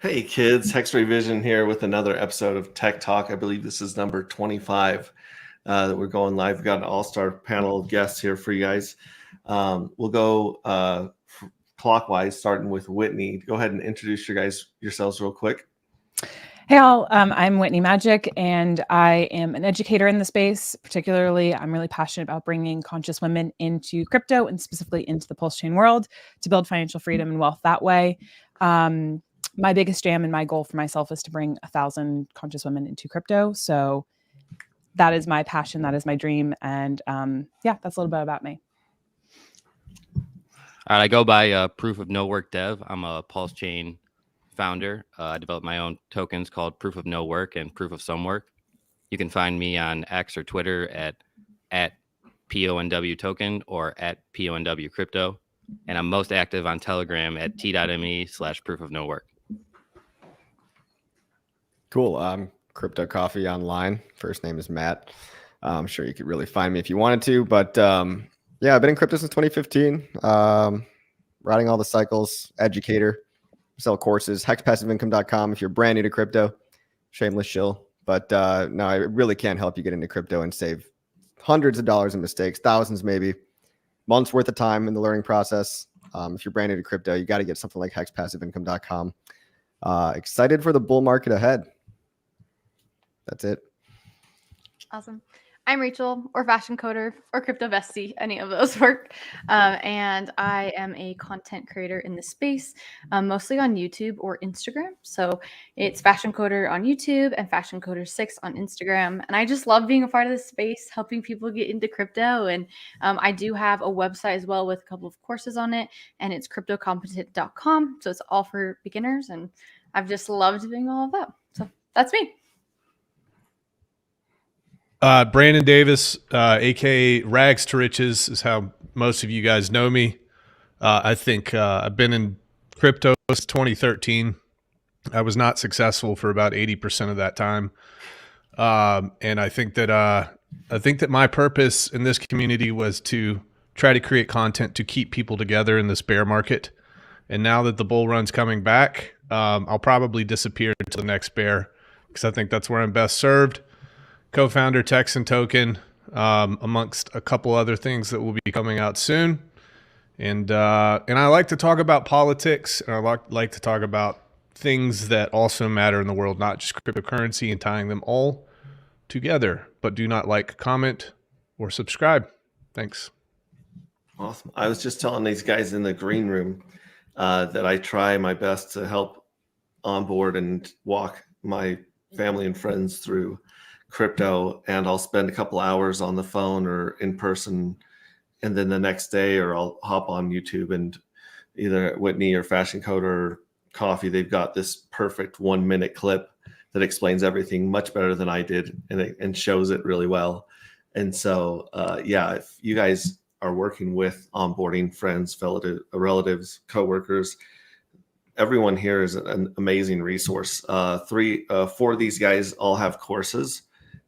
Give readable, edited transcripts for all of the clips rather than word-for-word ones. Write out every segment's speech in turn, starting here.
Hey kids, Hex Vision here with another episode of Tech Talk. I believe this is number 25 that we're going live. We've got an all-star panel of guests here for you guys. We'll go clockwise, starting with Whitney. Go ahead and introduce yourselves real quick. Hey all, I'm Whitney Magic, and I am an educator in the space. Particularly, I'm really passionate about bringing conscious women into crypto and specifically into the PulseChain world to build financial freedom and wealth that way. My biggest jam and my goal for myself is to bring 1,000 conscious women into crypto. So that is my passion. That is my dream. And yeah, that's a little bit about me. All right, I go by Proof of No Work Dev. I'm a PulseChain founder. I developed my own tokens called Proof of No Work and Proof of Some Work. You can find me on X or Twitter at PoNW token or at PoNW crypto. And I'm most active on Telegram at t.me/proof of no work. Cool. I'm CryptoCoffee online. First name is Matt. I'm sure you could really find me if you wanted to, but yeah, I've been in crypto since 2015. Riding all the cycles, educator, sell courses, hexpassiveincome.com if you're brand new to crypto. Shameless shill. But no, I really can help you get into crypto and save hundreds of dollars in mistakes, thousands maybe, months worth of time in the learning process. If you're brand new to crypto, you got to get something like hexpassiveincome.com. Excited for the bull market ahead. That's it. Awesome. I'm Rachel, or FashionCoder, or Crypto Bestie. Any of those work. And I am a content creator in the space, mostly on YouTube or Instagram. So it's FashionCoder on YouTube and FashionCoder6 on Instagram. And I just love being a part of this space, helping people get into crypto. And I do have a website as well with a couple of courses on it. And it's cryptocompetent.com. So it's all for beginners. And I've just loved doing all of that. So that's me. Brandon Davis, aka Rags to Riches, is how most of you guys know me. I think I've been in crypto since 2013. I was not successful for about 80% of that time, and I think that my purpose in this community was to try to create content to keep people together in this bear market. And now that the bull run's coming back, I'll probably disappear until the next bear because I think that's where I'm best served. Co-founder Texan Token, amongst a couple other things that will be coming out soon. And I like to talk about politics, and I like to talk about things that also matter in the world, not just cryptocurrency, and tying them all together. But do not like, comment, or subscribe. Thanks. Awesome. I was just telling these guys in the green room that I try my best to help onboard and walk my family and friends through crypto, and I'll spend a couple hours on the phone or in person, and then the next day, or I'll hop on YouTube, and either Whitney or FashionCoder or Coffee, they've got this perfect 1-minute clip that explains everything much better than I did, and shows it really well. And so yeah, if you guys are working with onboarding friends, fellow relatives, coworkers, everyone here is an amazing resource. 4 of these guys all have courses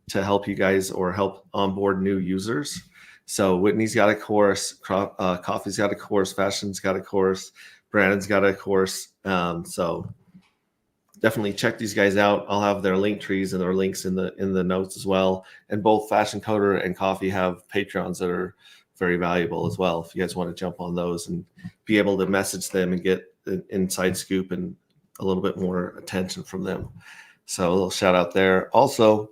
to help you guys or help onboard new users. So Whitney's got a course, Coffee's got a course, Fashion's got a course, Brandon's got a course. So definitely check these guys out. I'll have their link trees and their links in the notes as well. And both FashionCoder and Coffee have Patreons that are very valuable as well. If you guys want to jump on those and be able to message them and get an inside scoop and a little bit more attention from them. So a little shout out there. Also,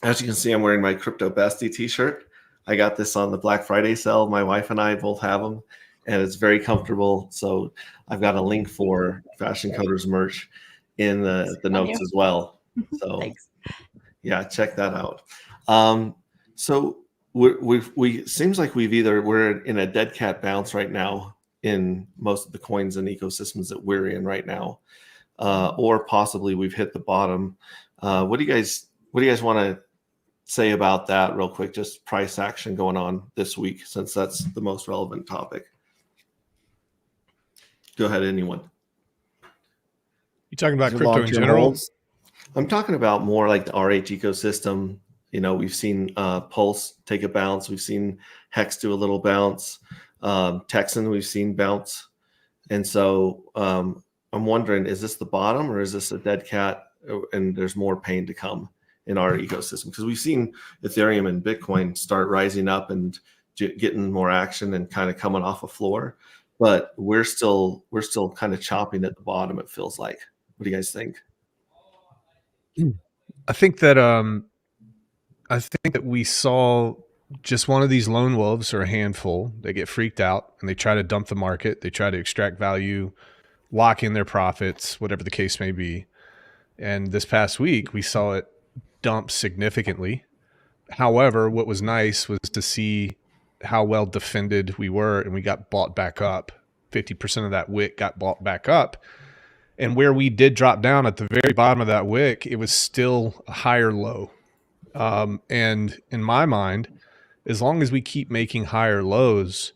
as you can see, I'm wearing my Crypto Bestie t-shirt. I got this on the Black Friday sale. My wife and I both have them, and it's very comfortable. So I've got a link for FashionCoders merch in the notes as well. So Thanks. Yeah, check that out. So we seems like we're in a dead cat bounce right now in most of the coins and ecosystems that we're in right now, or possibly we've hit the bottom. What do you guys want to say about that real quick? Just price action going on this week, since that's the most relevant topic. Go ahead, anyone. You talking about crypto in general? Holds? I'm talking about more like the RH ecosystem. You know, we've seen Pulse take a bounce. We've seen Hex do a little bounce. Texan, we've seen bounce. And so I'm wondering, is this the bottom or is this a dead cat and there's more pain to come in our ecosystem? Because we've seen Ethereum and Bitcoin start rising up and getting more action and kind of coming off a floor, but we're still kind of chopping at the bottom, it feels like. What do you guys think? I think that we saw just one of these lone wolves, or a handful. They get freaked out and they try to dump the market. They try to extract value, lock in their profits, whatever the case may be. And this past week, we saw it dump significantly. However, what was nice was to see how well defended we were, and we got bought back up. 50% of that wick got bought back up. And where we did drop down at the very bottom of that wick, it was still a higher low. And in my mind, as long as we keep making higher lows,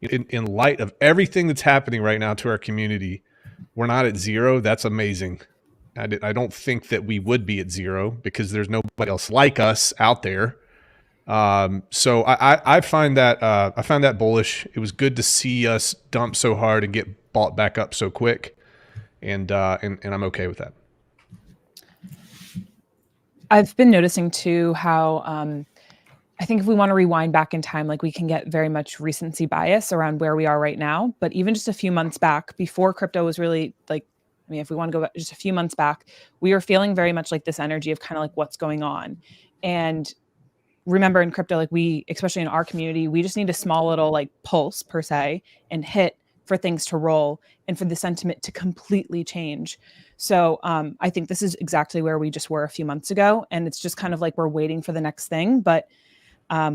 in light of everything that's happening right now to our community, we're not at zero. That's amazing. I don't think that we would be at zero because there's nobody else like us out there. So I find that bullish. It was good to see us dump so hard and get bought back up so quick, and I'm okay with that. I've been noticing too how I think if we want to rewind back in time, like we can get very much recency bias around where we are right now. But even just a few months back, before crypto was really like, I mean, if we want to go back just a few months back, we were feeling very much like this energy of kind of like what's going on. And remember in crypto, like we, especially in our community, we just need a small little like pulse per se and hit for things to roll and for the sentiment to completely change. So I think this is exactly where we just were a few months ago. And it's just kind of like we're waiting for the next thing. But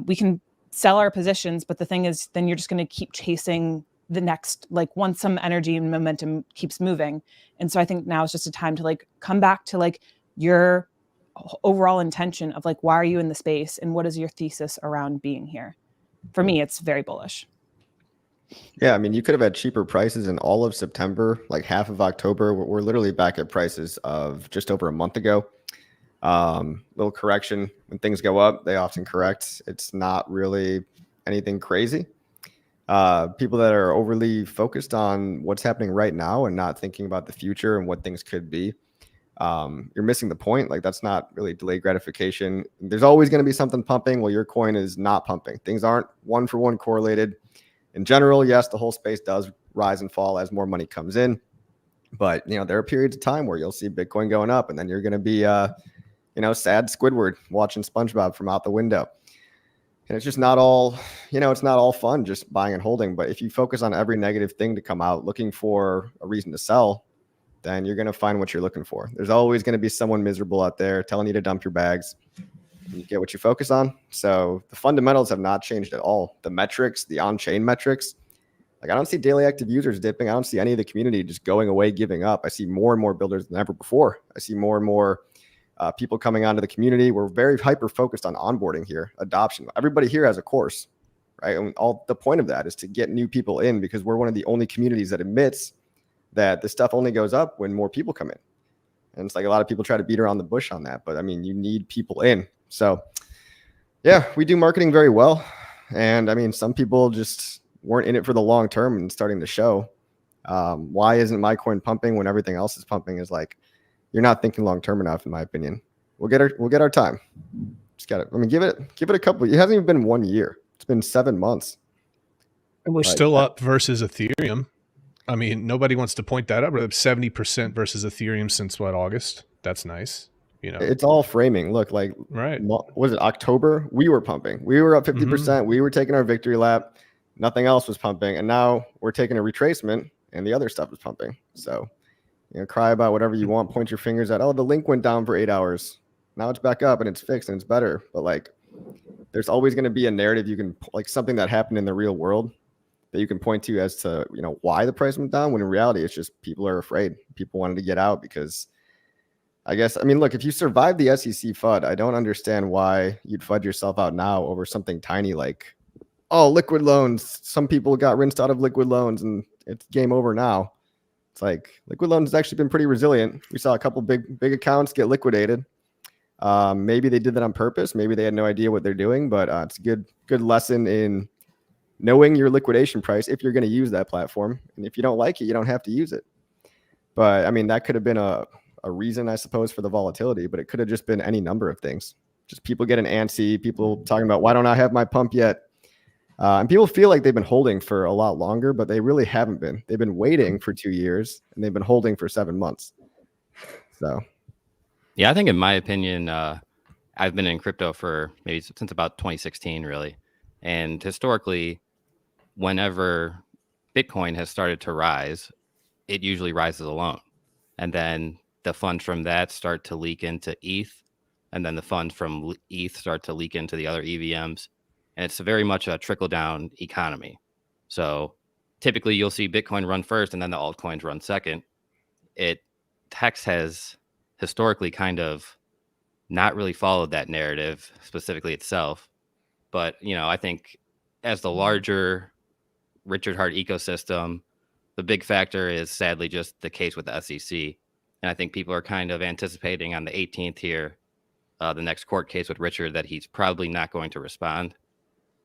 we can sell our positions. But the thing is, then you're just going to keep chasing the next, like once some energy and momentum keeps moving. And so I think now is just a time to like come back to like your overall intention of like, why are you in the space? And what is your thesis around being here? For me, it's very bullish. Yeah, I mean, you could have had cheaper prices in all of September, like half of October. We're literally back at prices of just over a month ago. Little correction. When things go up, they often correct. It's not really anything crazy. People that are overly focused on what's happening right now and not thinking about the future and what things could be, you're missing the point. Like, that's not really delayed gratification. There's always going to be something pumping while your coin is not pumping. Things aren't one for one correlated. In general, yes, the whole space does rise and fall as more money comes in. But, there are periods of time where you'll see Bitcoin going up, and then you're going to be, sad Squidward watching SpongeBob from out the window. And it's just not all, it's not all fun just buying and holding. But if you focus on every negative thing to come out looking for a reason to sell, then you're going to find what you're looking for. There's always going to be someone miserable out there telling you to dump your bags. You get what you focus on. So the fundamentals have not changed at all. The metrics, the on-chain metrics, like I don't see daily active users dipping. I don't see any of the community just going away, giving up. I see more and more builders than ever before. I see more and more people coming onto the community. We're very hyper-focused on onboarding here, adoption. Everybody here has a course, right? And all the point of that is to get new people in, because we're one of the only communities that admits that this stuff only goes up when more people come in. And it's like a lot of people try to beat around the bush on that, but I mean, you need people in. So yeah, we do marketing very well. And I mean, some people just weren't in it for the long term and starting to show. Why isn't my coin pumping when everything else is pumping? Is like, you're not thinking long term enough, in my opinion. We'll get our time. Just got it. I mean, give it a couple. It hasn't even been 1 year. It's been 7 months. And we're still up versus Ethereum. I mean, nobody wants to point that up. We're up 70% versus Ethereum since what, August? That's nice. It's all framing. Look, like, right. Was it October? We were pumping. We were up 50%. Mm-hmm. We were taking our victory lap. Nothing else was pumping. And now we're taking a retracement and the other stuff is pumping. So, cry about whatever you want. Point your fingers at, oh, the link went down for 8 hours. Now it's back up and it's fixed and it's better. But like, there's always going to be a narrative you can, like something that happened in the real world that you can point to as to, why the price went down, when in reality, it's just people are afraid. People wanted to get out because look, if you survive the SEC FUD, I don't understand why you'd FUD yourself out now over something tiny like, oh, liquid loans. Some people got rinsed out of liquid loans and it's game over now. It's like liquid loans has actually been pretty resilient. We saw a couple big accounts get liquidated. Maybe they did that on purpose. Maybe they had no idea what they're doing, but it's a good lesson in knowing your liquidation price if you're going to use that platform. And if you don't like it, you don't have to use it. But I mean, that could have been a reason, I suppose, for the volatility, but it could have just been any number of things. Just people getting antsy, people talking about, why don't I have my pump yet? And people feel like they've been holding for a lot longer, but they really haven't been. They've been waiting for 2 years and they've been holding for 7 months. So, yeah, I think in my opinion, I've been in crypto for maybe since about 2016, really. And historically, whenever Bitcoin has started to rise, it usually rises alone. And then the funds from that start to leak into ETH. And then the funds from ETH start to leak into the other EVMs. And it's very much a trickle down economy. So typically you'll see Bitcoin run first and then the altcoins run second. Hex has historically kind of not really followed that narrative specifically itself. But, I think as the larger Richard Hart ecosystem, the big factor is sadly just the case with the SEC. And I think people are kind of anticipating on the 18th here, the next court case with Richard, that he's probably not going to respond.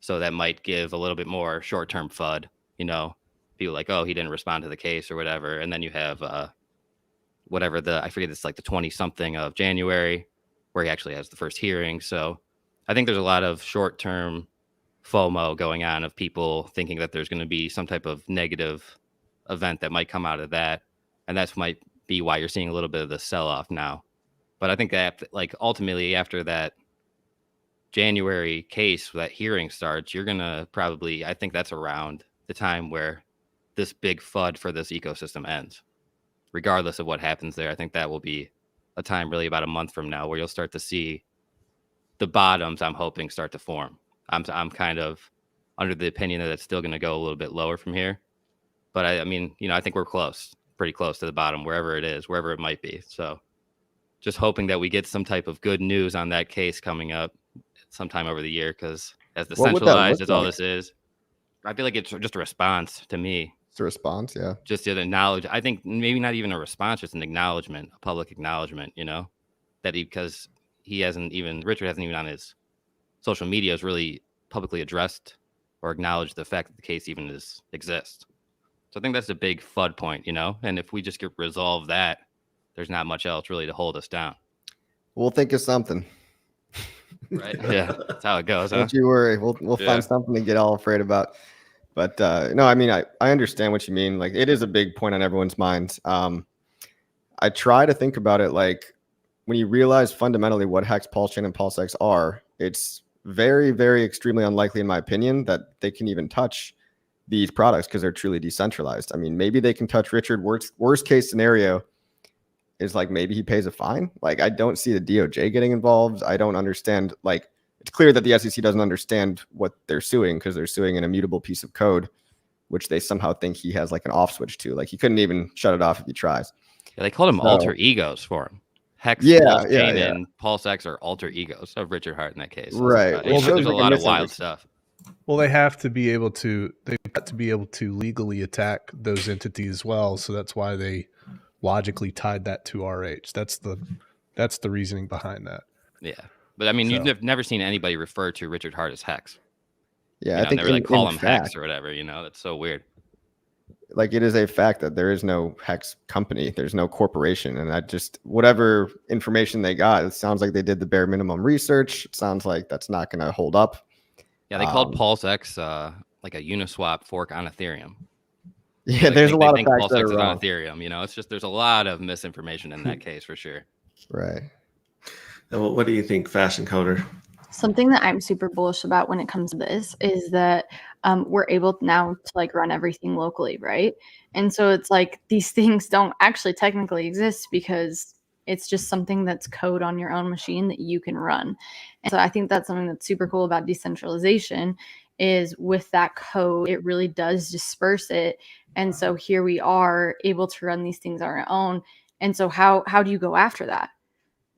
So that might give a little bit more short-term FUD, people like, oh, he didn't respond to the case or whatever. And then you have I forget, it's like the 20-something of January where he actually has the first hearing. So I think there's a lot of short-term FOMO going on of people thinking that there's going to be some type of negative event that might come out of that. And that's might be why you're seeing a little bit of the sell-off now. But I think that ultimately after that January case, that hearing starts, you're going to probably, I think that's around the time where this big FUD for this ecosystem ends. Regardless of what happens there, I think that will be a time really about a month from now where you'll start to see the bottoms, I'm hoping, start to form. I'm kind of under the opinion that it's still going to go a little bit lower from here. But I mean, I think we're pretty close to the bottom, wherever it is, wherever it might be. So just hoping that we get some type of good news on that case coming up sometime over the year, because as decentralized as all this is, I feel like it's just a response to me. it's a response. Yeah. Just to acknowledge, I think maybe not even a response, just an acknowledgement, a public acknowledgement, that because Richard hasn't even on his social media has really publicly addressed or acknowledged the fact that the case even exists. So I think that's a big FUD point, and if we just get resolve that, there's not much else really to hold us down. We'll think of something. Right. Yeah. That's how it goes. Huh? Don't you worry. We'll find something to get all afraid about. But no, I mean, I understand what you mean. Like, it is a big point on everyone's minds. I try to think about it like when you realize fundamentally what Hex, PulseChain, and PulseX are, it's very, very extremely unlikely, in my opinion, that they can even touch these products because they're truly decentralized. I mean, maybe they can touch Richard. Worst case scenario is like maybe he pays a fine. Like, I don't see the DOJ getting involved. I don't understand. Like, it's clear that the SEC doesn't understand what they're suing because they're suing an immutable piece of code, which they somehow think he has like an off switch to. Like, he couldn't even shut it off if he tries. Yeah, they called him alter egos for him. Hex, PulseChain, and PulseX are alter egos of Richard Hart in that case. Right. Well, there's a lot of wild stuff. Well, they've got to be able to legally attack those entities as well. So that's why they logically tied that to RH. That's the reasoning behind that. Yeah. But I mean, you've never seen anybody refer to Richard Hart as Hex. Yeah, I think they really call him Hex or whatever, that's so weird. Like, it is a fact that there is no Hex company. There's no corporation. And whatever information they got, it sounds like they did the bare minimum research. It sounds like that's not going to hold up. Yeah, they called PulseX like a Uniswap fork on Ethereum. Yeah, there's a lot of facts that are PulseX is wrong. on Ethereum. It's just there's a lot of misinformation in that case for sure. Right. And what do you think, FashionCoder? Something that I'm super bullish about when it comes to this is that we're able now to like run everything locally, right? And so it's like these things don't actually technically exist because it's just something that's code on your own machine that you can run. And so I think that's something that's super cool about decentralization is with that code, it really does disperse it. And so here we are able to run these things on our own. And so how do you go after that?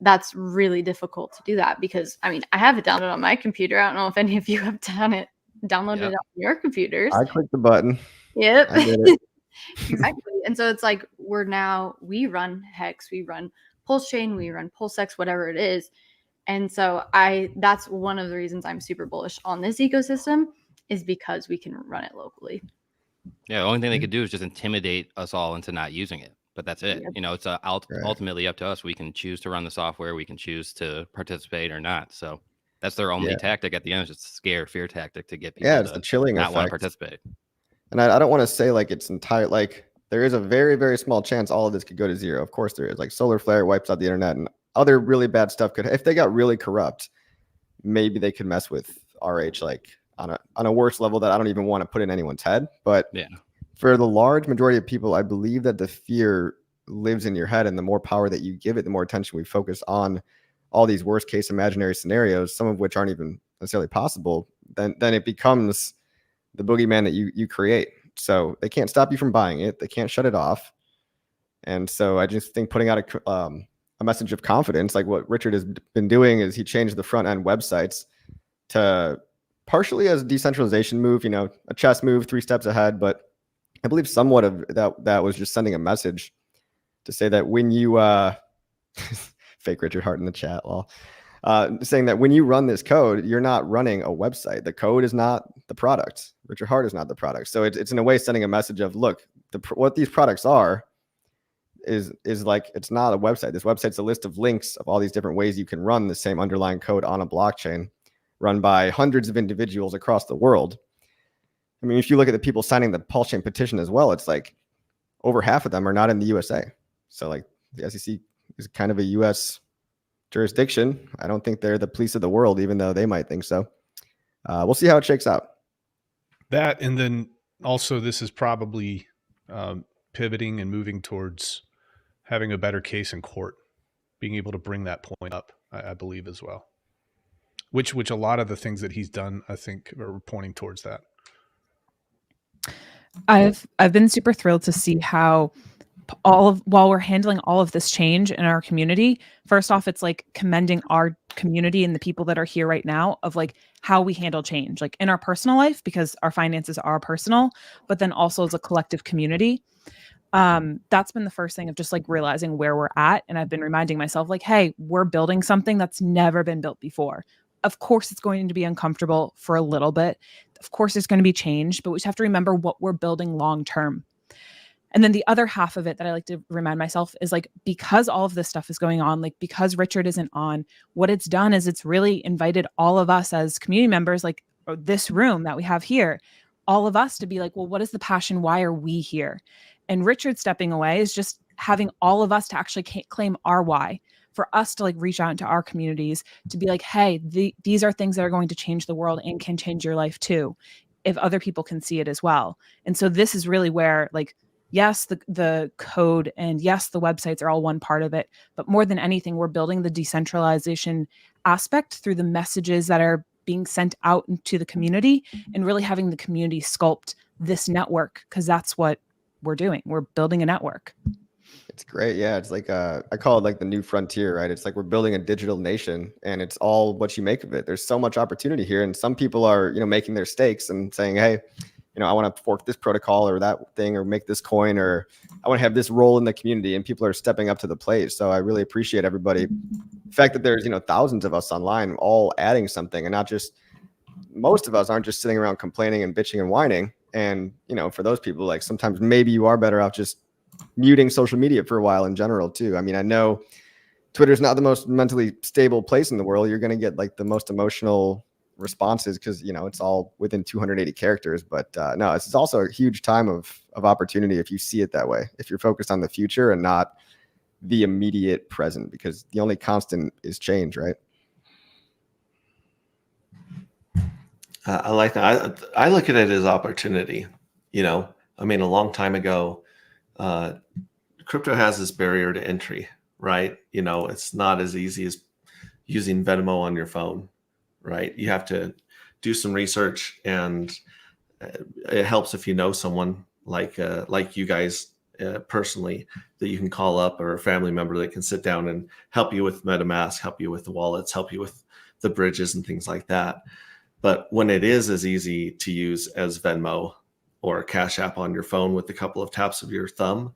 That's really difficult to do that because, I mean, I have it downloaded on my computer. I don't know if any of you have downloaded it on your computers. I clicked the button. Yep. I did it. Exactly. And so it's like we run Hex, we run PulseChain, we run PulseX, whatever it is. And so that's one of the reasons I'm super bullish on this ecosystem is because we can run it locally. Yeah, the only thing they could do is just intimidate us all into not using it. but that's it. Yep. You know, it's ultimately up to us. We can choose to run the software. We can choose to participate or not. So that's their only tactic at the end, is just a fear tactic to get people it's the to chilling not want to effect. participate. And I don't want to say like it's entire, like there is a very, very small chance all of this could go to zero. Of course there is. Like solar flare wipes out the internet, and other really bad stuff could, if they got really corrupt, maybe they could mess with RH like on a worse level that I don't even want to put in anyone's head. But for the large majority of people, I believe that the fear lives in your head, and the more power that you give it, the more attention we focus on all these worst case imaginary scenarios, some of which aren't even necessarily possible, then it becomes the boogeyman that you create. So they can't stop you from buying it. They can't shut it off. And so I just think putting out a message of confidence, like what Richard has been doing, is he changed the front end websites to partially as a decentralization move, you know, a chess move, 3 steps ahead. But I believe somewhat of that was just sending a message to say that when you fake Richard Hart in the chat, saying that when you run this code, you're not running a website. The code is not the product. Richard Hart is not the product. So it's in a way sending a message of, look, what these products are is like, it's not a website. This website's a list of links of all these different ways you can run the same underlying code on a blockchain run by hundreds of individuals across the world. I mean, if you look at the people signing the PulseChain petition as well, it's like over half of them are not in the USA. So like the SEC is kind of a US jurisdiction. I don't think they're the police of the world, even though they might think so. We'll see how it shakes out. That, and then also this is probably pivoting and moving towards having a better case in court, being able to bring that point up, I believe as well. Which a lot of the things that he's done, I think, are pointing towards that. I've been super thrilled to see how while we're handling all of this change in our community, first off, it's like commending our community and the people that are here right now of like how we handle change, like in our personal life, because our finances are personal, but then also as a collective community. That's been the first thing of just like realizing where we're at. And I've been reminding myself like, hey, we're building something that's never been built before. Of course, it's going to be uncomfortable for a little bit. Of course, there's going to be change, but we just have to remember what we're building long term. And then the other half of it that I like to remind myself is like, because all of this stuff is going on, like because Richard isn't on, what it's done is it's really invited all of us as community members, like this room that we have here, all of us to be like, well, what is the passion? Why are we here? And Richard stepping away is just having all of us to actually claim our why, for us to like reach out into our communities to be like, hey, these are things that are going to change the world and can change your life too, if other people can see it as well. And so this is really where like, yes, the code and yes, the websites are all one part of it. But more than anything, we're building the decentralization aspect through the messages that are being sent out into the community and really having the community sculpt this network, because that's what we're doing. We're building a network. It's great. Yeah. It's like, I call it like the new frontier, right? It's like we're building a digital nation, and it's all what you make of it. There's so much opportunity here. And some people are, you know, making their stakes and saying, hey, you know, I want to fork this protocol or that thing, or make this coin, or I want to have this role in the community, and people are stepping up to the plate. So I really appreciate everybody. The fact that there's, you know, thousands of us online all adding something, and not just, most of us aren't just sitting around complaining and bitching and whining. And, you know, for those people, like sometimes maybe you are better off just muting social media for a while in general too. I mean, I know Twitter's not the most mentally stable place in the world. You're going to get like the most emotional responses because, you know, it's all within 280 characters. But no, it's also a huge time of opportunity if you see it that way, if you're focused on the future and not the immediate present, because the only constant is change, right? I like that. I look at it as opportunity. You know, I mean, a long time ago, crypto has this barrier to entry, right? You know, it's not as easy as using Venmo on your phone, right? You have to do some research, and it helps if you know someone like you guys personally that you can call up, or a family member that can sit down and help you with Metamask, help you with the wallets, help you with the bridges and things like that. But when it is as easy to use as Venmo or Cash App on your phone with a couple of taps of your thumb,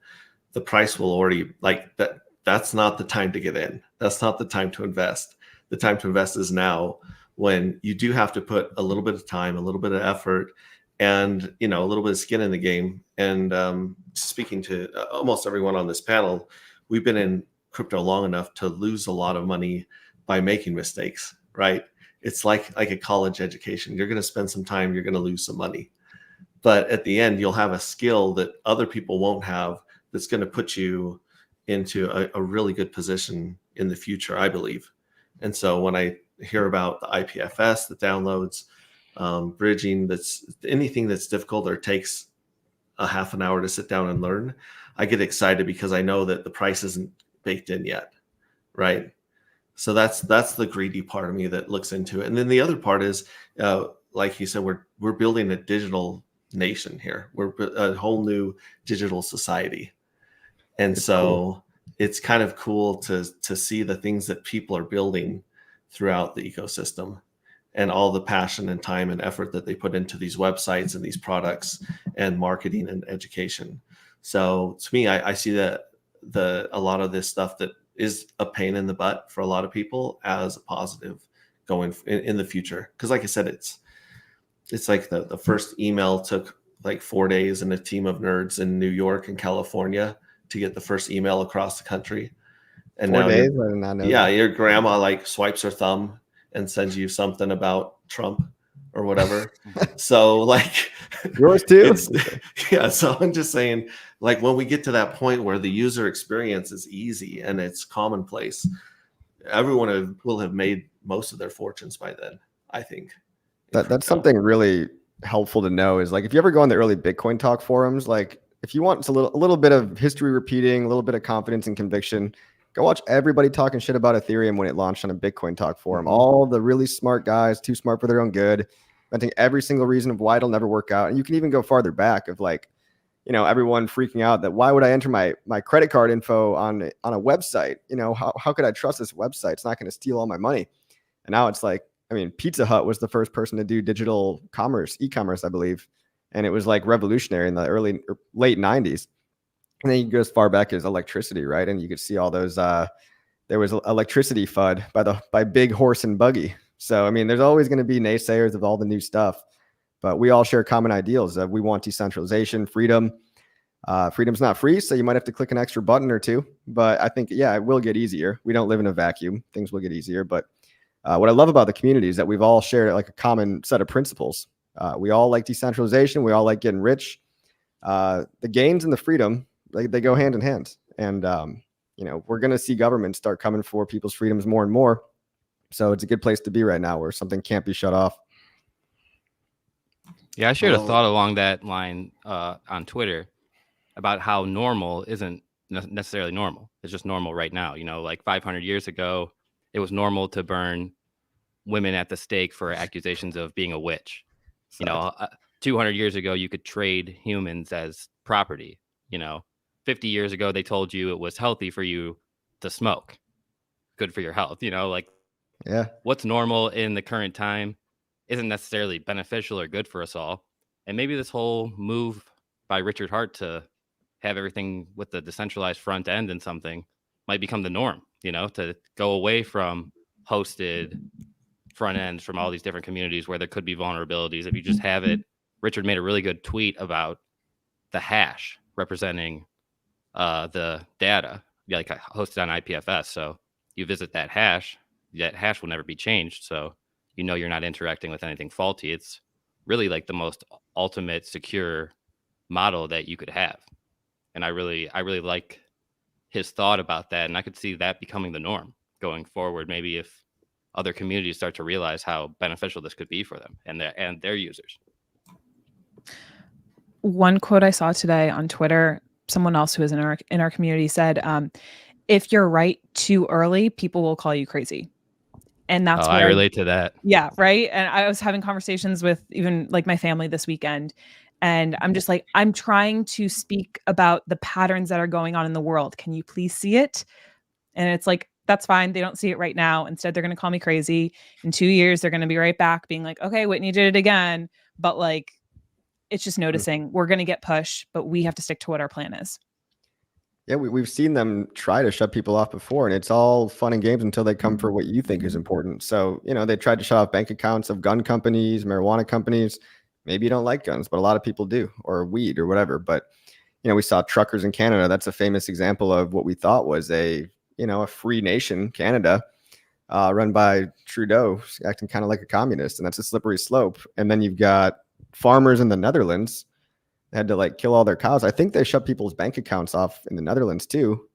the price will already, like that. That's not the time to get in. That's not the time to invest. The time to invest is now, when you do have to put a little bit of time, a little bit of effort, and a little bit of skin in the game. And speaking to almost everyone on this panel, we've been in crypto long enough to lose a lot of money by making mistakes, right? It's like a college education. You're going to spend some time, you're going to lose some money. But at the end, you'll have a skill that other people won't have that's going to put you into a really good position in the future, I believe. And so when I hear about the IPFS, the downloads, bridging, that's anything that's difficult or takes a half an hour to sit down and learn, I get excited because I know that the price isn't baked in yet, right? So that's the greedy part of me that looks into it. And then the other part is, like you said, we're building a digital nation here. We're a whole new digital society. And so it's kind of cool to see the things that people are building throughout the ecosystem and all the passion and time and effort that they put into these websites and these products and marketing and education. So to me, I see that a lot of this stuff that is a pain in the butt for a lot of people as a positive going in the future. Because like I said, it's like the first email took like 4 days and a team of nerds in New York and California to get the first email across the country. And 4 now days? I did not know that. your grandma like swipes her thumb and sends you something about Trump or whatever. So like Yours too? Yeah. So I'm just saying, like, when we get to that point where the user experience is easy and it's commonplace, everyone will have made most of their fortunes by then, I think. That's something really helpful to know is like, if you ever go on the early Bitcoin talk forums, like if you want a little bit of history repeating, a little bit of confidence and conviction, go watch everybody talking shit about Ethereum when it launched on a Bitcoin talk forum. All the really smart guys, too smart for their own good, inventing every single reason of why it'll never work out. And you can even go farther back of like, everyone freaking out that why would I enter my credit card info on a website? How could I trust this website? It's not going to steal all my money. And now it's like, Pizza Hut was the first person to do digital commerce, e-commerce, I believe. And it was like revolutionary in the late 90s. And then you go as far back as electricity, right? And you could see all those, there was electricity FUD by Big Horse and Buggy. So, there's always going to be naysayers of all the new stuff, but we all share common ideals. We want decentralization, freedom. Freedom's not free, so you might have to click an extra button or two, but I think, it will get easier. We don't live in a vacuum. Things will get easier. But what I love about the community is that we've all shared like a common set of principles. We all like decentralization. We all like getting rich. The gains and the freedom, they go hand in hand. And, we're going to see governments start coming for people's freedoms more and more. So it's a good place to be right now where something can't be shut off. Yeah, I shared a thought along that line on Twitter about how normal isn't necessarily normal. It's just normal right now. Like 500 years ago, it was normal to burn women at the stake for accusations of being a witch. 200 years ago, you could trade humans as property. 50 years ago, they told you it was healthy for you to smoke. Good for your health. What's normal in the current time isn't necessarily beneficial or good for us all. And maybe this whole move by Richard Hart to have everything with the decentralized front end and something might become the norm, to go away from hosted front ends from all these different communities where there could be vulnerabilities. If you just have it, Richard made a really good tweet about the hash representing the data, like hosted on IPFS. So you visit that hash will never be changed. So you're not interacting with anything faulty. It's really like the most ultimate secure model that you could have. And I really like his thought about that. And I could see that becoming the norm going forward. Maybe if other communities start to realize how beneficial this could be for them and their users. One quote I saw today on Twitter, someone else who is in our community said, if you're right too early, people will call you crazy. And that's what I relate to that. Yeah. Right. And I was having conversations with even like my family this weekend. And I'm just like, I'm trying to speak about the patterns that are going on in the world. Can you please see it? And it's like, that's fine. They don't see it right now. Instead, they're going to call me crazy. In 2 years, they're going to be right back being like, okay, Whitney did it again. But like, it's just noticing we're going to get pushed, but we have to stick to what our plan is. Yeah, we've seen them try to shut people off before, and it's all fun and games until they come for what you think is important. So, they tried to shut off bank accounts of gun companies, marijuana companies. Maybe you don't like guns, but a lot of people do, or weed or whatever. But, we saw truckers in Canada. That's a famous example of what we thought was a free nation, Canada, run by Trudeau, acting kind of like a communist. And that's a slippery slope. And then you've got farmers in the Netherlands that had to like kill all their cows. I think they shut people's bank accounts off in the Netherlands too,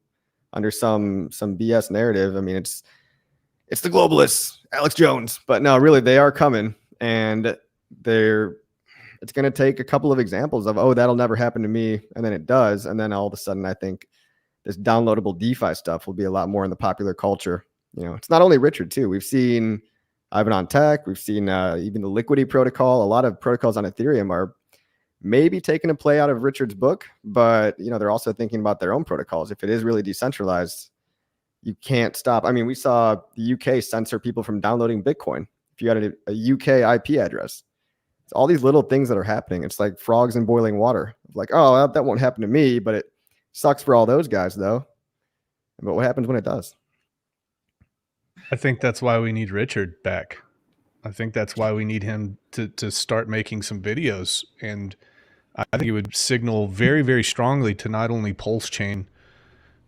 under some BS narrative. I mean, it's the globalists, Alex Jones, but no, really, they are coming, and it's going to take a couple of examples of, oh, that'll never happen to me, and then it does, and then all of a sudden, I think this downloadable DeFi stuff will be a lot more in the popular culture. It's not only Richard too. We've seen Ivan on Tech. We've seen even the Liquidity protocol. A lot of protocols on Ethereum are maybe taking a play out of Richard's book, but they're also thinking about their own protocols. If it is really decentralized, you can't stop. I mean, we saw the UK censor people from downloading Bitcoin if you had a UK IP address. It's all these little things that are happening. It's like frogs in boiling water. Like, oh, that won't happen to me, but it sucks for all those guys, though. But what happens when it does? I think that's why we need Richard back. I think that's why we need him to start making some videos. And I think it would signal very, very strongly to not only PulseChain,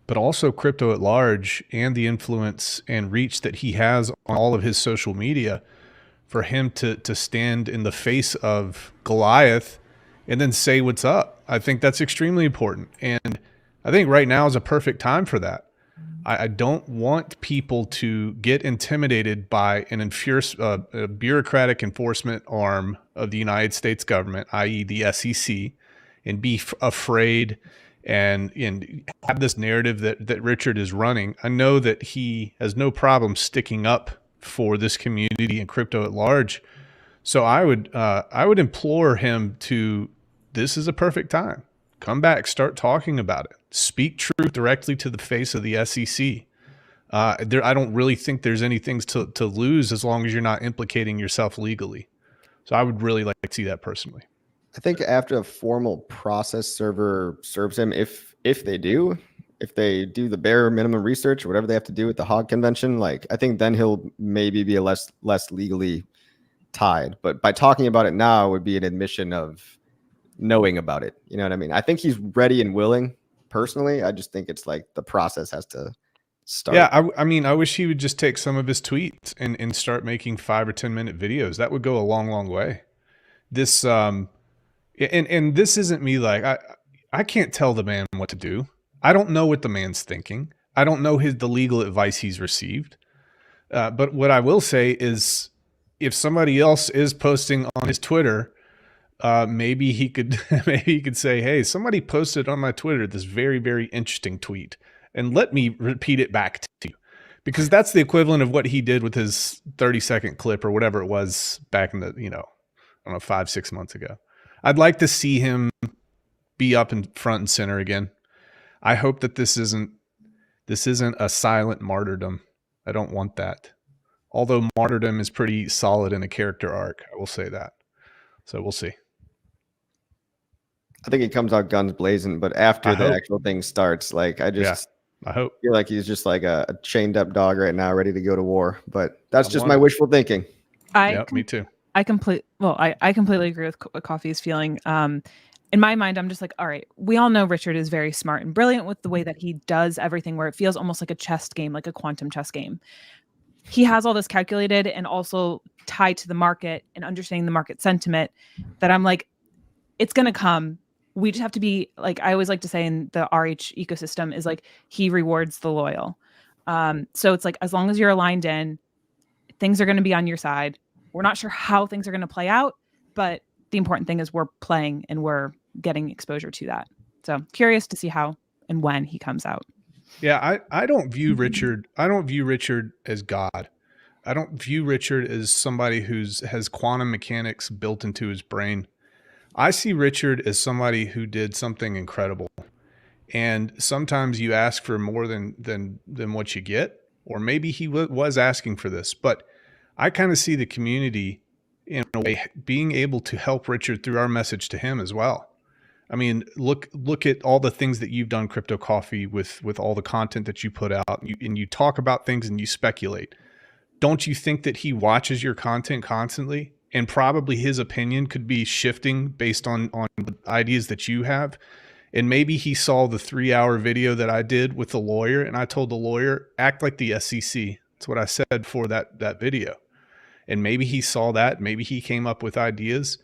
but also crypto at large, and the influence and reach that he has on all of his social media, for him to stand in the face of Goliath and then say what's up. I think that's extremely important. And I think right now is a perfect time for that. I don't want people to get intimidated by a bureaucratic enforcement arm of the United States government, i.e. the SEC, and be afraid and have this narrative that Richard is running. I know that he has no problem sticking up for this community and crypto at large. So I would implore him to, this is a perfect time. Come back, start talking about it. Speak truth directly to the face of the SEC. I don't really think there's anything to lose as long as you're not implicating yourself legally. So I would really like to see that personally. I think after a formal process server serves him, if they do the bare minimum research or whatever they have to do with the Hog Convention, like I think then he'll maybe be less legally tied. But by talking about it now would be an admission of knowing about it. You know what I mean? I think he's ready and willing. Personally, I just think it's like the process has to start. Yeah, I mean, I wish he would just take some of his tweets and start making 5 or 10 minute videos. That would go a long, long way. This and this isn't me like I can't tell the man what to do. I don't know what the man's thinking. I don't know the legal advice he's received. But what I will say is, if somebody else is posting on his Twitter, maybe he could say, hey, somebody posted on my Twitter this very, very interesting tweet, and let me repeat it back to you, because that's the equivalent of what he did with his 30-second clip or whatever it was back in the, I don't know, 5-6 months ago. I'd like to see him be up in front and center again. I hope that this isn't a silent martyrdom. I don't want that. Although martyrdom is pretty solid in a character arc, I will say that. So we'll see. I think he comes out guns blazing, but after the actual thing starts, like I hope feel like he's just like a chained up dog right now, ready to go to war. But that's just my wishful thinking. Me too. I completely agree with what Coffee is feeling. In my mind, I'm just like, all right, we all know Richard is very smart and brilliant with the way that he does everything, where it feels almost like a chess game, like a quantum chess game. He has all this calculated and also tied to the market and understanding the market sentiment, that I'm like, it's going to come. We just have to be, like, I always like to say in the RH ecosystem is like, he rewards the loyal. So it's like, as long as you're aligned in, things are going to be on your side. We're not sure how things are going to play out, but the important thing is we're playing and we're getting exposure to that. So curious to see how and when he comes out. Yeah, I don't view Richard. I don't view Richard as God. I don't view Richard as somebody has quantum mechanics built into his brain. I see Richard as somebody who did something incredible. And sometimes you ask for more than what you get, or maybe he was asking for this. But I kind of see the community in a way being able to help Richard through our message to him as well. I mean, look at all the things that you've done, CryptoCoffee, with all the content that you put out, and you talk about things and you speculate. Don't you think that he watches your content constantly? and probably his opinion could be shifting based on the ideas that you have. And maybe he saw the 3-hour video that I did with the lawyer, and I told the lawyer, act like the SEC. That's what I said for that video. And maybe he saw that. Maybe he came up with ideas.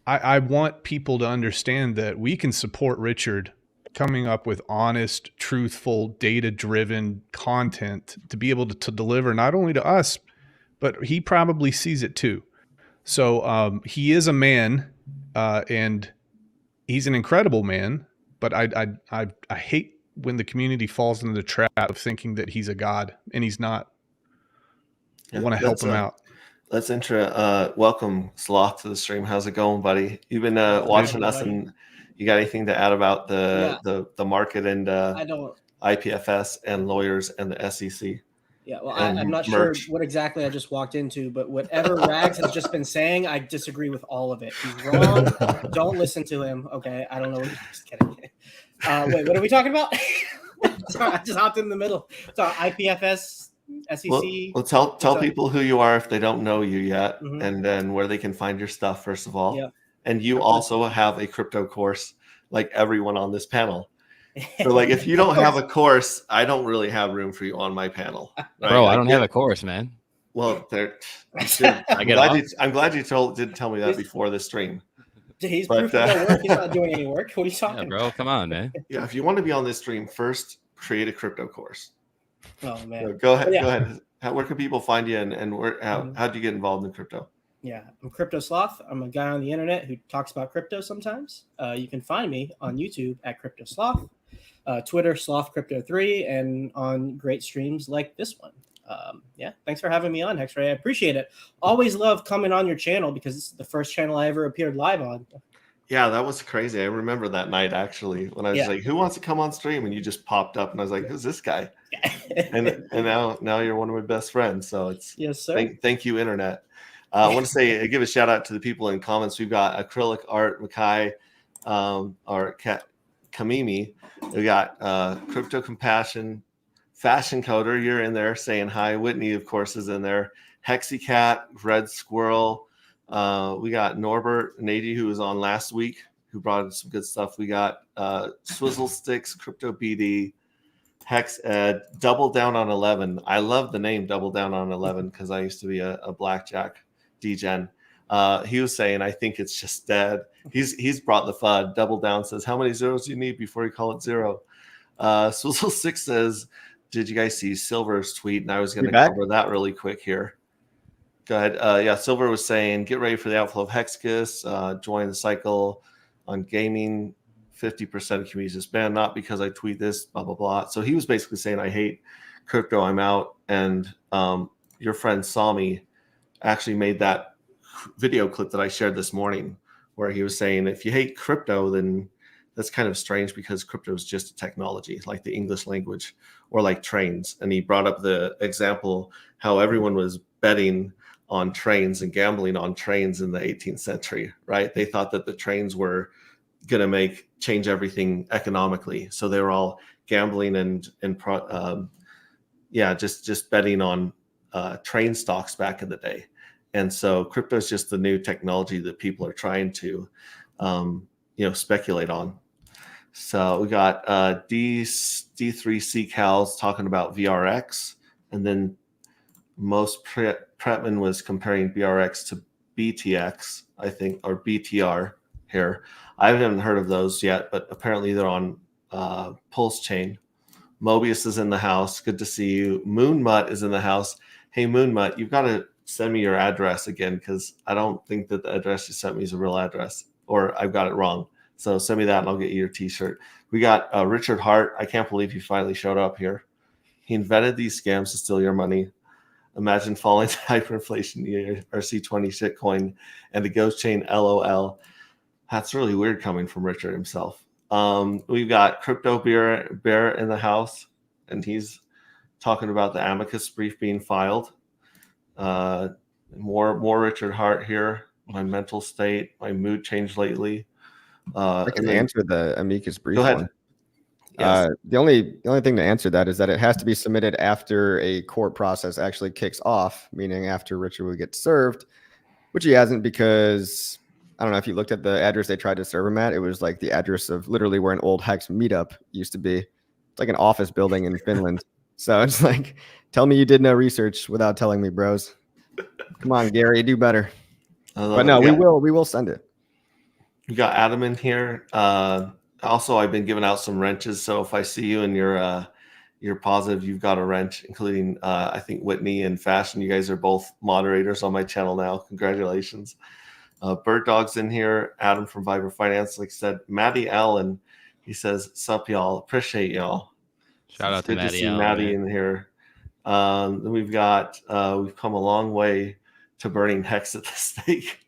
I want people to understand that we can support Richard coming up with honest, truthful, data-driven content to be able to deliver not only to us, but he probably sees it too. So he is a man, and he's an incredible man. But I hate when the community falls into the trap of thinking that he's a god, and he's not. I want to help him out. Let's welcome Sloth to the stream. How's it going, buddy? You've been watching us, and you got anything to add about the market and I don't. IPFS and lawyers and the SEC? Yeah, well, I'm not sure what exactly I just walked into, but whatever Rags has just been saying, I disagree with all of it. He's wrong. Don't listen to him. Okay, I don't know. Just kidding. Wait, what are we talking about? Sorry, I just hopped in the middle. So IPFS, SEC. Well, tell people who you are if they don't know you yet, and then where they can find your stuff, first of all. Yeah. And you also have a crypto course like everyone on this panel. So like if you don't have a course, I don't really have room for you on my panel. Right? Bro, I don't have a course, man. Well, I'm glad you didn't tell me that before the stream. He's proof of no work. He's not doing any work. What are you talking about? Bro, come on, man. Yeah, if you want to be on this stream, first create a crypto course. Oh man. So go ahead. Go ahead. Where can people find you, and where how do you get involved in crypto? Yeah, I'm CryptoSloth. I'm a guy on the internet who talks about crypto sometimes. You can find me on YouTube at CryptoSloth, Twitter Sloth Crypto3, and on great streams like this one. Yeah, thanks for having me on, Hexray. I appreciate it. Always love coming on your channel because it's the first channel I ever appeared live on. Yeah, that was crazy. I remember that night actually when I was like, "Who wants to come on stream?" And you just popped up, and I was like, "Who's this guy?" and now you're one of my best friends. So it's yes, sir. Thank you, internet. I want to give a shout out to the people in comments. We've got Acrylic Art, Makai, or Kamimi. We got Crypto Compassion, FashionCoder. You're in there saying hi. Whitney, of course, is in there. Hexicat, Red Squirrel. We got Norbert Nady, who was on last week, who brought in some good stuff. We got Swizzle Sticks, Crypto BD, Hex Ed, Double Down on 11. I love the name Double Down on 11 because I used to be a blackjack degen. He was saying, I think it's just dead. He's brought the FUD. Double Down says, how many zeros do you need before you call it zero? Swizzle Six says, did you guys see Silver's tweet? And I was going to cover that really quick here. Go ahead. Silver was saying, get ready for the outflow of Hexgus. Join the cycle on gaming. 50% of communities banned, not because I tweet this, blah, blah, blah. So he was basically saying, I hate crypto, I'm out. And your friend Sami actually made that video clip that I shared this morning where he was saying, if you hate crypto, then that's kind of strange because crypto is just a technology, like the English language or like trains. And he brought up the example how everyone was betting on trains and gambling on trains in the 18th century, right? They thought that the trains were going to change everything economically. So they were all gambling and just betting on train stocks back in the day. And so crypto is just the new technology that people are trying to, speculate on. So we got D3C Cals talking about VRX, and then most Pretman was comparing BRX to BTX, I think, or BTR here. I haven't heard of those yet, but apparently they're on PulseChain. Mobius is in the house. Good to see you. Moonmutt is in the house. Hey, Moonmutt, you've got to send me your address again because I don't think that the address you sent me is a real address, or I've got it wrong. So send me that and I'll get you your t-shirt. We got Richard Hart. I can't believe he finally showed up here. He invented these scams to steal your money. Imagine falling to hyperinflation RC20 shitcoin and the ghost chain LOL. That's really weird coming from Richard himself. We've got Crypto Bear in the house, and he's talking about the amicus brief being filed. More Richard Hart here. My mental state, my mood changed lately. I can answer the amicus brief. Go ahead. One. Yes. The only thing to answer that is that it has to be submitted after a court process actually kicks off, meaning after Richard would get served. Which he hasn't, because I don't know if you looked at the address they tried to serve him at. It was like the address of literally where an old Hex meetup used to be. It's like an office building in Finland. So it's like, tell me you did no research without telling me, bros. Come on, Gary, do better. But no, we will send it. We got Adam in here. Also, I've been giving out some wrenches. So if I see you and you're positive you've got a wrench, including I think Whitney and Fashion. You guys are both moderators on my channel now. Congratulations. Bird Dog's in here. Adam from Viber Finance, like I said. Maddie Allen, he says, "Sup, y'all? Appreciate y'all." Shout out to Good to Maddie see Allen, Maddie man. in here. Then we've come a long way to burning hex at the stake.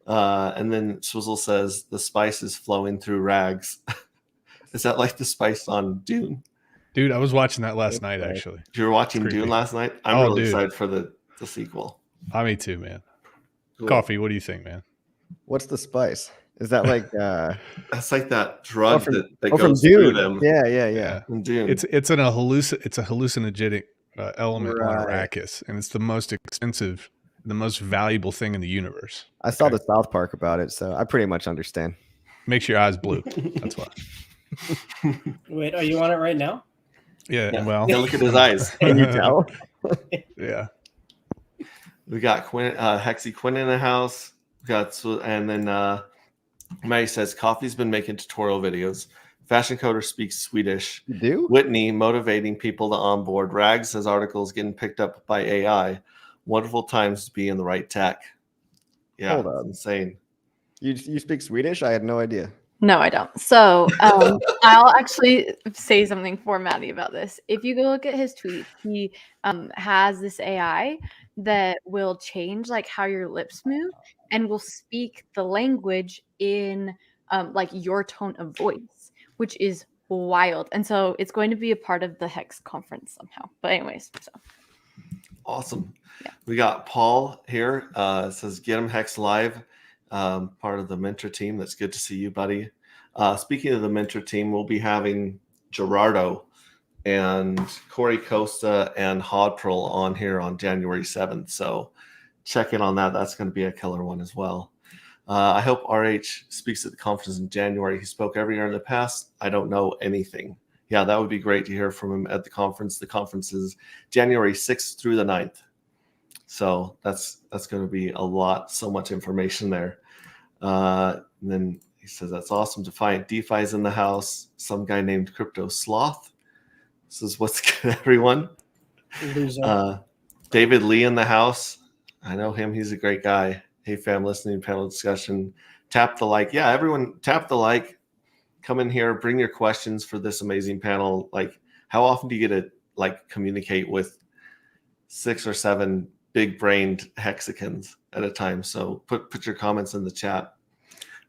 And then Swizzle says the spice is flowing through rags. Is that like the spice on Dune? Dude, I was watching that last night, actually. You were watching Creepy. Dune last night? I'm really excited for the sequel. Me too, man. Cool. Coffee, what do you think, man? What's the spice? Is that like that's like that drug that goes from through Dune. them? Yeah. In Dune. It's a hallucinogenic element on Arrakis, and it's the most expensive, the most valuable thing in the universe. I saw the South Park about it, so I pretty much understand. Makes your eyes blue. That's why. Wait, are you on it right now? Yeah. Well, look at his eyes. Can you tell? Yeah. We got Hexy Quinn in the house. And then Mary says Coffee's been making tutorial videos. FashionCoder speaks Swedish. You do? Whitney motivating people to onboard. Rags says articles getting picked up by AI. Wonderful times to be in the right tech. Yeah, Hold it's up. insane. You speak Swedish? I had no idea. No, I don't. So I'll actually say something for Maddie about this. If you go look at his tweet, he has this AI that will change like how your lips move and will speak the language in like your tone of voice, which is wild. And so it's going to be a part of the Hex conference somehow. But anyways, so Awesome. Yeah. We got Paul here. Says get him Hex live. Part of the mentor team. That's good to see you, buddy. Speaking of the mentor team, we'll be having Gerardo and Corey Costa and Hodpril on here on January 7th. So check in on that. That's going to be a killer one as well. I hope RH speaks at the conference in January. He spoke every year in the past. I don't know anything. Yeah, that would be great to hear from him at the conference. The conference is January 6th through the 9th. So that's going to be so much information there. And then he says, that's awesome to find. DeFi's in the house. Some guy named cryptosloth. Says, what's good, everyone? Loser. David Lee in the house. I know him. He's a great guy. Hey, fam, listening panel discussion. Tap the like. Yeah, everyone tap the like. Come in here. Bring your questions for this amazing panel. Like, how often do you get to communicate with 6 or 7 big-brained hexagons at a time? So put your comments in the chat.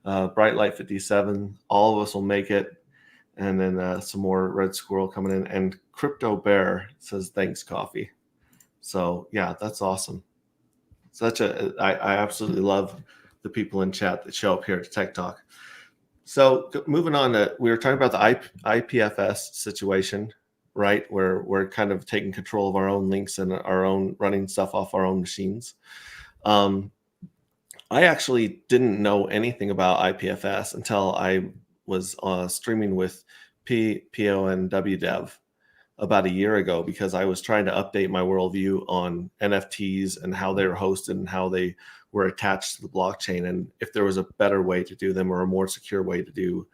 Bright Light 57. All of us will make it. And then some more Red Squirrel coming in. And Crypto Bear says, thanks, Coffee. So, yeah, that's awesome. I absolutely love the people in chat that show up here to Tech Talk. So moving on we were talking about the IPFS situation, right? Where we're kind of taking control of our own links and our own running stuff off our own machines. I actually didn't know anything about IPFS until I was streaming with PoNW Dev about a year ago, because I was trying to update my worldview on NFTs and how they were hosted and how they were attached to the blockchain, and if there was a better way to do them or a more secure way to do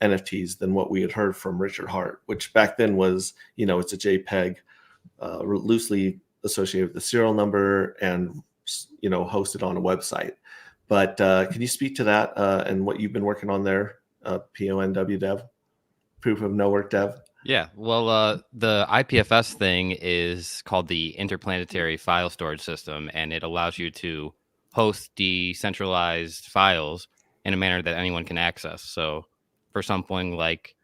NFTs than what we had heard from Richard Hart, which back then was, it's a JPEG loosely associated with the serial number and, hosted on a website. But can you speak to that and what you've been working on there, PoNW Dev, Proof of No Work Dev? Yeah, well, the IPFS thing is called the Interplanetary File Storage System, and it allows you to host decentralized files in a manner that anyone can access. So for something like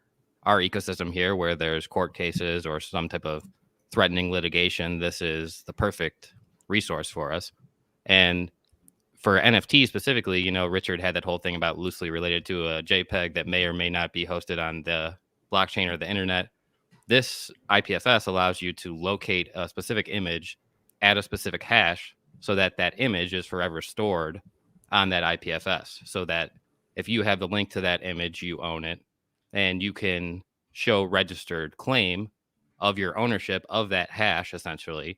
our ecosystem here, where there's court cases or some type of threatening litigation, this is the perfect resource for us. And for NFT specifically, Richard had that whole thing about loosely related to a JPEG that may or may not be hosted on the blockchain or the internet. This IPFS allows you to locate a specific image at a specific hash so that that image is forever stored on that IPFS, so that if you have the link to that image, you own it, and you can show registered claim of your ownership of that hash essentially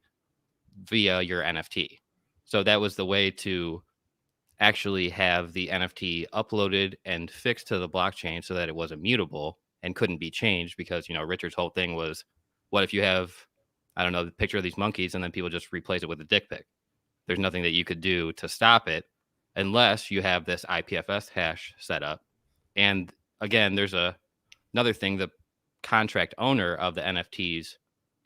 via your NFT. So that was the way to actually have the NFT uploaded and fixed to the blockchain so that it was immutable and couldn't be changed, because, you know, Richard's whole thing was, what if you have, I don't know, the picture of these monkeys and then people just replace it with a dick pic? There's nothing that you could do to stop it unless you have this IPFS hash set up. And again, there's another thing, the contract owner of the NFTs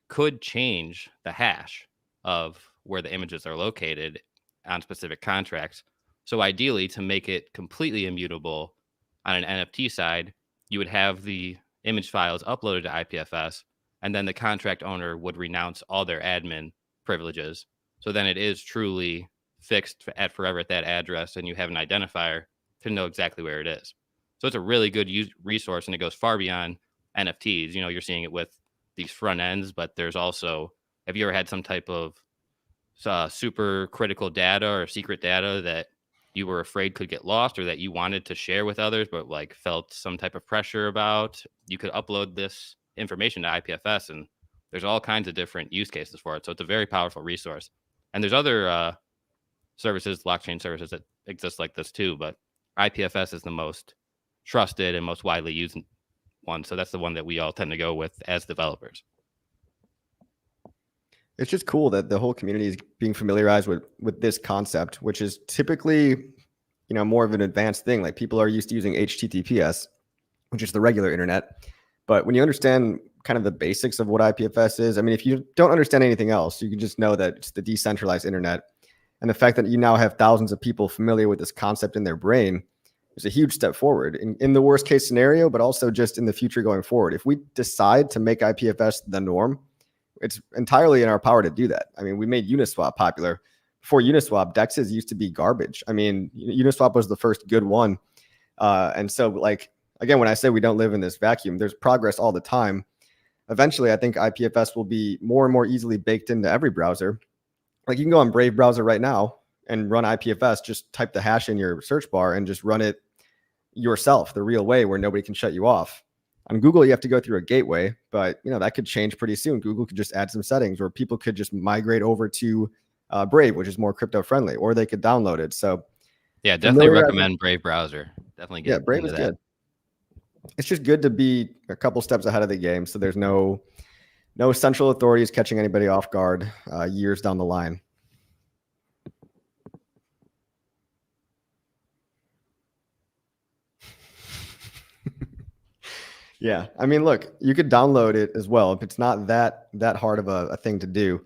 could change the hash of where the images are located on specific contracts. So ideally, to make it completely immutable on an NFT side, you would have the image files uploaded to IPFS, and then the contract owner would renounce all their admin privileges. So then it is truly fixed at forever at that address, and you have an identifier to know exactly where it is. So it's a really good resource, and it goes far beyond NFTs. You know, you're seeing it with these front ends, but there's also, have you ever had some type of super critical data or secret data that you were afraid could get lost, or that you wanted to share with others but like felt some type of pressure about? You could upload this information to IPFS, and there's all kinds of different use cases for it. So it's a very powerful resource. And there's other services, blockchain services, that exist like this too, but IPFS is the most trusted and most widely used one. So that's the one that we all tend to go with as developers. It's just cool that the whole community is being familiarized with this concept, which is typically, you know, more of an advanced thing. Like, people are used to using HTTPS, which is the regular internet. But when you understand kind of the basics of what IPFS is, I mean, if you don't understand anything else, you can just know that it's the decentralized internet. And the fact that you now have thousands of people familiar with this concept in their brain is a huge step forward in the worst case scenario, but also just in the future going forward. If we decide to make IPFS the norm, it's entirely in our power to do that. I mean, we made Uniswap popular. Before Uniswap, DEXs used to be garbage. I mean, Uniswap was the first good one. And so, like, again, when I say we don't live in this vacuum, there's progress all the time. Eventually, I think IPFS will be more and more easily baked into every browser. Like, you can go on Brave browser right now and run IPFS, just type the hash in your search bar and just run it yourself the real way, where nobody can shut you off. On Google, you have to go through a gateway, but you know that could change pretty soon. Google could just add some settings, or people could just migrate over to Brave, which is more crypto friendly, or they could download it. So yeah, definitely recommend Brave browser. Definitely get Brave is good. It's just good to be a couple steps ahead of the game, so there's no central authorities catching anybody off guard years down the line. Yeah, I mean, look, you could download it as well. If it's not that hard of a thing to do,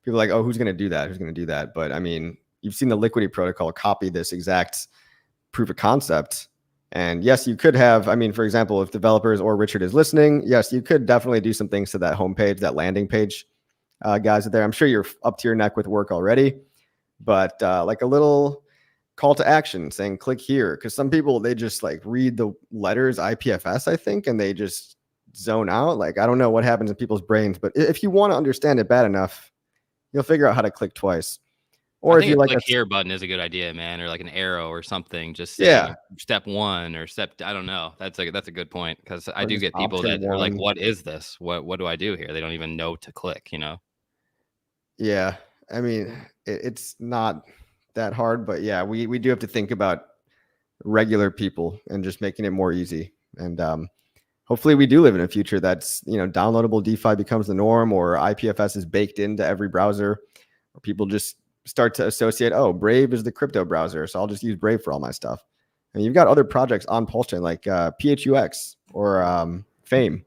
people are like, oh, who's going to do that? Who's going to do that? But I mean, you've seen the Liquidity protocol copy this exact proof of concept. And yes, you could have, I mean, for example, if developers or Richard is listening, yes, you could definitely do some things to that homepage, that landing page, guys out there. I'm sure you're up to your neck with work already, but like a little call to action saying click here, because some people, they just like read the letters IPFS, I think, and they just zone out. Like, I don't know what happens in people's brains, but if you want to understand it bad enough, you'll figure out how to click twice. Or if you like, click here button is a good idea, man, or like an arrow or something. Just say step 1 or step, I don't know. That's a good point, because I do get people that are like, what is this? What do I do here? They don't even know to click, you know? Yeah, I mean, it's not that hard, but yeah, we do have to think about regular people and just making it more easy. And hopefully we do live in a future that's, you know, downloadable DeFi becomes the norm, or IPFS is baked into every browser, or people just start to associate, oh, Brave is the crypto browser, so I'll just use Brave for all my stuff. And you've got other projects on PulseChain like PHUX or Fame.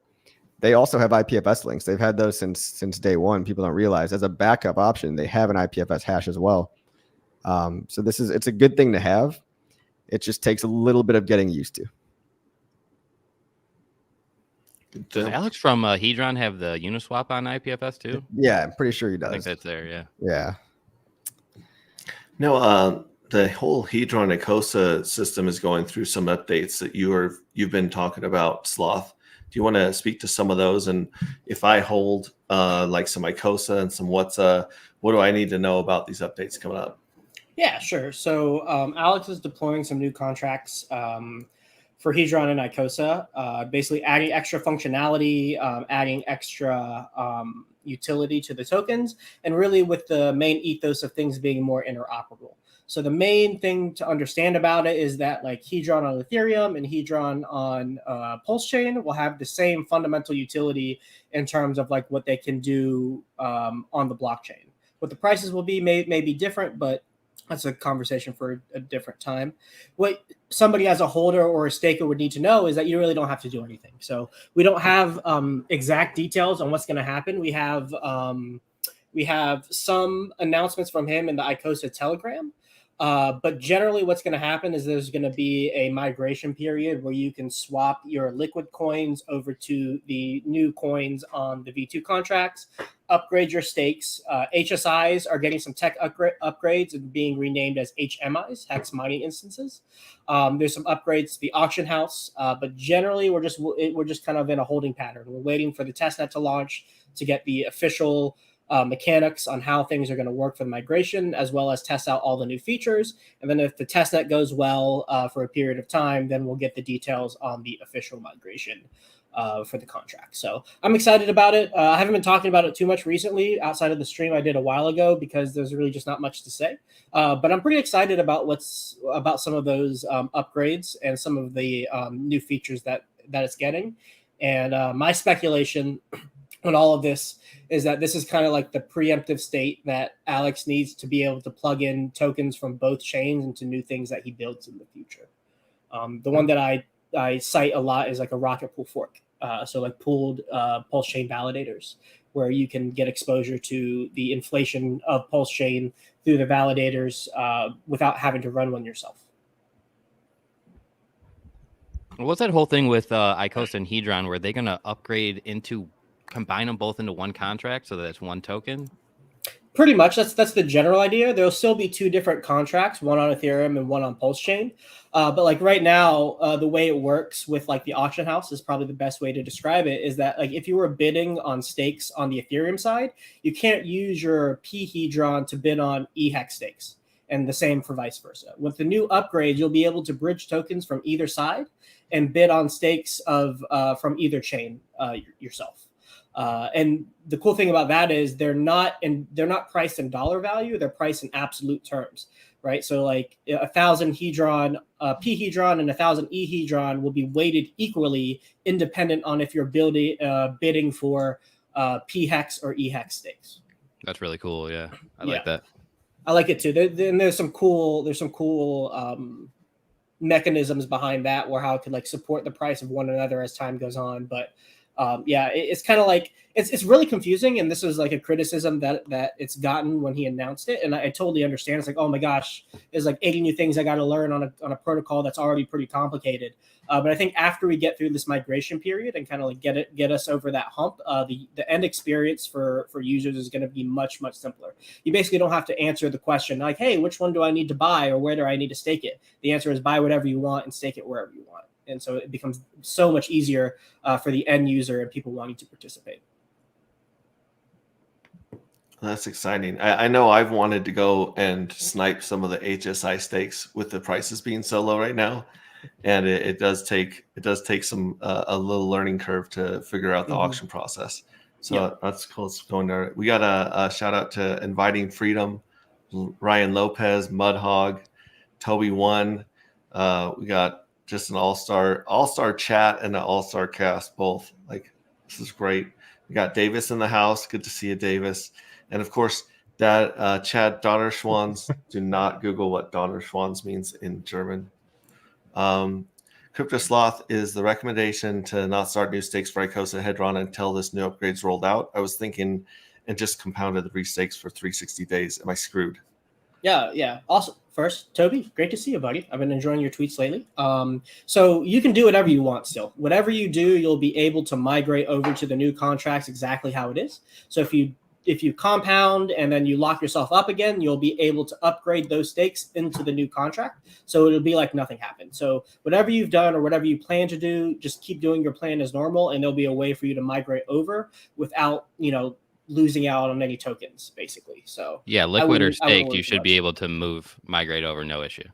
They also have IPFS links. They've had those since day one. People don't realize, as a backup option, they have an IPFS hash as well. So it's a good thing to have. It just takes a little bit of getting used to. Does Alex from Hedron have the Uniswap on IPFS too? Yeah, I'm pretty sure he does. I think that's there, yeah. Yeah. No, the whole Hedron and Iosa system is going through some updates that you've been talking about, Sloth. you want to speak to some of those? And if I hold like some Iosa and some what do I need to know about these updates coming up? Yeah, sure. So Alex is deploying some new contracts for Hedron and Iosa, basically adding extra functionality, adding extra utility to the tokens, and really with the main ethos of things being more interoperable. So the main thing to understand about it is that like Hedron on Ethereum and Hedron on PulseChain will have the same fundamental utility in terms of like what they can do on the blockchain. What the prices will be may be different, but that's a conversation for a different time. What somebody as a holder or a staker would need to know is that you really don't have to do anything. So we don't have exact details on what's going to happen. We have some announcements from him in the Iosa Telegram. But generally what's going to happen is there's going to be a migration period where you can swap your liquid coins over to the new coins on the V2 contracts, upgrade your stakes. HSIs are getting some tech upgrades and being renamed as HMIs, hex mining instances. There's some upgrades to the auction house, but generally we're just kind of in a holding pattern. We're waiting for the testnet to launch to get the official mechanics on how things are going to work for the migration, as well as test out all the new features. And then if the testnet goes well for a period of time, then we'll get the details on the official migration for the contract. So I'm excited about it. I haven't been talking about it too much recently outside of the stream I did a while ago because there's really just not much to say. But I'm pretty excited about some of those upgrades and some of the new features that it's getting. And my speculation on all of this is that this is kind of like the preemptive state that Alex needs to be able to plug in tokens from both chains into new things that he builds in the future. The one that I cite a lot is like a rocket pool fork. So like pooled PulseChain validators, where you can get exposure to the inflation of PulseChain through the validators without having to run one yourself. What's that whole thing with Iosa and Hedron? Were they going to upgrade combine them both into one contract so that it's one token? Pretty much. That's the general idea. There'll still be two different contracts, one on Ethereum and one on PulseChain. But like right now, the way it works with like the auction house is probably the best way to describe it, is that like if you were bidding on stakes on the Ethereum side, you can't use your P Hedron to bid on EHEX stakes, and the same for vice versa. With the new upgrade, you'll be able to bridge tokens from either side and bid on stakes from either chain yourself. And the cool thing about that is they're not priced in dollar value; they're priced in absolute terms, right? So like 1,000 Hedron, P Hedron, and 1,000 E Hedron will be weighted equally, independent on if you're bidding for P hex or E hex stakes. That's really cool. Yeah, I like that. I like it too. There's some cool mechanisms behind that, where how it could like support the price of one another as time goes on, but. It's kind of like it's really confusing, and this is like a criticism that it's gotten when he announced it, and I totally understand. It's like, oh my gosh, there's like 80 new things I got to learn on a protocol that's already pretty complicated. But I think after we get through this migration period and kind of like get us over that hump, the end experience for users is going to be much simpler. You basically don't have to answer the question like, hey, which one do I need to buy or where do I need to stake it? The answer is buy whatever you want and stake it wherever you want. And so it becomes so much easier for the end user and people wanting to participate. That's exciting. I know I've wanted to go and snipe some of the HSI stakes with the prices being so low right now, and it does take some a little learning curve to figure out the auction process. So that's cool. It's going there. We got a shout out to Inviting Freedom, Ryan Lopez, Mudhog, Toby One. We got just an all-star chat and an all-star cast both. Like, this is great. We got Davis in the house. Good to see you, Davis. And of course, that Chad Donnerschwanz. Do not Google what Donnerschwanz means in German. CryptoSloth is the recommendation to not start new stakes for Iosa Hedron until this new upgrade's rolled out. I was thinking and just compounded the restakes for 360 days. Am I screwed? Yeah. Awesome. First, Toby, great to see you, buddy. I've been enjoying your tweets lately. So you can do whatever you want still. Whatever you do, you'll be able to migrate over to the new contracts exactly how it is. So if you if you compound and then you lock yourself up again, you'll be able to upgrade those stakes into the new contract. So it'll be like nothing happened. So whatever you've done or whatever you plan to do, just keep doing your plan as normal, and there'll be a way for you to migrate over without, losing out on any tokens, basically. So yeah, liquid or staked, you should be able to migrate over, no issue.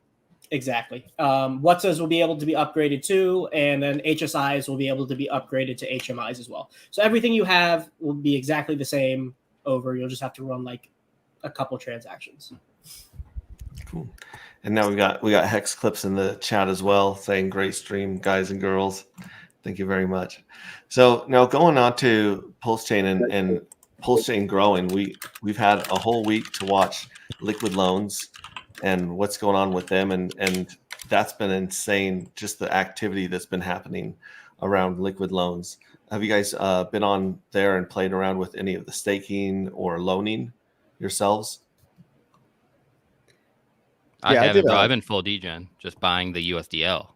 Exactly. WhatsAs will be able to be upgraded too, and then HSIs will be able to be upgraded to HMIs as well. So everything you have will be exactly the same over. You'll just have to run like a couple transactions. Cool. And now we got Hex Clips in the chat as well, saying great stream, guys and girls. Thank you very much. So now going on to PulseChain and PulseChain growing, we've had a whole week to watch liquid loans and what's going on with them, and that's been insane, just the activity that's been happening around liquid loans. Have you guys been on there and played around with any of the staking or loaning yourselves? I haven't, bro. I've been full degen, just buying the USDL.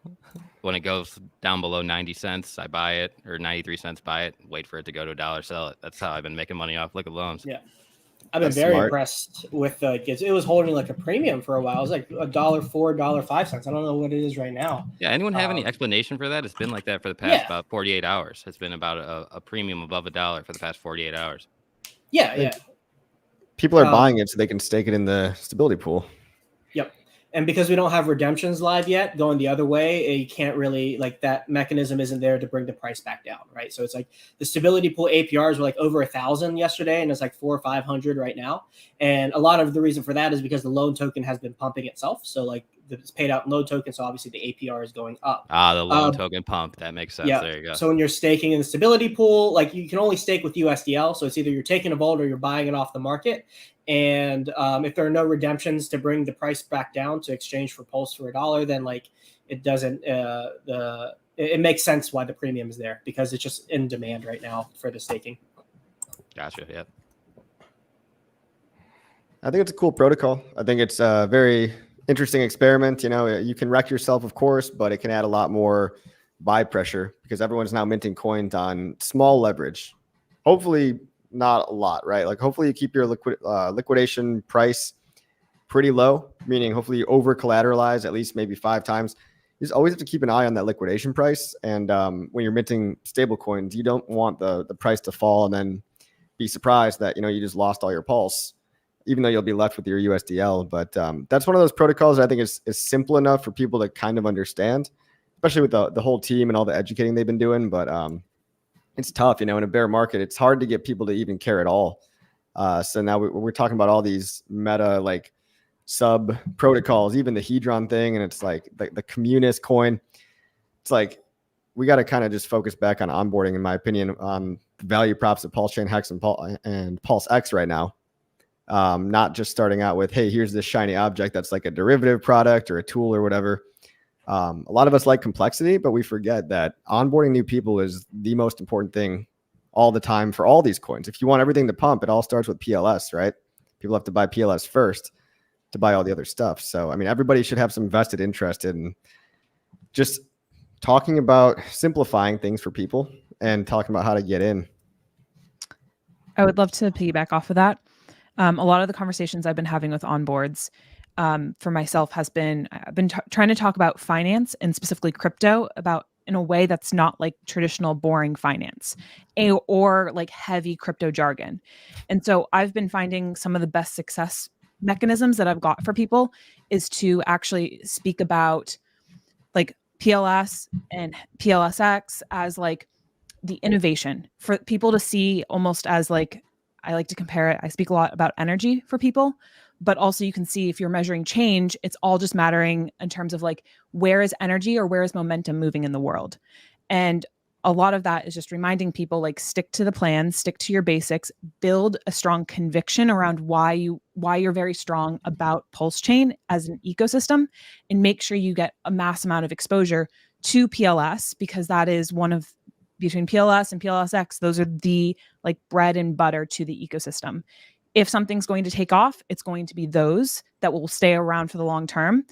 When it goes down below 90 cents, I buy it, or 93 cents, buy it, wait for it to go to $1, sell it. That's how I've been making money off liquid loans. Yeah. I've been very impressed with it was holding like a premium for a while. It was like $1.04, $1.05. I don't know what it is right now. Yeah. Anyone have any explanation for that? It's been like that for the past about 48 hours. It's been about a premium above $1 for the past 48 hours. Yeah. People are buying it so they can stake it in the stability pool. Yep. And because we don't have redemptions live yet, going the other way, you can't really, like, that mechanism isn't there to bring the price back down, right? So it's like the stability pool APRs were like over 1,000 yesterday, and it's like 400 or 500 right now. And a lot of the reason for that is because the loan token has been pumping itself. So like it's paid out loan token, so obviously the APR is going up. The loan token pump, that makes sense. Yeah. There you go. So when you're staking in the stability pool, like you can only stake with USDL. So it's either you're taking a vault or you're buying it off the market. And if there are no redemptions to bring the price back down to exchange for Pulse for $1, then like it doesn't it makes sense why the premium is there, because it's just in demand right now for the staking. Gotcha. Yeah. I think it's a cool protocol. I think it's a very interesting experiment. You can wreck yourself, of course, but it can add a lot more buy pressure because everyone's now minting coins on small leverage. Hopefully not a lot, right? Like hopefully you keep your liquidation price pretty low, meaning hopefully you over collateralize at least maybe 5 times. You just always have to keep an eye on that liquidation price. And when you're minting stable coins, you don't want the price to fall and then be surprised that, you just lost all your pulse, even though you'll be left with your USDL. But that's one of those protocols that I think is simple enough for people to kind of understand, especially with the whole team and all the educating they've been doing. But it's tough, in a bear market, it's hard to get people to even care at all. So now we're talking about all these meta, like sub protocols, even the Hedron thing. And it's like the communist coin. It's like, we got to kind of just focus back on onboarding, in my opinion, on the value props of PulseChain, Hex, and PulseX right now. Not just starting out with, hey, here's this shiny object that's like a derivative product or a tool or whatever. A lot of us like complexity, but we forget that onboarding new people is the most important thing all the time for all these coins. If you want everything to pump, it all starts with PLS, right? People have to buy PLS first to buy all the other stuff. So, I mean, everybody should have some vested interest in just talking about simplifying things for people and talking about how to get in. I would love to piggyback off of that. A lot of the conversations I've been having with onboards for myself has been, I've been trying to talk about finance and specifically crypto in a way that's not like traditional boring finance or like heavy crypto jargon. And so I've been finding some of the best success mechanisms that I've got for people is to actually speak about like PLS and PLSX as like the innovation for people to see almost as like, I like to compare it. I speak a lot about energy for people, but also you can see if you're measuring change, it's all just mattering in terms of like, where is energy or where is momentum moving in the world? And a lot of that is just reminding people like stick to the plan, stick to your basics, build a strong conviction around why you're very strong about PulseChain as an ecosystem, and make sure you get a mass amount of exposure to PLS, because that is one of between PLS and PLSX, those are the like bread and butter to the ecosystem. If something's going to take off, it's going to be those that will stay around for the long term.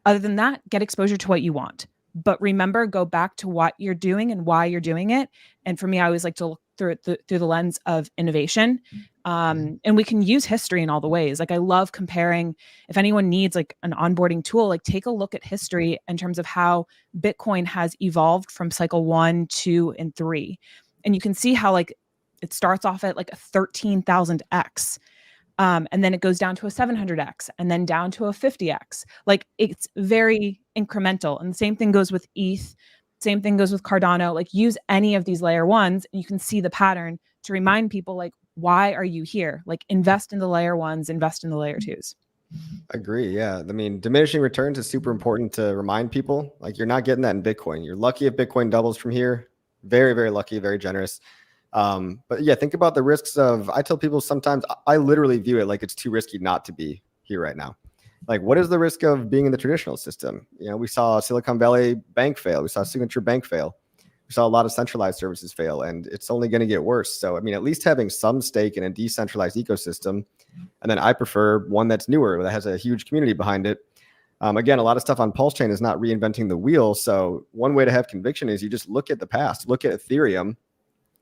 Other than that, get exposure to what you want. But remember, go back to what you're doing and why you're doing it. And for me, I always like to through the lens of innovation. And we can use history in all the ways. Like I love comparing, if anyone needs like an onboarding tool, like take a look at history in terms of how Bitcoin has evolved from cycle 1, 2, and 3. And you can see how like it starts off at like a 13,000x. And then it goes down to a 700x and then down to a 50x. Like it's very incremental. And the same thing goes with ETH. Same thing goes with Cardano. Like use any of these layer ones and you can see the pattern to remind people like, why are you here? Like invest in the layer ones, invest in the layer twos. Agree. Yeah. I mean, diminishing returns is super important to remind people. Like you're not getting that in Bitcoin. You're lucky if Bitcoin doubles from here. Very, very lucky, very generous. But yeah, think about the risks of, I tell people sometimes I literally view it like it's too risky not to be here right now. Like what is the risk of being in the traditional system? You know, we saw Silicon Valley Bank fail. We saw Signature Bank fail. We saw a lot of centralized services fail, and it's only going to get worse. So, I mean, at least having some stake in a decentralized ecosystem. And then I prefer one that's newer, that has a huge community behind it. Again, a lot of stuff on PulseChain is not reinventing the wheel. So one way to have conviction is you just look at the past, look at Ethereum,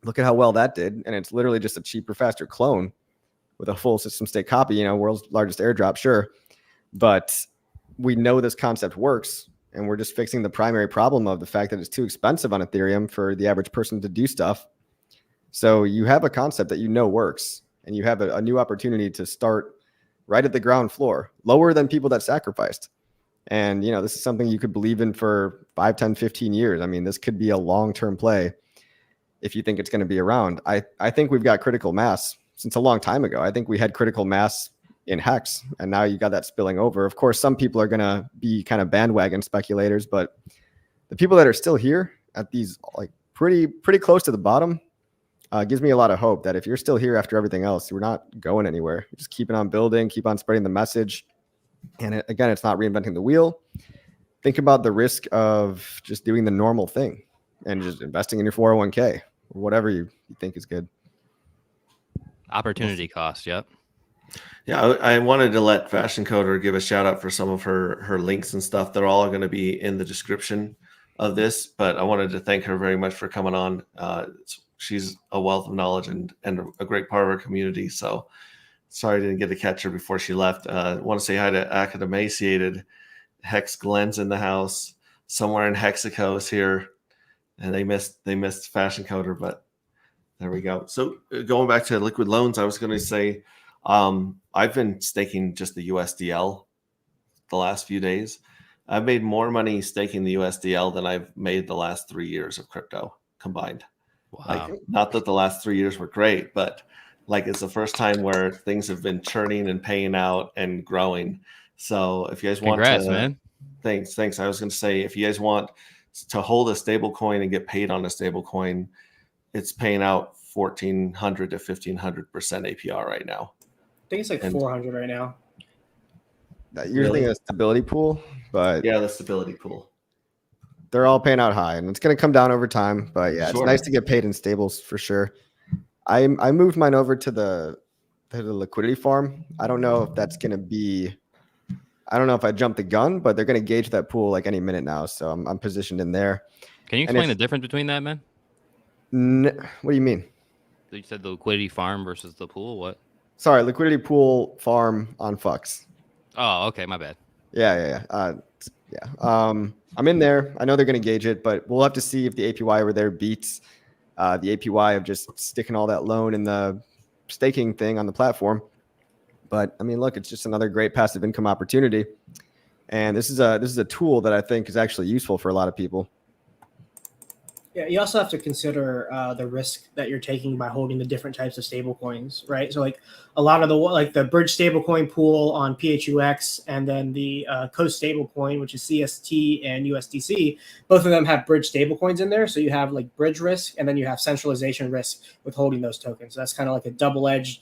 look at how well that did. And it's literally just a cheaper, faster clone with a full system state copy, you know, world's largest airdrop, sure. But we know this concept works. And we're just fixing the primary problem of the fact that it's too expensive on Ethereum for the average person to do stuff. So you have a concept that you know works, and you have a new opportunity to start right at the ground floor, lower than people that sacrificed. And, you know, this is something you could believe in for 5, 10, 15 years. I mean, this could be a long-term play if you think it's going to be around. I think we've got critical mass since a long time ago. I think we had critical mass in Hex, and now you got that spilling over. Of course, some people are going to be kind of bandwagon speculators, but the people that are still here at these like pretty close to the bottom gives me a lot of hope that if you're still here after everything else, we're not going anywhere. You're just keeping on building, keep on spreading the message. And again, it's not reinventing the wheel. Think about the risk of just doing the normal thing and just investing in your 401k or whatever you think is good. Opportunity cost. Yep. Yeah, I wanted to let FashionCoder give a shout out for some of her links and stuff. They're all going to be in the description of this, but I wanted to thank her very much for coming on. She's a wealth of knowledge and a great part of our community. So sorry I didn't get to catch her before she left. I want to say hi to Academaciated. Hex Glenn's in the house. Somewhere in Hexico is here, and they missed FashionCoder, but there we go. So going back to liquid loans, I was going to say, I've been staking just the USDL the last few days. I've made more money staking the USDL than I've made the last 3 years of crypto combined. Wow. Like, not that the last 3 years were great, but like it's the first time where things have been churning and paying out and growing. So if you guys want man. Thanks. I was going to say, if you guys want to hold a stable coin and get paid on a stable coin, it's paying out 1,400 to 1,500% APR right now. I think it's like 400 right now. Usually a stability pool, but yeah, the stability pool. They're all paying out high, and it's going to come down over time. But yeah, Sure. It's nice to get paid in stables for sure. I moved mine over to the liquidity farm. I don't know if that's going to be. I don't know if I jumped the gun, but they're going to gauge that pool like any minute now. So I'm positioned in there. Can you explain the difference between that, man? What do you mean? You said the liquidity farm versus the pool. What? Sorry, liquidity pool farm on Fux. Oh, okay, my bad. Yeah. I'm in there. I know they're going to gauge it, but we'll have to see if the APY over there beats the APY of just sticking all that loan in the staking thing on the platform. But I mean, look, it's just another great passive income opportunity, and this is a tool that I think is actually useful for a lot of people. Yeah, you also have to consider the risk that you're taking by holding the different types of stable coins, right? So like a lot of the bridge stablecoin pool on PHUX and then the Coast stablecoin, which is CST and USDC, both of them have bridge stablecoins in there. So you have like bridge risk and then you have centralization risk with holding those tokens. So that's kind of like a double-edged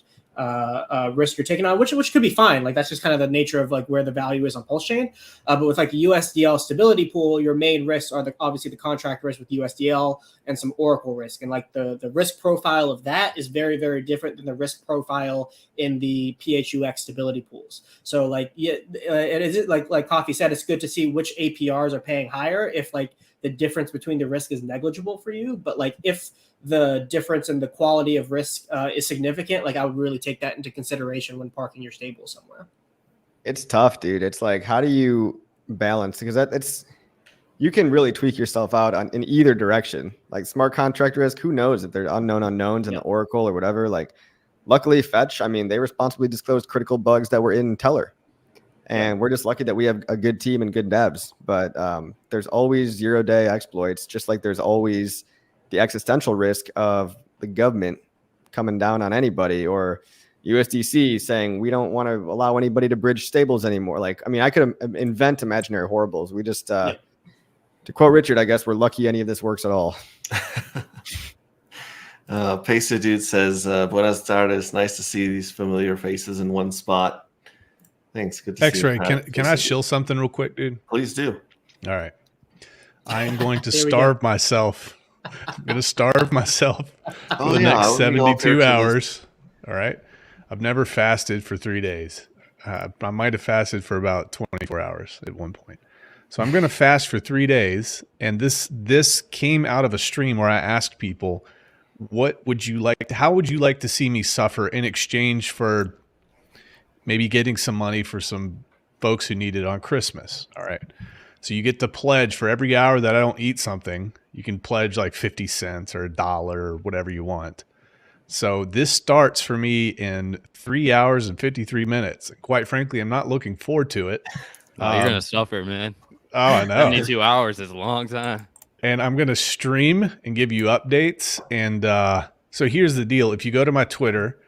risk you're taking on, which could be fine. Like that's just kind of the nature of like where the value is on PulseChain. But with like the USDL stability pool, your main risks are obviously the contract risk with USDL and some Oracle risk. And like the risk profile of that is very, very different than the risk profile in the PHUX stability pools. So like, yeah, it is like Coffee said, it's good to see which APRs are paying higher if like the difference between the risk is negligible for you. But like if the difference in the quality of risk is significant, like I would really take that into consideration when parking your stable somewhere. It's tough, dude. It's like, how do you balance? Because it's you can really tweak yourself out in either direction. Like smart contract risk, who knows if they're unknown unknowns in the Oracle or whatever. Like, luckily, Fetch, I mean, they responsibly disclosed critical bugs that were in Teller. And we're just lucky that we have a good team and good devs. But there's always 0-day exploits, just like there's always the existential risk of the government coming down on anybody, or USDC saying we don't want to allow anybody to bridge stables anymore. Like, I mean, I could invent imaginary horribles. We just, to quote Richard, I guess we're lucky any of this works at all. Pesa Dude says, Buenas tardes. Nice to see these familiar faces in one spot. Thanks. Good to see X-Ray, you. can I shill something real quick, dude? Please do. All right. I am going to starve myself. I'm going to starve myself for the next 72 hours. All right. I've never fasted for 3 days. I might have fasted for about 24 hours at one point. So I'm going to fast for 3 days. And this came out of a stream where I asked people, what would you like? How would you like to see me suffer in exchange for maybe getting some money for some folks who need it on Christmas? All right. So you get to pledge for every hour that I don't eat something. You can pledge like 50 cents or $1 or whatever you want. So this starts for me in 3 hours and 53 minutes. Quite frankly, I'm not looking forward to it. Oh, you're going to suffer, man. Oh, I know. 72 hours is a long time. And I'm going to stream and give you updates. And so here's the deal. If you go to my Twitter,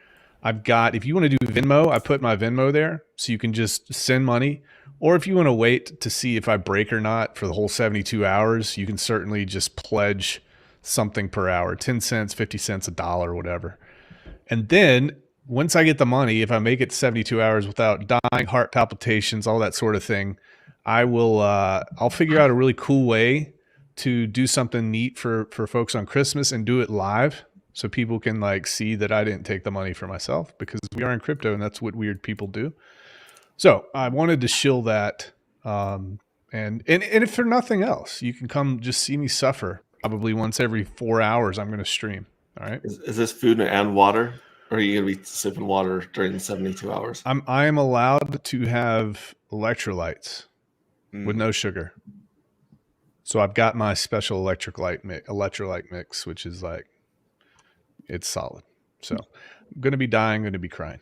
I've got, if you want to do Venmo, I put my Venmo there so you can just send money. Or if you want to wait to see if I break or not for the whole 72 hours, you can certainly just pledge something per hour, 10 cents, 50 cents, $1, whatever. And then once I get the money, if I make it 72 hours without dying, heart palpitations, all that sort of thing, I will, I'll figure out a really cool way to do something neat for folks on Christmas and do it live. So people can like see that I didn't take the money for myself, because we are in crypto and that's what weird people do. So I wanted to shill that. And if for nothing else, you can come just see me suffer. Probably once every 4 hours, I'm going to stream. All right. Is this food and water? Or are you going to be sipping water during the 72 hours? I am allowed to have electrolytes with no sugar. So I've got my special electrolyte mix, which is like, it's solid. So I'm going to be dying, going to be crying.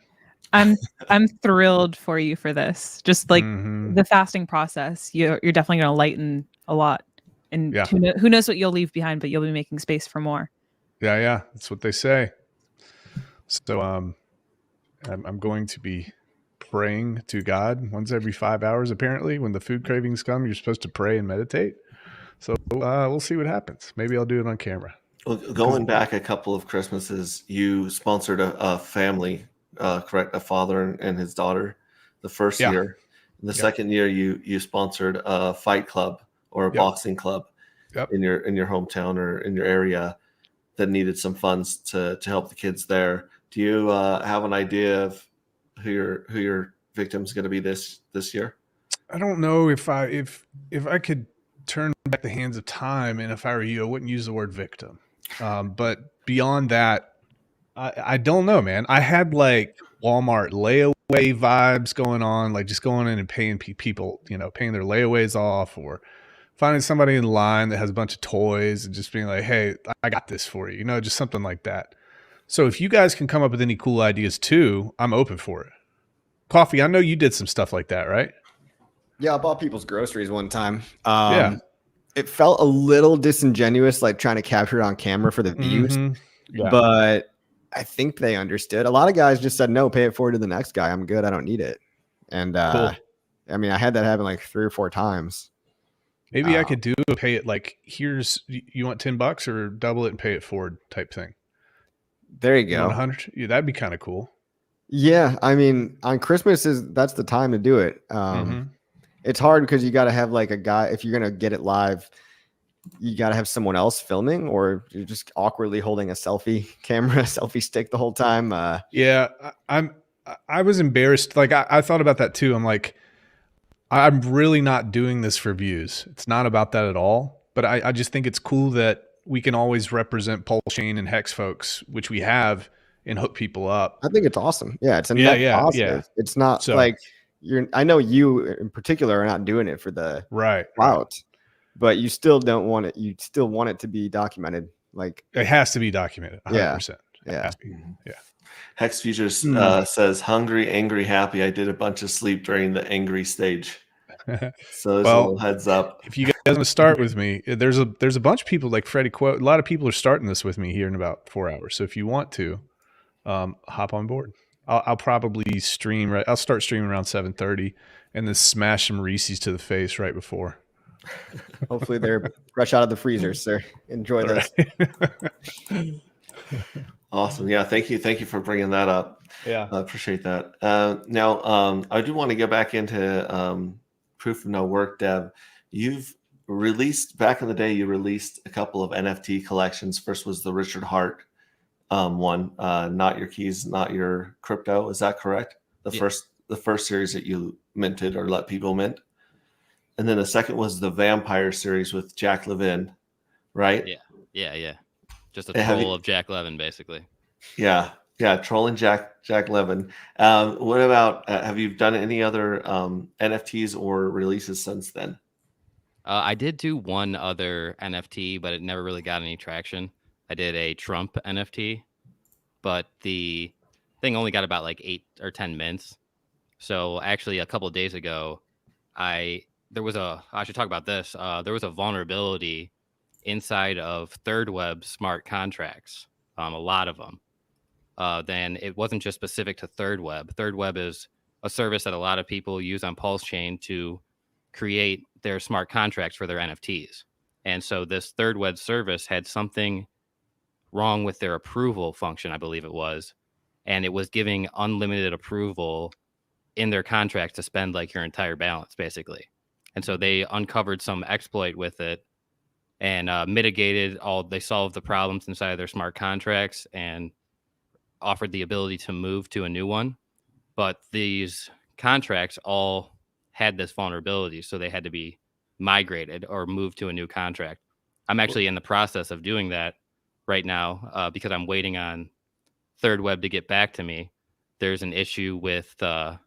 I'm thrilled for you for this. Just like the fasting process, you're definitely going to lighten a lot. And who knows what you'll leave behind, but you'll be making space for more. Yeah. That's what they say. So I'm going to be praying to God once every 5 hours. Apparently, when the food cravings come, you're supposed to pray and meditate. So we'll see what happens. Maybe I'll do it on camera. Well, going back a couple of Christmases, you sponsored a family, correct? A father and his daughter the first year. The second year, you sponsored a fight club or a boxing club in your hometown or in your area that needed some funds to help the kids there. Do you have an idea of who your victim's going to be this year? I don't know if I could turn back the hands of time, and if I were you, I wouldn't use the word victim. But beyond that, I don't know, man. I had like Walmart layaway vibes going on, like just going in and paying people, paying their layaways off, or finding somebody in line that has a bunch of toys and just being like, hey, I got this for you, just something like that. So if you guys can come up with any cool ideas too, I'm open for it. Coffee, I know you did some stuff like that, right? Yeah, I bought people's groceries one time. It felt a little disingenuous, like trying to capture it on camera for the views. But I think they understood. A lot of guys just said, no, pay it forward to the next guy. I'm good. I don't need it. And cool. I mean, I had that happen like 3 or 4 times. Maybe I could pay it like, here's, you want $10 or double it and pay it forward type thing. There you go. 100. Yeah, that'd be kind of cool. Yeah. I mean, on Christmas that's the time to do it. It's hard because you got to have like a guy, if you're going to get it live, you got to have someone else filming, or you're just awkwardly holding a selfie camera, selfie stick the whole time. Yeah. I was embarrassed. Like I thought about that too. I'm like, I'm really not doing this for views. It's not about that at all. But I just think it's cool that we can always represent PulseChain and Hex folks, which we have, and hook people up. I think it's awesome. Yeah, it's a Yeah, net yeah, positive. yeah. It's not So- like I know you in particular are not doing it for the Right. clout, but you still don't want it. You still want it to be documented. Like It has to be documented. 100%. It Yeah. has to be. Yeah. Hex Futures Hmm. says, hungry, angry, happy. I did a bunch of sleep during the angry stage. So there's a Well, little heads up. If you guys want to start with me, there's a bunch of people like Freddie Quote. A lot of people are starting this with me here in about 4 hours. So if you want to, hop on board. I'll probably stream. I'll start streaming around 7:30, and then smash some Reese's to the face right before. hopefully they're fresh out of the freezer, sir. Enjoy All those. right. Awesome. Yeah. Thank you for bringing that up. Yeah. I appreciate that. Now, I do want to get back into proof of no work dev. You've released, back in the day, you released a couple of NFT collections. First was the Richard Hart one, Not Your Keys, Not Your Crypto. Is that correct? The first series that you minted or let people mint. And then the second was the Vampire series with Jack Levin, right? Yeah. Just a Hey, have troll you- of Jack Levin, basically. Yeah, trolling Jack Levin. What about, have you done any other NFTs or releases since then? I did do one other NFT, but it never really got any traction. I did a Trump NFT, but the thing only got about like 8 or 10 mints. So actually, a couple of days ago, I should talk about this. There was a vulnerability inside of Third Web smart contracts, a lot of them. Then it wasn't just specific to Third Web. Third Web is a service that a lot of people use on PulseChain to create their smart contracts for their NFTs. And so this Third Web service had something wrong with their approval function, I believe it was, and it was giving unlimited approval in their contract to spend like your entire balance, basically. And so they uncovered some exploit with it and they solved the problems inside of their smart contracts and offered the ability to move to a new one. But these contracts all had this vulnerability, so they had to be migrated or moved to a new contract. I'm actually in the process of doing that right now because I'm waiting on Third Web to get back to me. There's an issue with the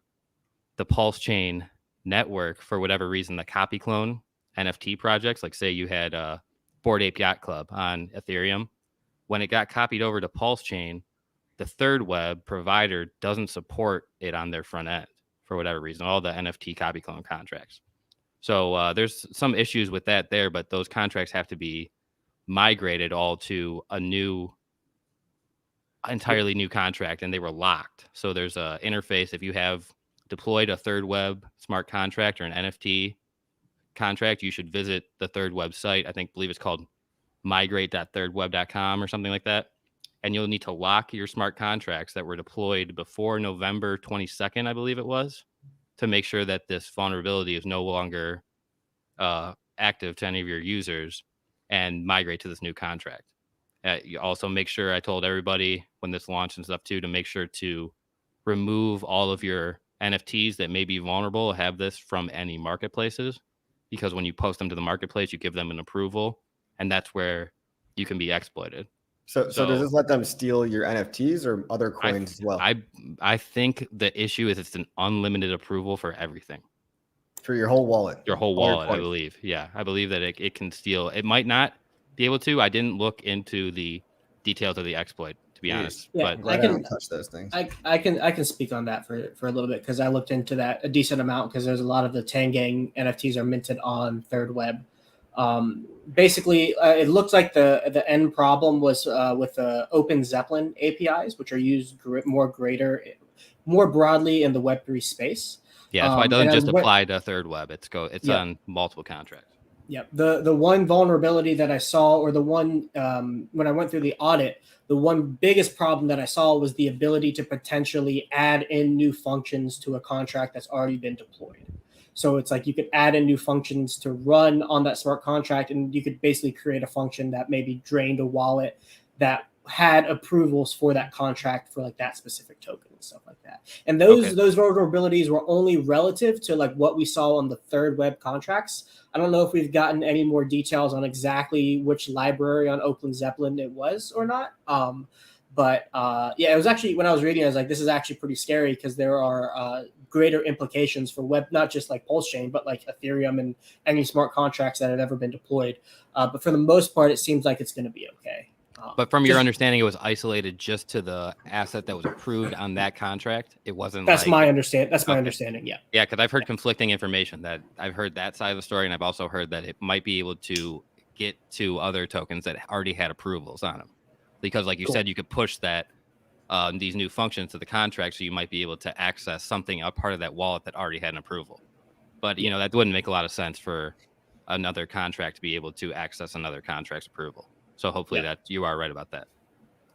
PulseChain network. For whatever reason, the copy clone NFT projects, like say you had Bored Ape Yacht Club on Ethereum, when it got copied over to PulseChain, the Third Web provider doesn't support it on their front end for whatever reason, all the NFT copy clone contracts. So there's some issues with that there, but those contracts have to be migrated all to a entirely new contract, and they were locked. So there's a interface. If you have deployed a Third Web smart contract or an NFT contract, you should visit the Third Web site. Believe it's called migrate.thirdweb.com or something like that. And you'll need to lock your smart contracts that were deployed before November 22nd, I believe it was, to make sure that this vulnerability is no longer active to any of your users, and migrate to this new contract. You also make sure, I told everybody when this launched and stuff too, to make sure to remove all of your NFTs that may be vulnerable, have this from any marketplaces, because when you post them to the marketplace, you give them an approval, and that's where you can be exploited. So does this let them steal your NFTs or other coins as well? I think the issue is it's an unlimited approval for everything. For your whole wallet? Your whole All your wallet, I coins. believe. Yeah, I believe that it can steal. It might not be able to. I didn't look into the details of the exploit, to be honest. Yeah, But I'm glad I don't touch those things. I can speak on that for a little bit, because I looked into that a decent amount, because there's a lot of the Tangang NFTs are minted on Third Web. Basically, it looks like the end problem was with the Open Zeppelin APIs, which are used more broadly in the Web3 space. yeah, that's why it doesn't and just I went- apply to Third Web. It's Yeah. on multiple contracts. Yeah, the one vulnerability that I saw, or the one when I went through the audit, the one biggest problem that I saw was the ability to potentially add in new functions to a contract that's already been deployed. So it's like you could add in new functions to run on that smart contract, and you could basically create a function that maybe drained a wallet that had approvals for that contract for like that specific token and stuff like that. And those vulnerabilities were only relative to like what we saw on the third web contracts. I don't know if we've gotten any more details on exactly which library on Oakland Zeppelin it was or not. But it was actually, when I was reading, I was like, this is actually pretty scary because there are greater implications for web, not just like PulseChain, but like Ethereum and any smart contracts that have ever been deployed. But for the most part, it seems like it's going to be okay. But from your understanding, it was isolated just to the asset that was approved on that contract. It wasn't. That's my understanding. That's my understanding. Yeah. Yeah, because I've heard conflicting information. That I've heard that side of the story, and I've also heard that it might be able to get to other tokens that already had approvals on them. Because, like you said, you could push that these new functions to the contract, so you might be able to access something, a part of that wallet that already had an approval. But that wouldn't make a lot of sense for another contract to be able to access another contract's approval. So hopefully that you are right about that.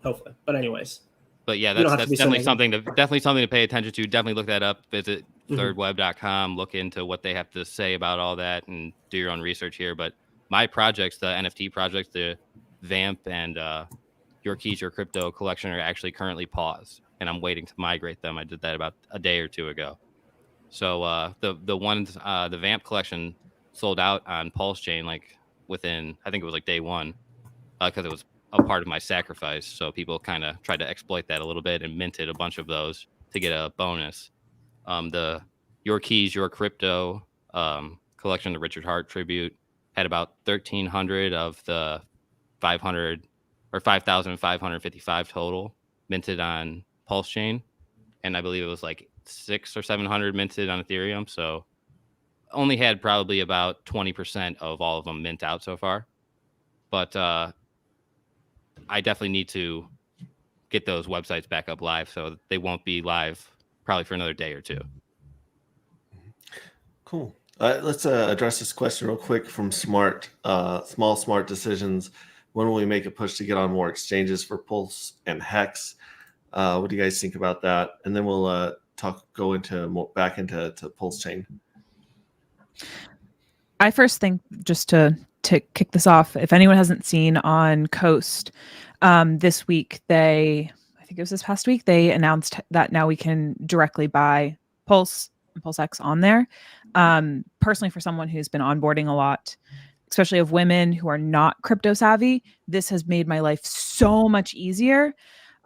Hopefully, but anyways. But yeah, that's definitely something to pay attention to. Definitely look that up. Visit thirdweb.com. Look into what they have to say about all that, and do your own research here. But my projects, the NFT projects, the Vamp and Your Keys, Your Crypto collection, are actually currently paused, and I'm waiting to migrate them. I did that about a day or two ago. So the ones the Vamp collection sold out on PulseChain like within, I think it was like day one. Because it was a part of my sacrifice. So people kind of tried to exploit that a little bit and minted a bunch of those to get a bonus. The Your Keys, Your Crypto collection, the Richard Hart tribute, had about 1,300 of the 500 or 5,555 total minted on PulseChain. And I believe it was like 600 or 700 minted on Ethereum. So only had probably about 20% of all of them mint out so far. But I definitely need to get those websites back up live, so they won't be live probably for another day or two. Cool. Let's address this question real quick from Smart. Small Smart Decisions. When will we make a push to get on more exchanges for Pulse and Hex? What do you guys think about that? And then we'll go into back into PulseChain. I first think, just to kick this off, if anyone hasn't seen on Coast this week, I think it was this past week, they announced that now we can directly buy Pulse and PulseX on there. Personally, for someone who's been onboarding a lot, especially of women who are not crypto savvy, this has made my life so much easier.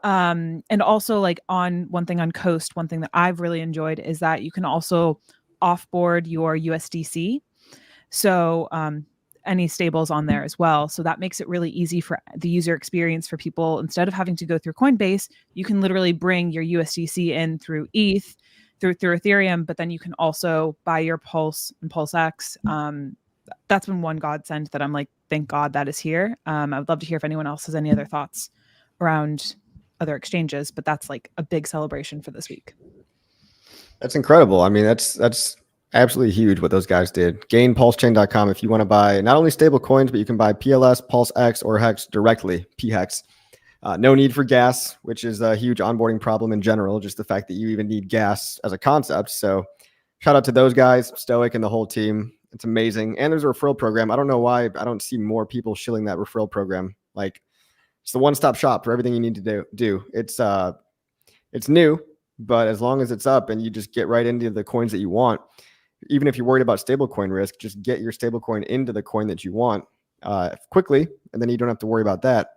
And also, like, on one thing on Coast, one thing that I've really enjoyed is that you can also offboard your USDC. So any stables on there as well. So that makes it really easy for the user experience for people. Instead of having to go through Coinbase, you can literally bring your USDC in through ETH, through Ethereum, but then you can also buy your Pulse and PulseX. That's been one godsend that I'm like, thank God that is here. I would love to hear if anyone else has any other thoughts around other exchanges, but that's like a big celebration for this week. That's incredible. I mean, that's absolutely huge what those guys did. GainPulseChain.com if you want to buy not only stable coins, but you can buy PLS, PulseX, or Hex directly, PHEX. No need for gas, which is a huge onboarding problem in general, just the fact that you even need gas as a concept. So shout out to those guys, Stoic and the whole team. It's amazing. And there's a referral program. I don't know why I don't see more people shilling that referral program. Like, it's the one-stop shop for everything you need to do. It's new, but as long as it's up and you just get right into the coins that you want, even if you're worried about stablecoin risk, just get your stablecoin into the coin that you want quickly, and then you don't have to worry about that.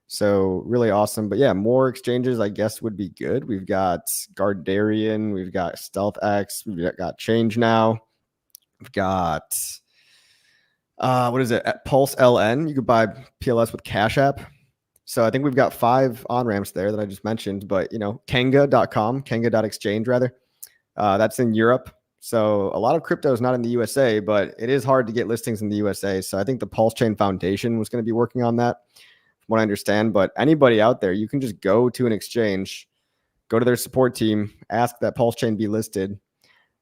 So really awesome. But yeah, more exchanges, I guess, would be good. We've got Gardarian, we've got StealthX, we've got Change Now, we've got what is it? At Pulse LN, you could buy PLS with Cash App. So I think we've got 5 on-ramps there that I just mentioned, but Kenga.com, Kenga.exchange rather. That's in Europe. So a lot of crypto is not in the USA, but it is hard to get listings in the USA. So I think the PulseChain Foundation was going to be working on that, from what I understand. But anybody out there, you can just go to an exchange, go to their support team, ask that PulseChain be listed.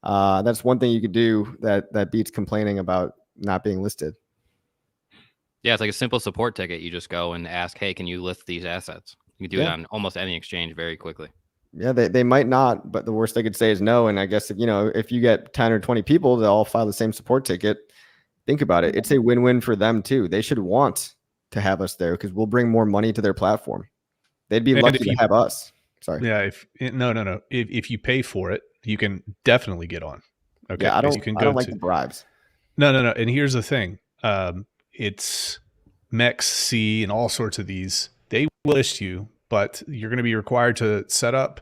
That's one thing you could do that beats complaining about not being listed. Yeah, it's like a simple support ticket. You just go and ask, hey, can you list these assets? You can do it on almost any exchange very quickly. Yeah, they might not, but the worst they could say is no. And I guess if you get 10 or 20 people that all file the same support ticket, think about it. It's a win-win for them too. They should want to have us there because we'll bring more money to their platform. They'd be And lucky if to you- have us. Sorry. Yeah. No. If you pay for it, you can definitely get on. Okay. Yeah, I You can don't go like to the bribes. no. And here's the thing. It's MEX C and all sorts of these. They will list you, but you're going to be required to set up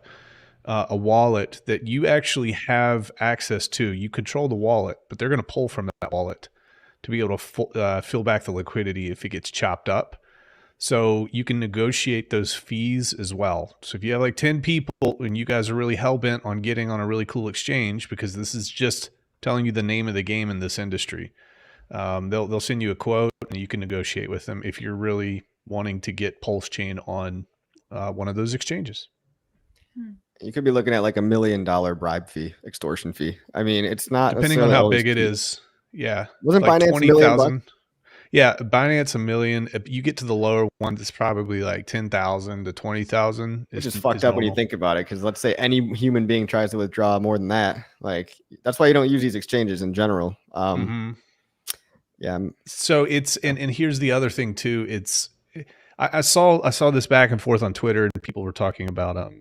a wallet that you actually have access to. You control the wallet, but they're going to pull from that wallet to be able to fill back the liquidity if it gets chopped up. So you can negotiate those fees as well. So if you have like 10 people and you guys are really hell bent on getting on a really cool exchange, because this is just telling you the name of the game in this industry, they'll send you a quote and you can negotiate with them if you're really wanting to get PulseChain on one of those exchanges. You could be looking at like $1 million bribe fee, extortion fee. I mean, it's not Depending on necessarily how always big it cheap. is. Yeah. Wasn't like Binance $1 million bucks? Yeah, Binance $1 million. If you get to the lower one, it's probably like 10,000 to 20,000. Which is fucked up when you think about it, because let's say any human being tries to withdraw more than that. Like, that's why you don't use these exchanges in general. Yeah. So it's and here's the other thing too. It's I saw this back and forth on Twitter, and people were talking about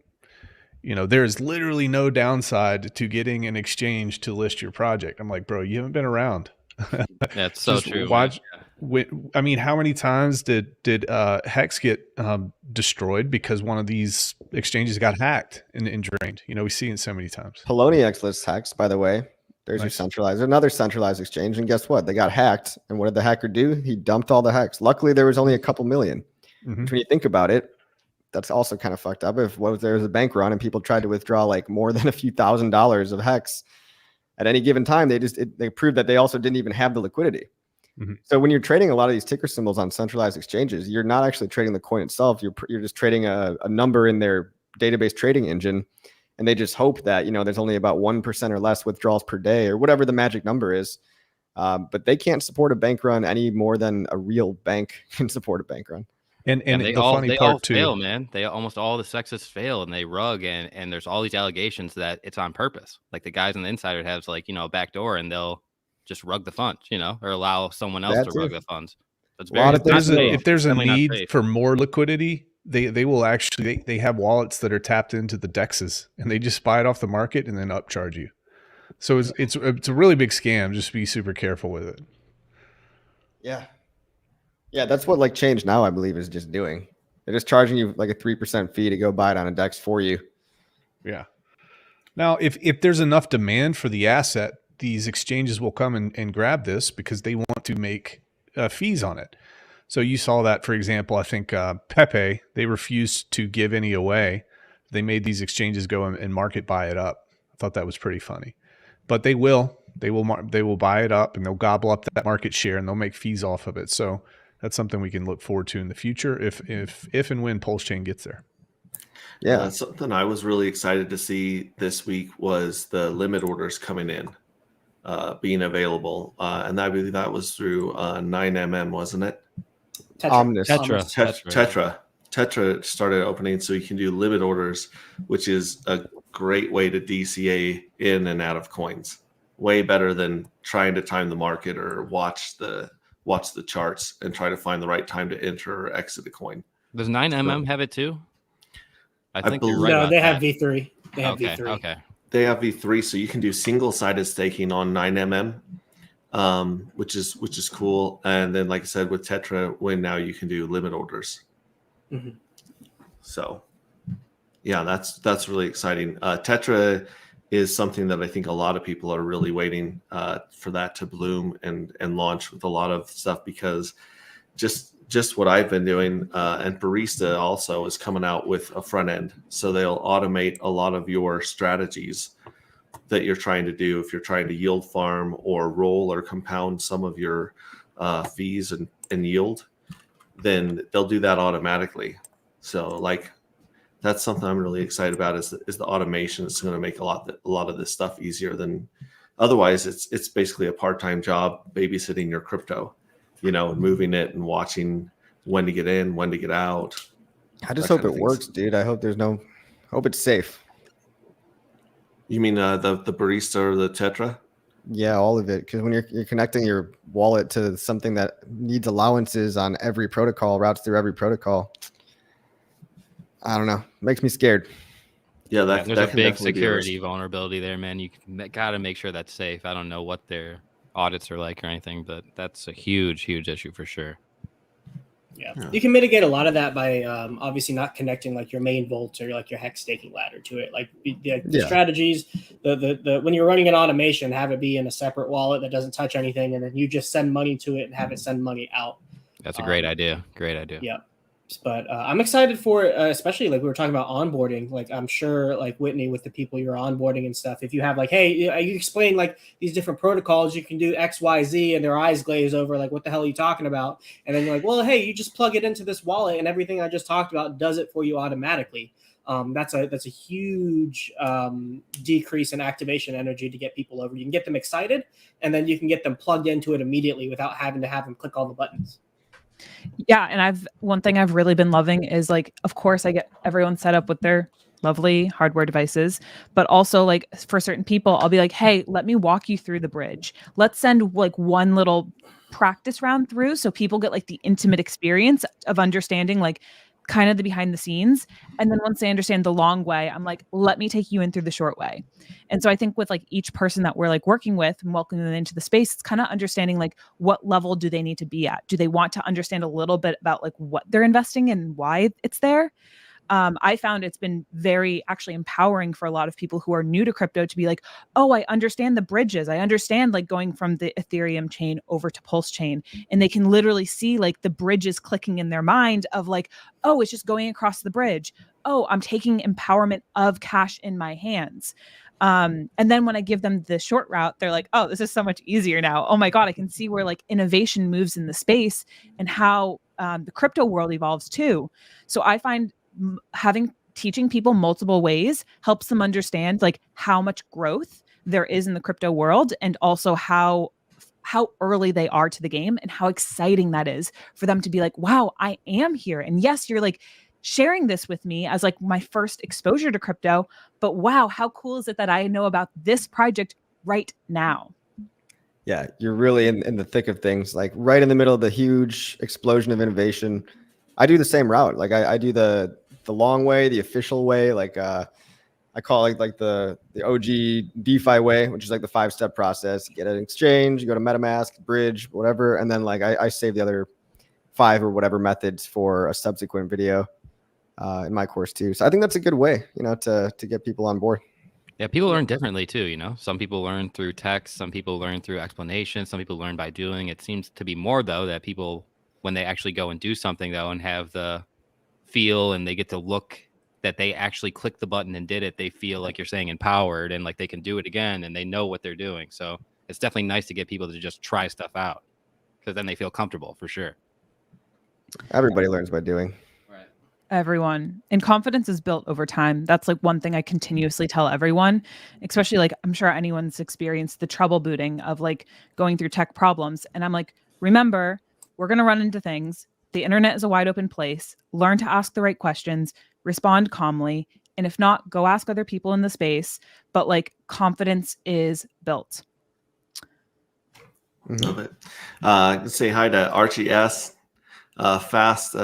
there's literally no downside to getting an exchange to list your project. I'm like, bro, you haven't been around. That's so true. Watch. I mean, how many times did Hex get destroyed because one of these exchanges got hacked and drained? We see it so many times. PoNWDev lists Hex, by the way. There's your centralized, another centralized exchange. And guess what? They got hacked. And what did the hacker do? He dumped all the Hex. Luckily, there was only a couple million. Which, when you think about it, that's also kind of fucked up. If there was a bank run and people tried to withdraw like more than a few $1,000s of Hex at any given time, they proved that they also didn't even have the liquidity. So when you're trading a lot of these ticker symbols on centralized exchanges, you're not actually trading the coin itself. You're just trading a number in their database trading engine, and they just hope that there's only about 1% or less withdrawals per day or whatever the magic number is. But they can't support a bank run any more than a real bank can support a bank run. And they the funny part too, fail, man. They almost all the sexes fail, and they rug, and there's all these allegations that it's on purpose. Like the guys on the insider has a back door, and they'll just rug the funds, or allow someone else to rug the funds. That's very if there's a need for more liquidity, they will actually they have wallets that are tapped into the dexes, and they just buy it off the market and then upcharge you. So it's a really big scam. Just be super careful with it. Yeah, that's what Change Now, I believe, is just doing. They're just charging you like a 3% fee to go buy it on a DEX for you. Yeah. Now, if there's enough demand for the asset, these exchanges will come and grab this because they want to make fees on it. So you saw that, for example, I think Pepe, they refused to give any away. They made these exchanges go and market buy it up. I thought that was pretty funny. But they will buy it up, and they'll gobble up that market share, and they'll make fees off of it. So that's something we can look forward to in the future if and when PulseChain gets there. Yeah, something I was really excited to see this week was the limit orders coming in, being available, and I believe that was through 9mm, wasn't it? Tetra. Tetra started opening, so you can do limit orders, which is a great way to DCA in and out of coins. Way better than trying to time the market or watch the charts and try to find the right time to enter or exit a coin. Does 9mm have it too? I think you're right. No, about they have that. V3. They have V3. Okay. They have V3, so you can do single-sided staking on 9mm, which is cool. And then, like I said, with Tetra, now you can do limit orders. Mm-hmm. So, yeah, that's really exciting. Tetra is something that I think a lot of people are really waiting for that to bloom and launch with a lot of stuff, because just what I've been doing, and Barista also is coming out with a front end. So they'll automate a lot of your strategies that you're trying to do. If you're trying to yield farm or roll or compound some of your fees and yield, then they'll do that automatically. So that's something I'm really excited about is the automation. It's going to make a lot of this stuff easier than otherwise. It's basically a part-time job babysitting your crypto, moving it and watching when to get in, when to get out. I just hope it works, dude. I hope hope it's safe. You mean the Barista or the Tetra? Yeah, all of it. Because when you're connecting your wallet to something that needs allowances on every protocol, routes through every protocol, I don't know. Makes me scared. Yeah, There's that a can big definitely be a risk. security vulnerability there, man. You got to make sure that's safe. I don't know what their audits are like or anything, but that's a huge issue for sure. Yeah. Yeah. You can mitigate a lot of that by obviously not connecting like your main vault or like your hex staking ladder to it. Like the strategies, the when you're running an automation, have it be in a separate wallet that doesn't touch anything, and then you just send money to it and have it send money out. That's a great idea. Great idea. Yeah. But I'm excited for especially like we were talking about onboarding. Like I'm sure like Whitney with the people you're onboarding and stuff. If you have like, hey, you explain like these different protocols, you can do X, Y, Z, and their eyes glaze over. Like, what the hell are you talking about? And then you're like, well, hey, you just plug it into this wallet, and everything I just talked about does it for you automatically. That's a huge decrease in activation energy to get people over. You can get them excited, and then you can get them plugged into it immediately without having to have them click all the buttons. Yeah, and one thing I've really been loving is like, of course, I get everyone set up with their lovely hardware devices, but also like for certain people, I'll be like, hey, let me walk you through the bridge. Let's send like one little practice round through so people get like the intimate experience of understanding like kind of the behind the scenes. And then once they understand the long way, I'm like, let me take you in through the short way. And so I think with like each person that we're like working with and welcoming them into the space, it's kind of understanding like what level do they need to be at? Do they want to understand a little bit about like what they're investing in and why it's there? I found it's been very actually empowering for a lot of people who are new to crypto to be like, oh, I understand the bridges. I understand like going from the Ethereum chain over to PulseChain. And they can literally see like the bridges clicking in their mind of like, oh, it's just going across the bridge. Oh, I'm taking empowerment of cash in my hands. And then when I give them the short route, they're like, oh, this is so much easier now. Oh my God, I can see where like innovation moves in the space and how the crypto world evolves too. So I find teaching people multiple ways helps them understand like how much growth there is in the crypto world, and also how early they are to the game and how exciting that is for them to be like, wow, I am here. And yes, you're like sharing this with me as like my first exposure to crypto, but wow, how cool is it that I know about this project right now? Yeah, you're really in the thick of things, like right in the middle of the huge explosion of innovation. I do the same route. Like I do the long way, the official way. Like I call it like the OG DeFi way, which is like the 5-step process. Get an exchange, you go to Metamask, bridge, whatever, and then like I save the other 5 or whatever methods for a subsequent video in my course too. So I think that's a good way, to get people on board. Yeah, people learn differently too, Some people learn through text, some people learn through explanation, some people learn by doing. It seems to be more though that people, when they actually go and do something though and have the feel and they get to look that they actually clicked the button and did it, they feel like you're saying empowered and like they can do it again and they know what they're doing. So it's definitely nice to get people to just try stuff out because then they feel comfortable for sure. Everybody learns by doing. Right. Everyone. And confidence is built over time. That's like one thing I continuously tell everyone, especially like I'm sure anyone's experienced the trouble booting of like going through tech problems. And I'm like, remember, we're going to run into things. The internet is a wide open place. Learn to ask the right questions, respond calmly. And if not, go ask other people in the space. But like confidence is built. Love it. Say hi to Archie S. Fast.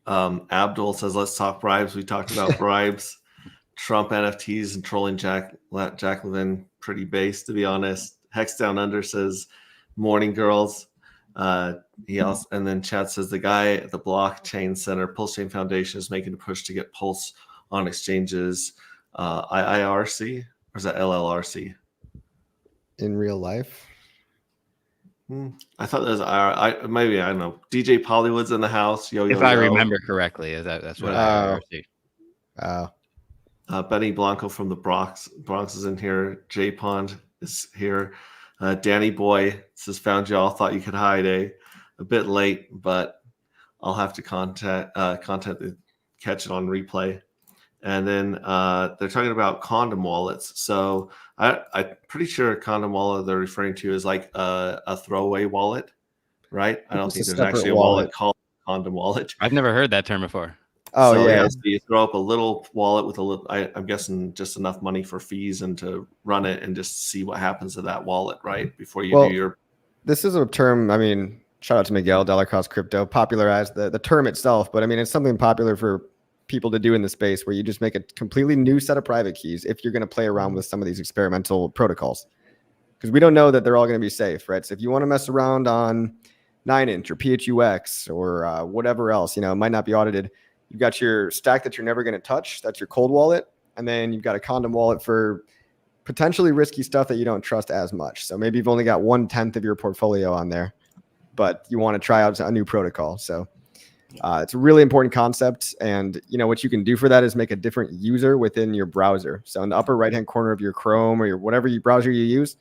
Abdul says, let's talk bribes. We talked about bribes, Trump NFTs, and trolling Jack Levin. Pretty base, to be honest. Hex Down Under says, morning girls. He also, and then Chad says the guy at the blockchain center, PulseChain Foundation, is making a push to get Pulse on exchanges. IIRC, or is that LLRC? In real life? I thought that was maybe, I don't know. DJ Pollywood's in the house. If I remember correctly, that's what I Benny Blanco from the Bronx is in here. J Pond is here. Danny Boy says, found y'all, thought you could hide, a bit late, but I'll have to catch it on replay. And then they're talking about condom wallets. So I'm pretty sure condom wallet they're referring to is like a throwaway wallet, right? I don't think there's actually a wallet called condom wallet. I've never heard that term before. Oh, so, yeah. So you throw up a little wallet with I'm guessing just enough money for fees and to run it and just see what happens to that wallet, right? Before you do your. This is a term, I mean, shout out to Miguel, Dollar Cost Crypto, popularized the term itself, but I mean, it's something popular for people to do in the space, where you just make a completely new set of private keys if you're going to play around with some of these experimental protocols, because we don't know that they're all going to be safe, right? So if you want to mess around on 9inch or PHUX or whatever else, it might not be audited. You've got your stack that you're never going to touch. That's your cold wallet. And then you've got a condom wallet for potentially risky stuff that you don't trust as much. So maybe you've only got 1/10 of your portfolio on there, but you want to try out a new protocol. So it's a really important concept. And what you can do for that is make a different user within your browser. So in the upper right-hand corner of your Chrome or your whatever browser you use,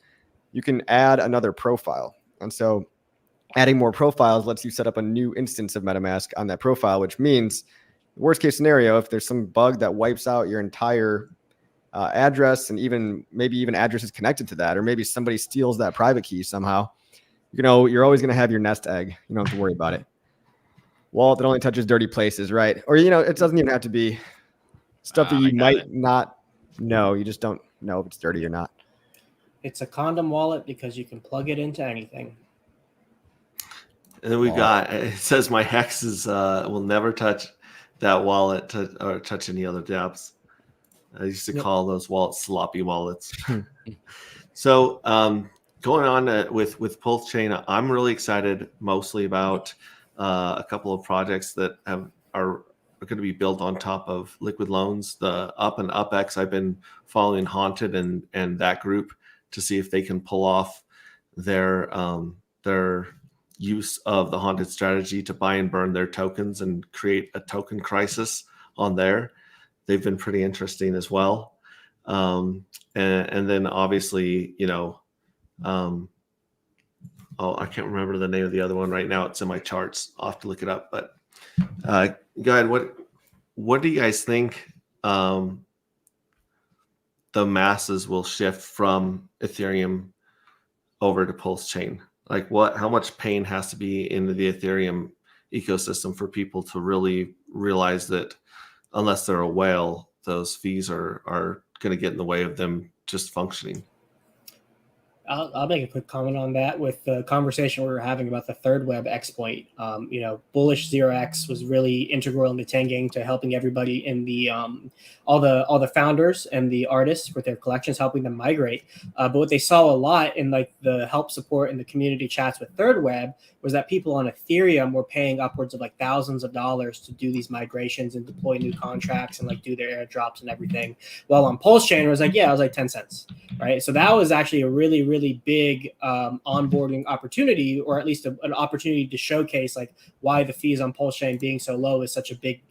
you can add another profile. And so adding more profiles lets you set up a new instance of MetaMask on that profile, which means worst case scenario, if there's some bug that wipes out your entire address, and maybe even addresses connected to that, or maybe somebody steals that private key somehow, you're always going to have your nest egg. You don't have to worry about it. Wallet that only touches dirty places, right? Or, it doesn't even have to be stuff that you might not know. You just don't know if it's dirty or not. It's a condom wallet because you can plug it into anything. And then we've got, it says my hexes will never touch that wallet or touch any other dApps. I used to call those wallets sloppy wallets. So going on with PulseChain, I'm really excited mostly about a couple of projects that are going to be built on top of Liquid Loans. The Up and UpX, I've been following Haunted and that group to see if they can pull off their use of the Haunted strategy to buy and burn their tokens and create a token crisis on there. They've been pretty interesting as well. And then obviously, I can't remember the name of the other one right now. It's in my charts. I'll have to look it up. But go ahead. What do you guys think the masses will shift from Ethereum over to PulseChain? Like how much pain has to be in the Ethereum ecosystem for people to really realize that unless they're a whale, those fees are going to get in the way of them just functioning? I'll make a quick comment on that with the conversation we were having about the third web exploit. Bullish 0x was really integral in the Tengang to helping everybody in the all the founders and the artists with their collections, helping them migrate. But what they saw a lot in like the help support in the community chats with third web was that people on Ethereum were paying upwards of like thousands of dollars to do these migrations and deploy new contracts and like do their airdrops and everything. While on PulseChain, it was like 10 cents, right? So that was actually a really, really big onboarding opportunity, or at least an opportunity to showcase like why the fees on PulseChain being so low is such a big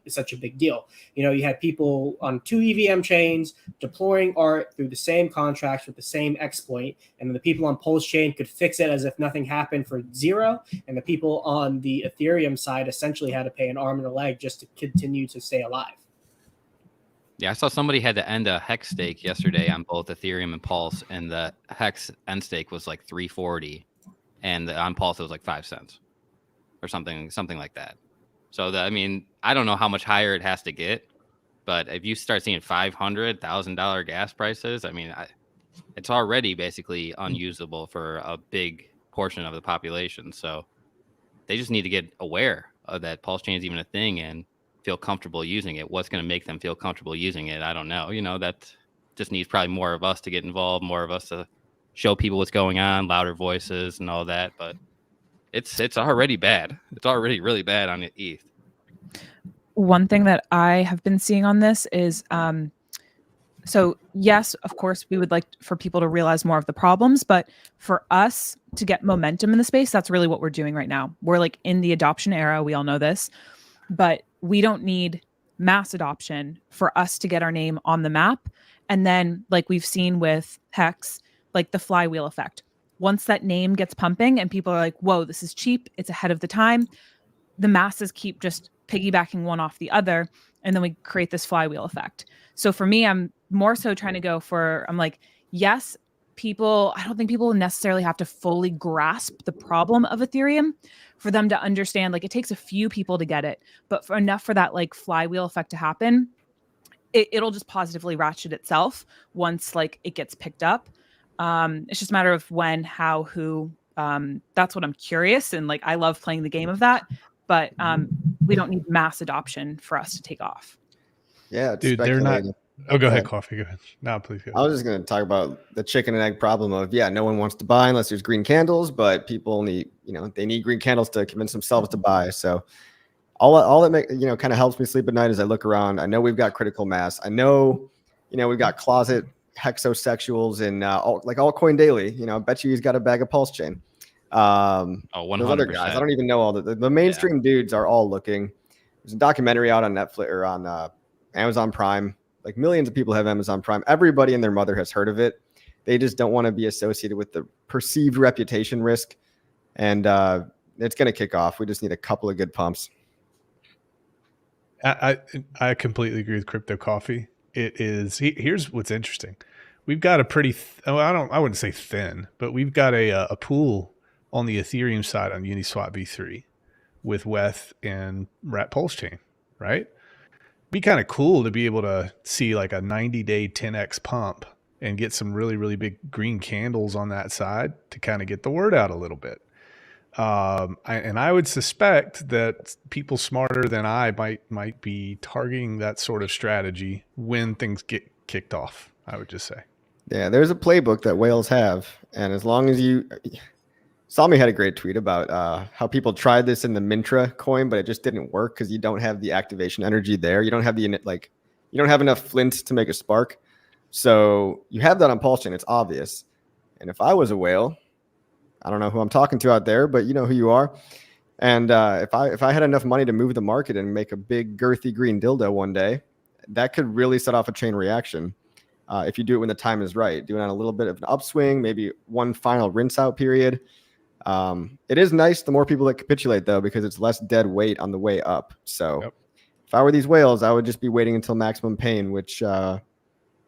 deal. You had people on 2 EVM chains deploying art through the same contracts with the same exploit, and then the people on PulseChain could fix it as if nothing happened for zero, and the people on the Ethereum side essentially had to pay an arm and a leg just to continue to stay alive. Yeah, I saw somebody had to end a hex stake yesterday on both Ethereum and Pulse, and the hex end stake was like 340, and on Pulse it was like 5 cents or something like that. So I don't know how much higher it has to get, but if you start seeing $500,000 gas prices, it's already basically unusable for a big portion of the population. So they just need to get aware of that PulseChain is even a thing and feel comfortable using it. What's going to make them feel comfortable using it? I don't know. That just needs probably more of us to get involved, more of us to show people what's going on, louder voices and all that. But it's already bad. It's already really bad on ETH. One thing that I have been seeing on this is, so yes, of course, we would like for people to realize more of the problems, but for us to get momentum in the space, that's really what we're doing right now. We're like in the adoption era. We all know this, but we don't need mass adoption for us to get our name on the map. And then like we've seen with Hex, like the flywheel effect. Once that name gets pumping and people are like, whoa, this is cheap, it's ahead of the time, the masses keep just piggybacking one off the other. And then we create this flywheel effect. So for me, I'm more so trying to go for, I'm like, yes, I don't think people necessarily have to fully grasp the problem of Ethereum for them to understand, like it takes a few people to get it, but enough for that like flywheel effect to happen, it'll just positively ratchet itself once like it gets picked up. It's just a matter of when, how, who, that's what I'm curious. And like, I love playing the game of that, but we don't need mass adoption for us to take off. Yeah, it's Dude, they're not. speculating. Oh, go ahead, But Coffee. Go ahead. No, please go. I was just going to talk about the chicken and egg problem of, no one wants to buy unless there's green candles, but people need, they need green candles to convince themselves to buy. So all that kind of helps me sleep at night as I look around. I know we've got critical mass. I know, we've got closet hexosexuals and Altcoin Daily. I bet you he's got a bag of PulseChain. 100%. Those other guys, I don't even know all the mainstream dudes are all looking. There's a documentary out on Netflix or on Amazon Prime. Like millions of people have Amazon Prime. Everybody and their mother has heard of it. They just don't want to be associated with the perceived reputation risk. And it's going to kick off. We just need a couple of good pumps. I completely agree with CryptoCoffee. It is. Here's what's interesting. We've got a pretty. I wouldn't say thin, but we've got a pool on the Ethereum side on Uniswap v3 with WETH and Rat PulseChain, right? Be kind of cool to be able to see like a 90-day 10x pump and get some really, really big green candles on that side to kind of get the word out a little bit. I would suspect that people smarter than I might be targeting that sort of strategy when things get kicked off, I would just say. Yeah, there's a playbook that whales have. And as long as Salmi had a great tweet about how people tried this in the Mintra coin, but it just didn't work because you don't have the activation energy there. You don't have you don't have enough flint to make a spark. So you have that on PulseChain. It's obvious. And if I was a whale, I don't know who I'm talking to out there, but you know who you are. And if I had enough money to move the market and make a big girthy green dildo one day, that could really set off a chain reaction. If you do it when the time is right, do it on a little bit of an upswing, maybe one final rinse out period. It is nice the more people that capitulate though, because it's less dead weight on the way up. So if I were these whales, I would just be waiting until maximum pain, which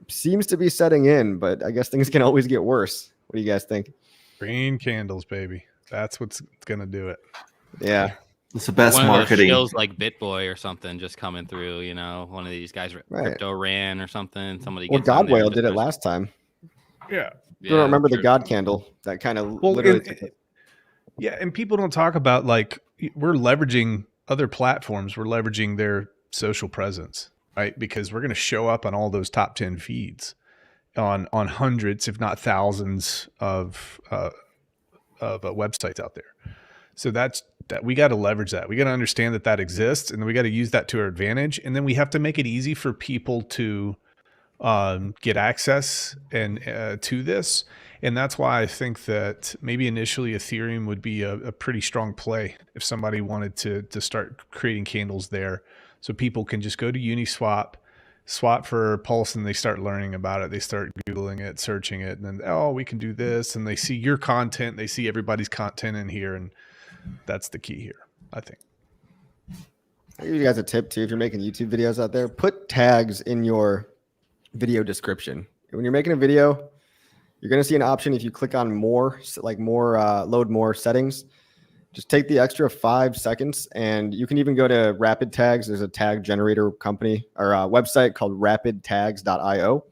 seems to be setting in, but I guess things can always get worse. What do you guys think? Green candles, baby. That's what's going to do it. Yeah. It's the best one marketing. Of those shills like BitBoy or something just coming through, one of these guys, Crypto ran or something. Somebody well, gets on there Godwhale and did it just- last time. Yeah. I don't remember the God candle that kind of literally. Yeah, and people don't talk about we're leveraging other platforms. We're leveraging their social presence, right? Because we're going to show up on all those top 10 feeds on hundreds, if not thousands of websites out there. So that we got to leverage that. We got to understand that exists, and then we got to use that to our advantage. And then we have to make it easy for people to get access and to this. And that's why I think that maybe initially Ethereum would be a pretty strong play if somebody wanted to start creating candles there. So people can just go to Uniswap, swap for Pulse, and they start learning about it. They start Googling it, searching it, and then, we can do this. And they see your content. They see everybody's content in here. And that's the key here, I think. I'll give you guys a tip too. If you're making YouTube videos out there, put tags in your video description. When you're making a video, you're going to see an option if you click on more, load more settings. Just take the extra 5 seconds, and you can even go to Rapid Tags. There's a tag generator company or a website called rapidtags.io.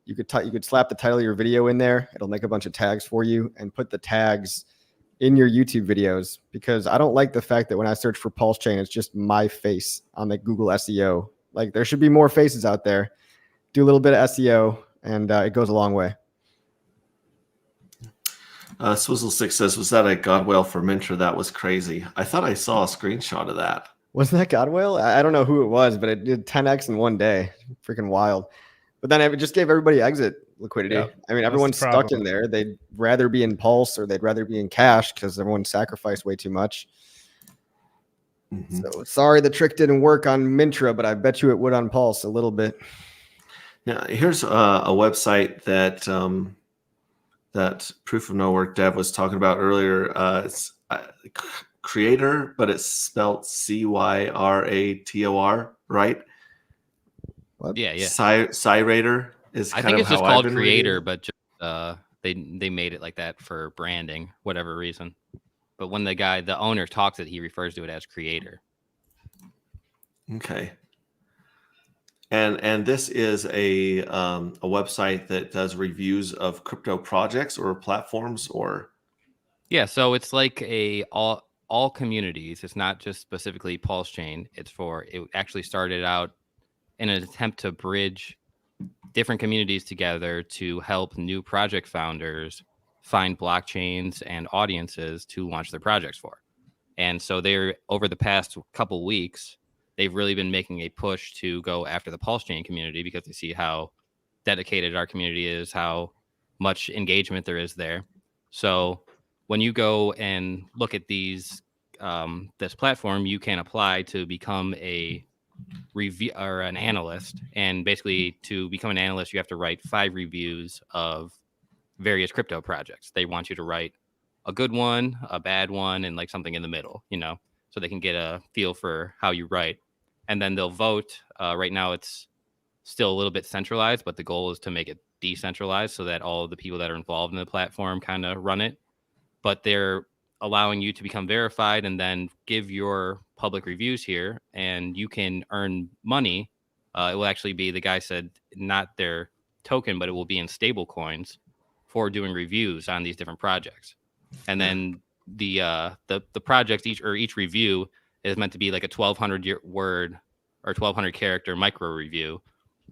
You could slap the title of your video in there. It'll make a bunch of tags for you, and put the tags in your YouTube videos, because I don't like the fact that when I search for PulseChain, it's just my face on the Google SEO. Like, there should be more faces out there. Do a little bit of SEO, and it goes a long way. Swizzle6 says, was that a Godwell for Mintra? That was crazy. I thought I saw a screenshot of that. Wasn't that Godwell? I don't know who it was, but it did 10x in one day. Freaking wild. But then it just gave everybody exit liquidity. Yeah, I mean, everyone's stuck in there. They'd rather be in Pulse, or they'd rather be in cash because everyone sacrificed way too much. Mm-hmm. So sorry the trick didn't work on Mintra, but I bet you it would on Pulse a little bit. Yeah, here's a website that that Proof of No Work Dev was talking about earlier. It's Creator, but it's spelled Cyrator, right? What? Yeah. Cyrator is. I think it's just called Creator, but just, they made it like that for branding, whatever reason. But when the owner talks it, he refers to it as Creator. Okay. And this is a website that does reviews of crypto projects or platforms, or yeah. So it's like all communities. It's not just specifically PulseChain. It actually started out in an attempt to bridge different communities together to help new project founders find blockchains and audiences to launch their projects for. And so they're, over the past couple weeks, they've really been making a push to go after the PulseChain community because they see how dedicated our community is, how much engagement there is there. So when you go and look at these, this platform, you can apply to become a review or an analyst. And basically, to become an analyst, you have to write 5 reviews of various crypto projects. They want you to write a good one, a bad one, and like something in the middle, you know, so they can get a feel for how you write. And then they'll vote. Right now, it's still a little bit centralized, but the goal is to make it decentralized so that all of the people that are involved in the platform kind of run it. But they're allowing you to become verified and then give your public reviews here, and you can earn money. It will actually be, the guy said, not their token, but it will be in stable coins for doing reviews on these different projects. And then the projects, each review is meant to be like a 1,200 word or 1,200 character micro review,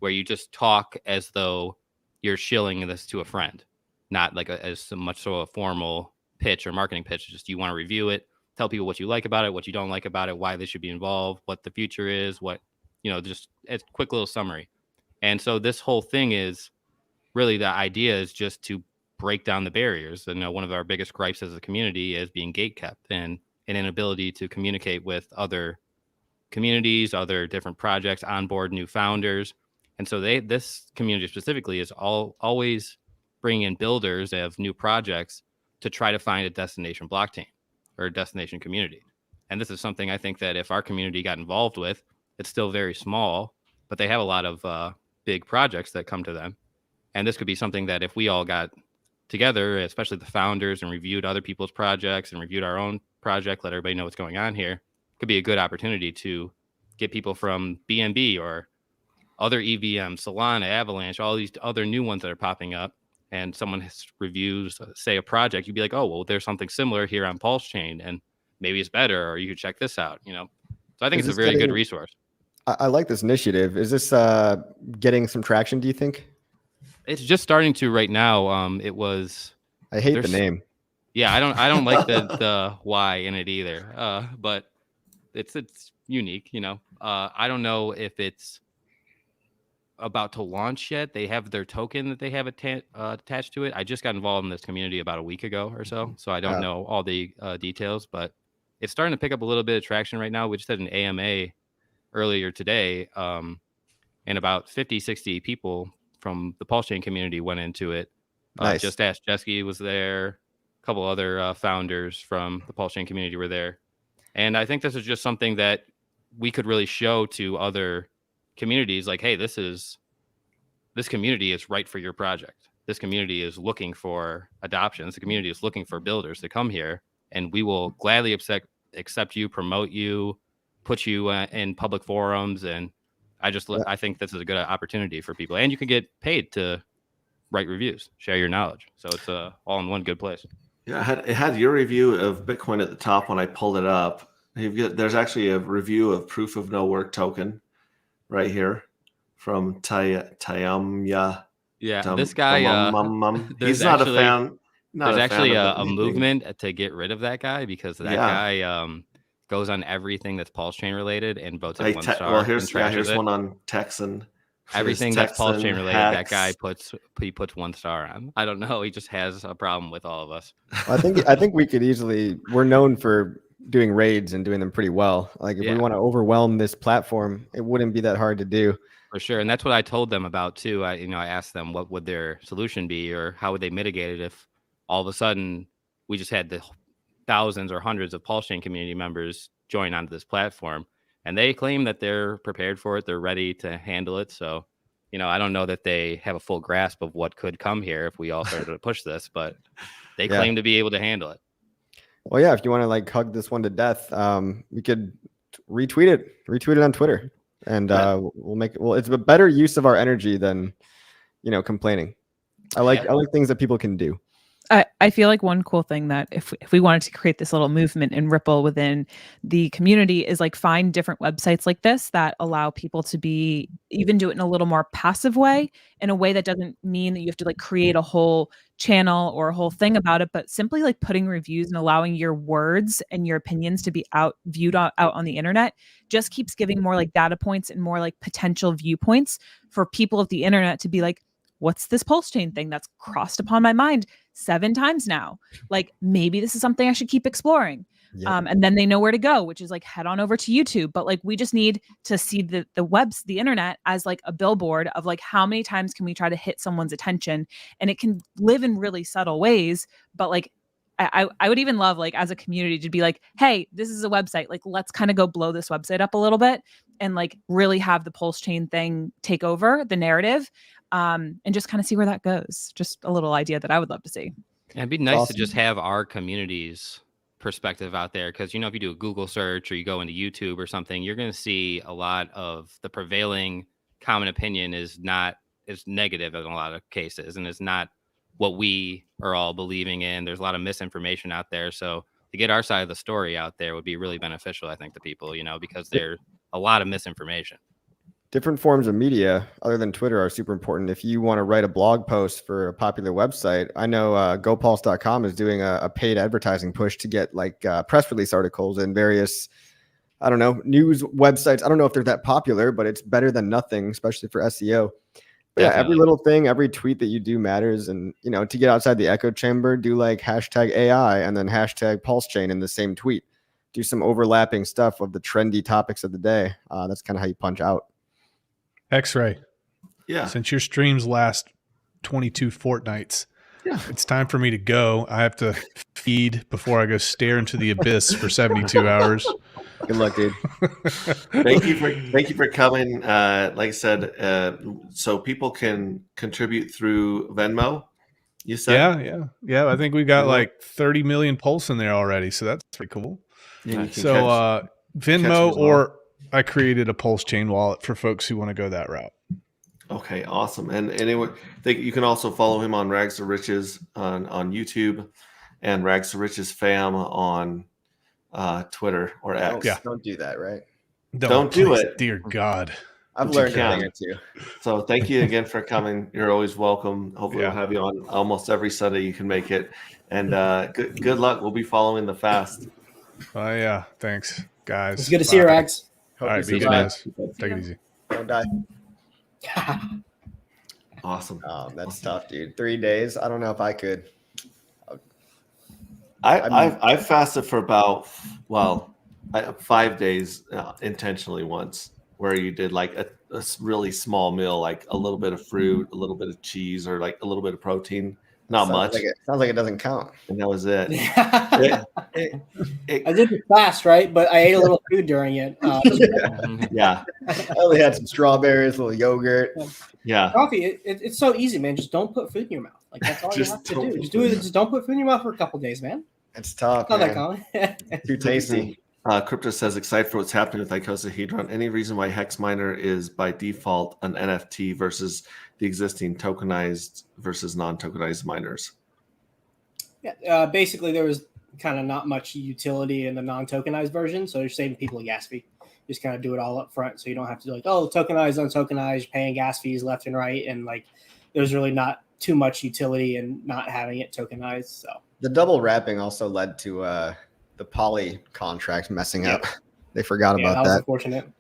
where you just talk as though you're shilling this to a friend, not like as much so a formal pitch or marketing pitch. Just you want to review it, tell people what you like about it, what you don't like about it, why they should be involved, what the future is, what, you know, just a quick little summary. And so this whole thing is really, the idea is just to break down the barriers. And, you know, one of our biggest gripes as a community is being gatekept and an inability to communicate with other communities, other different projects, onboard new founders. And so this community specifically is always bringing in builders of new projects to try to find a destination blockchain or a destination community. And this is something I think that if our community got involved with, it's still very small, but they have a lot of big projects that come to them. And this could be something that if we all got together, especially the founders, and reviewed other people's projects and reviewed our own project, let everybody know what's going on here, could be a good opportunity to get people from BNB or other EVM, Solana, Avalanche, all these other new ones that are popping up. And someone reviews, say, a project, you'd be like, oh, well, there's something similar here on PulseChain, and maybe it's better, or you could check this out, you know? So I think it's a very good resource. I like this initiative. Is this getting some traction, do you think? It's just starting to right now. It was. I hate the name. Yeah, I don't like the Y in it either. But it's unique, you know. I don't know if it's about to launch yet. They have their token that they have attached to it. I just got involved in this community about a week ago or so I don't know all the details, but it's starting to pick up a little bit of traction right now. We just had an AMA earlier today, and about 50-60 people from the PulseChain community went into it. Nice. Just Ask Jesky was there. A couple other founders from the PulseChain community were there. And I think this is just something that we could really show to other communities, like, hey, this community is right for your project. This community is looking for adoption. This community is looking for builders to come here, and we will gladly accept you, promote you, put you in public forums. And I think this is a good opportunity for people, and you can get paid to write reviews, share your knowledge. So it's all in one good place. Yeah, it had your review of Bitcoin at the top when I pulled it up. There's actually a review of Proof of No Work token right here from Tayamya. Yeah, this guy, he's not a fan. There's actually a movement to get rid of that guy, because that guy goes on everything that's PulseChain related and votes at 1 star. Well, here's one on Texan. Everything that's PulseChain related, that guy puts 1 star on. I don't know. He just has a problem with all of us. I think we could easily. We're known for doing raids and doing them pretty well. Like if we want to overwhelm this platform, it wouldn't be that hard to do. For sure. And that's what I told them about too. I asked them what would their solution be, or how would they mitigate it if all of a sudden we just had the thousands or hundreds of PulseChain community members join onto this platform. And they claim that they're prepared for it. They're ready to handle it. So, I don't know that they have a full grasp of what could come here if we all started to push this, but they claim to be able to handle it. Well, yeah, if you want to like hug this one to death, we could retweet it on Twitter, and it's a better use of our energy than complaining. I like things that people can do. I feel like one cool thing that if we wanted to create this little movement and ripple within the community is like find different websites like this that allow people to be even do it in a little more passive way, in a way that doesn't mean that you have to like create a whole channel or a whole thing about it, but simply like putting reviews and allowing your words and your opinions to be viewed out on the internet just keeps giving more like data points and more like potential viewpoints for people of the internet to be like, what's this PulseChain thing that's crossed upon my mind 7 times now? Like, maybe this is something I should keep exploring. Yep. And then they know where to go, which is like head on over to YouTube. But like, we just need to see the internet as like a billboard of like, how many times can we try to hit someone's attention? And it can live in really subtle ways. But like, I would even love like as a community to be like, hey, this is a website. Like, let's kind of go blow this website up a little bit and like really have the PulseChain thing take over the narrative. And just kind of see where that goes. Just a little idea that I would love to see. And it'd be nice Awesome. to just have our community's perspective out there, because if you do a Google search or you go into YouTube or something, you're going to see a lot of the prevailing common opinion is negative in a lot of cases, and it's not what we are all believing in. There's a lot of misinformation out there, so to get our side of the story out there would be really beneficial, I think, to people, because there's a lot of misinformation. Different forms of media other than Twitter are super important. If you want to write a blog post for a popular website, I know GoPulse.com is doing a paid advertising push to get like press release articles and various, I don't know, news websites. I don't know if they're that popular, but it's better than nothing, especially for SEO. But yeah, every little thing, every tweet that you do matters. And, to get outside the echo chamber, do like hashtag AI and then hashtag PulseChain in the same tweet. Do some overlapping stuff of the trendy topics of the day. That's kind of how you punch out. X-Ray. Yeah. Since your streams last 22 fortnights, it's time for me to go. I have to feed before I go stare into the abyss for 72 hours. Good luck, dude. Thank you for coming. Like I said, so people can contribute through Venmo. You said, yeah. I think we got like 30 million pulse in there already, so that's pretty cool. Yeah, So Venmo, or I created a PulseChain wallet for folks who want to go that route. Okay, awesome. And anyway, you can also follow him on Rags to Riches on YouTube, and Rags to Riches fam on Twitter or X. Don't do that, right? Don't do please, it. Dear God. I've learned a thing or two. So thank you again for coming. You're always welcome. Hopefully we'll have you on almost every Sunday you can make it. And good luck. We'll be following the fast. Oh, yeah. Thanks, guys. It's good to see you, Rags. All right, be good, guys. Take it easy. Don't die. Awesome. That's tough, dude. 3 days. I don't know if I could. I've fasted for about 5 days intentionally once, where you did like a really small meal, like a little bit of fruit, a little bit of cheese, or like a little bit of protein. Not much. Sounds like it doesn't count. And that was it. I did the fast, right? But I ate a little food during it. Yeah. I only had some strawberries, a little yogurt. Yeah. Coffee, it's so easy, man. Just don't put food in your mouth. Like, that's all you have to do. Just don't put food in your mouth for a couple days, man. It's tough. It's not that common. Too tasty. Crypto says, excited for what's happening with Iosa Hedron. Any reason why Hex Miner is by default an NFT versus the existing tokenized versus non-tokenized miners? Yeah, basically there was kind of not much utility in the non-tokenized version, so you're saving people a gas fee. Just kind of do it all up front, so you don't have to do like, tokenized, untokenized, paying gas fees left and right, and like there's really not too much utility in not having it tokenized. So the double wrapping also led to the poly contract messing up. They forgot about that. Was unfortunate.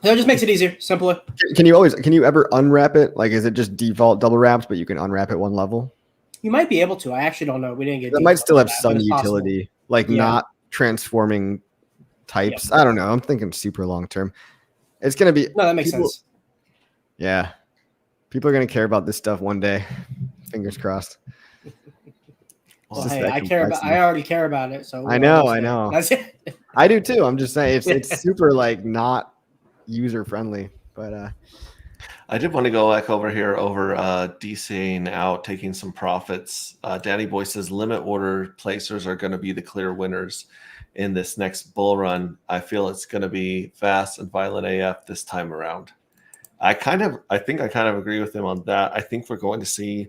That just makes it easier, simpler. Can you ever unwrap it? Like, is it just default double wrapped, but you can unwrap it one level? You might be able to. I actually don't know. We didn't get. That might still have some utility, like not transforming types. I don't know. I'm thinking super long term. It's gonna be. No, that makes sense. Yeah, people are gonna care about this stuff one day. Fingers crossed. Well, hey, I already care about it. So I know. That's it. I do too. I'm just saying it's super like not user friendly, but I did want to go back over here over DCing out, taking some profits. Danny Boy says limit order placers are going to be the clear winners in this next bull run. I feel it's going to be fast and violent AF this time around. I think I kind of agree with him on that. I think we're going to see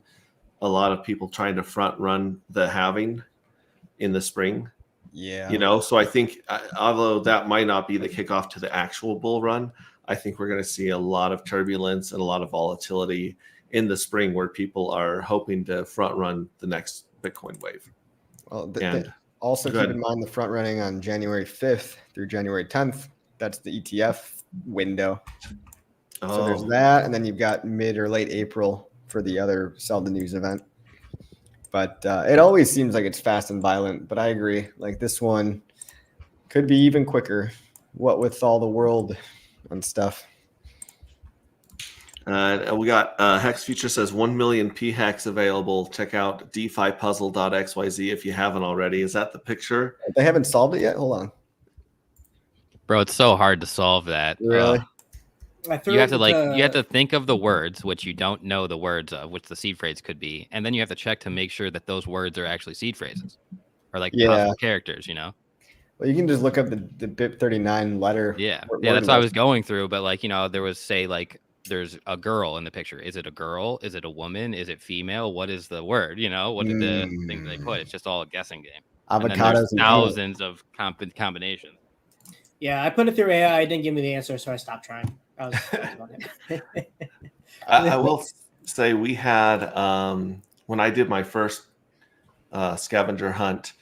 a lot of people trying to front run the halving in the spring. Yeah. You know, so I think although that might not be the kickoff to the actual bull run, I think we're going to see a lot of turbulence and a lot of volatility in the spring where people are hoping to front run the next Bitcoin wave. Well, And also go keep ahead. in mind the front running on January 5th through January 10th. That's the ETF window. So there's Oh, that, and then you've got mid or late April for the other Sell the News event. But it always seems like it's fast and violent. But I agree. Like this one could be even quicker. What with all the world and stuff. we got Hex Future says 1 million P Hex available. Check out DeFiPuzzle.xyz if you haven't already. Is that the picture? They haven't solved it yet. Hold on. Bro, it's so hard to solve that. Really? You have to think of the words, which you don't know the words of, which the seed phrase could be, and then you have to check to make sure that those words are actually seed phrases or like possible characters, you know? Well, you can just look up the BIP39 letter. Yeah, that's what I was going through. But like, you know, there was say like there's a girl in the picture. Is it a girl? Is it a woman? Is it female? What is the word? You know, what did the things they put? It's just all a guessing game. Avocados and thousands of combinations. Yeah, I put it through AI. It didn't give me the answer, so I stopped trying. I will say we had when I did my first scavenger hunt,